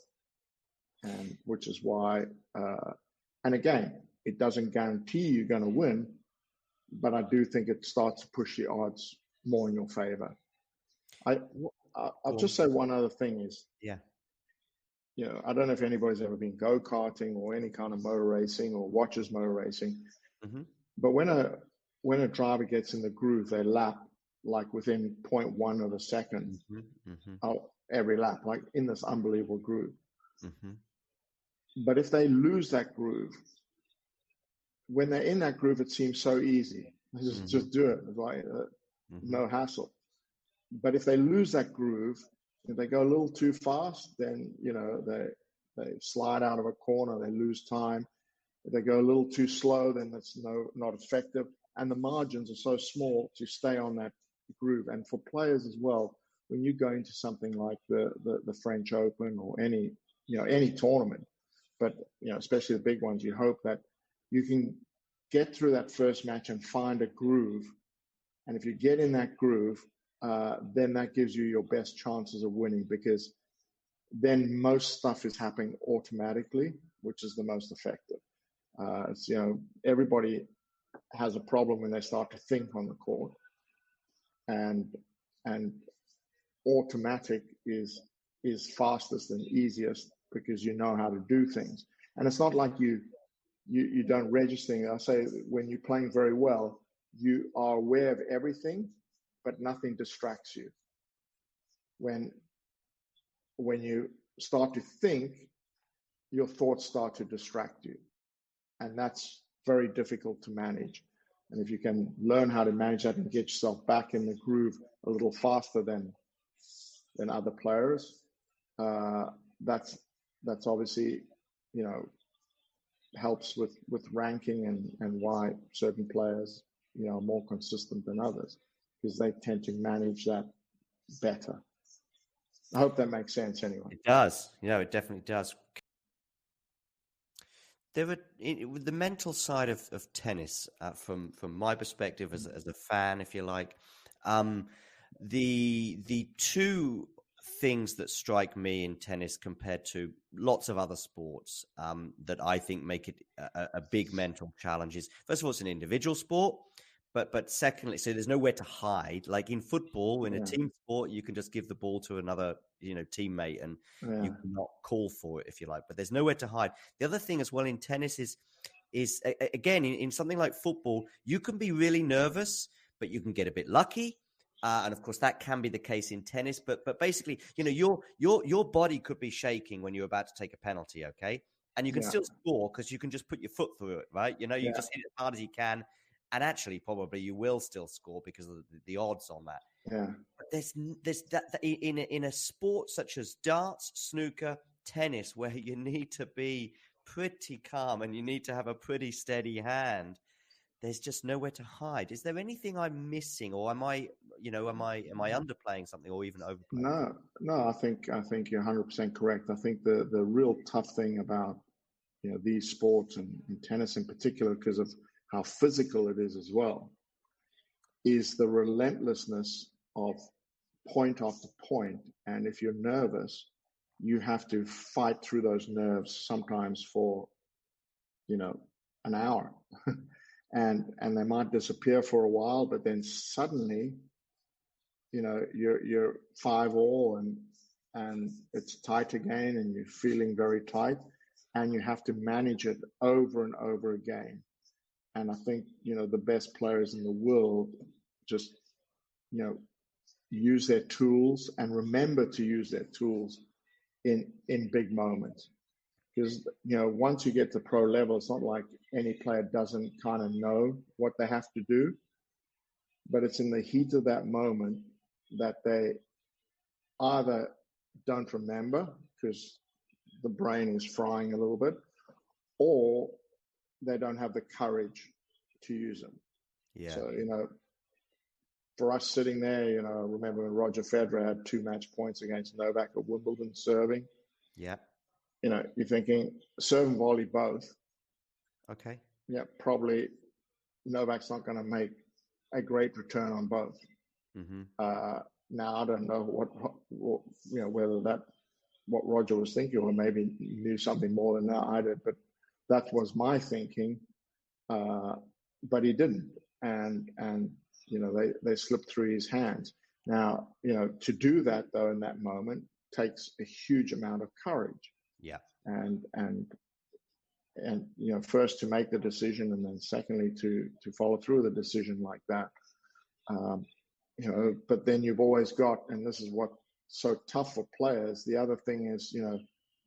And which is why, and again, it doesn't guarantee you're going to win, but I do think it starts to push the odds more in your favor. I'll just say one other thing is, I don't know if anybody's ever been go-karting or any kind of motor racing or watches motor racing, but when a driver gets in the groove, they lap like within 0.1 of a second every lap, like in this unbelievable groove. But if they lose that groove, when they're in that groove, it seems so easy. Just do it. It's like no hassle. But if they lose that groove, if they go a little too fast, then they slide out of a corner, they lose time. If they go a little too slow, then that's not effective. And the margins are so small to stay on that groove. And for players as well, when you go into something like the French Open or any tournament, but especially the big ones, you hope that you can get through that first match and find a groove. And if you get in that groove, then that gives you your best chances of winning, because then most stuff is happening automatically, which is the most effective. Everybody has a problem when they start to think on the court, and automatic is fastest and easiest because you know how to do things. And it's not like you don't register. I say when you're playing very well, you are aware of everything, but nothing distracts you. When you start to think, your thoughts start to distract you, and that's very difficult to manage. And if you can learn how to manage that and get yourself back in the groove a little faster than other players, that's obviously, helps with ranking and why certain players, are more consistent than others, because they tend to manage that better. I hope that makes sense anyway. It does. It definitely does. There are with the mental side of tennis, from my perspective as a fan, if you like, the two things that strike me in tennis compared to lots of other sports that I think make it a big mental challenge is, first of all, it's an individual sport. But secondly, so there's nowhere to hide. Like in football, in a team sport, you can just give the ball to another, teammate, and you cannot call for it if you like. But there's nowhere to hide. The other thing as well in tennis is again in something like football, you can be really nervous, but you can get a bit lucky. And of course, that can be the case in tennis. But basically, your body could be shaking when you're about to take a penalty. Okay, and you can still score because you can just put your foot through it, right? You just hit it as hard as you can. And actually, probably you will still score because of the odds on that. Yeah. But there's that in a sport such as darts, snooker, tennis, where you need to be pretty calm and you need to have a pretty steady hand. There's just nowhere to hide. Is there anything I'm missing, or am I underplaying something, or even overplaying? No. I think you're 100% correct. I think the real tough thing about these sports and tennis in particular, because of how physical it is as well, is the relentlessness of point after point. And if you're nervous, you have to fight through those nerves sometimes for, an hour. and they might disappear for a while, but then suddenly, you're 5-all and it's tight again, and you're feeling very tight, and you have to manage it over and over again. And I think, the best players in the world just, use their tools and remember to use their tools in big moments. Because, once you get to pro level, it's not like any player doesn't kind of know what they have to do. But it's in the heat of that moment that they either don't remember because the brain is frying a little bit, or they don't have the courage to use them. Yeah. So, for us sitting there, I remember when Roger Federer had 2 match points against Novak at Wimbledon serving. Yeah. You're thinking serve and volley both. Okay. Yeah, probably Novak's not going to make a great return on both. Mm-hmm. Now, I don't know whether what Roger was thinking, or maybe knew something more than that I did, but that was my thinking. But he didn't, and they slipped through his hands. Now, to do that though in that moment takes a huge amount of courage. Yeah, and first to make the decision, and then secondly to follow through the decision like that. But then you've always got, and this is what's so tough for players. The other thing is,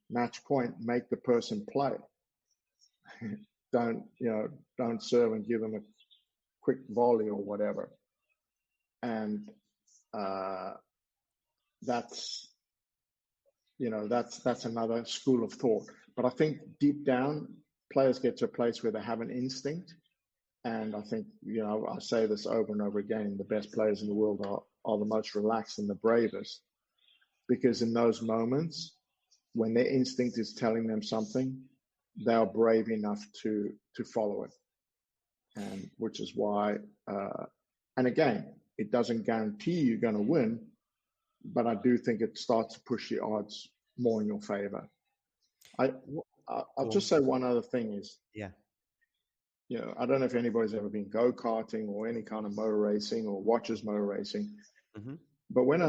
match point, make the person play. Don't serve and give them a quick volley or whatever. And that's another school of thought. But I think deep down, players get to a place where they have an instinct. And I think, I say this over and over again, the best players in the world are the most relaxed and the bravest. Because in those moments, when their instinct is telling them something, they are brave enough to follow it. And which is why, and again, it doesn't guarantee you're going to win, but I do think it starts to push the odds more in your favor. I'll Go just say one other thing is, Yeah. I don't know if anybody's ever been go-karting or any kind of motor racing or watches motor racing, Mm-hmm. but when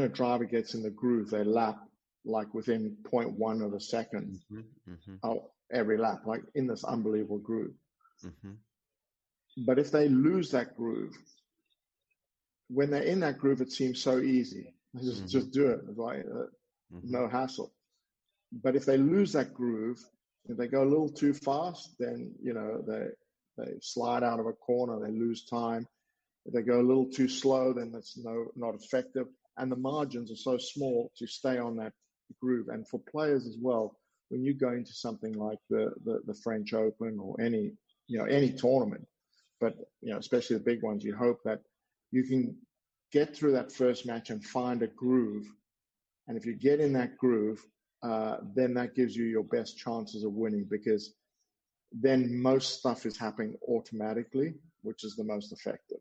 a driver gets in the groove, they lap like within 0.1 of a second Mm-hmm. Mm-hmm. every lap, like in this unbelievable groove. Mm-hmm. But if they lose that groove, when they're in that groove, it seems so easy. They just do it, right? No hassle. But if they lose that groove, if they go a little too fast, then they slide out of a corner, they lose time. If they go a little too slow, then that's not effective. And the margins are so small to stay on that groove. And for players as well, when you go into something like the French Open or any tournament, but especially the big ones, you hope that you can get through that first match and find a groove. And if you get in that groove, then that gives you your best chances of winning, because then most stuff is happening automatically, which is the most effective.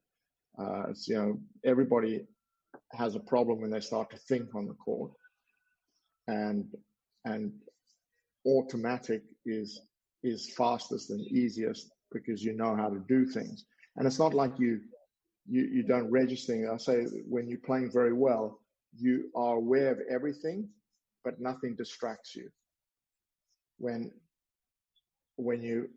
Everybody has a problem when they start to think on the court, and automatic is fastest and easiest because you know how to do things. And it's not like you don't register. I say when you're playing very well, you are aware of everything, but nothing distracts you. When you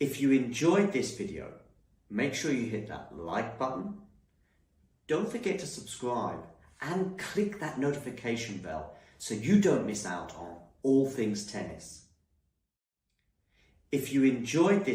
If you enjoyed this video, make sure you hit that like button. Don't forget to subscribe and click that notification bell so you don't miss out on all things tennis. If you enjoyed this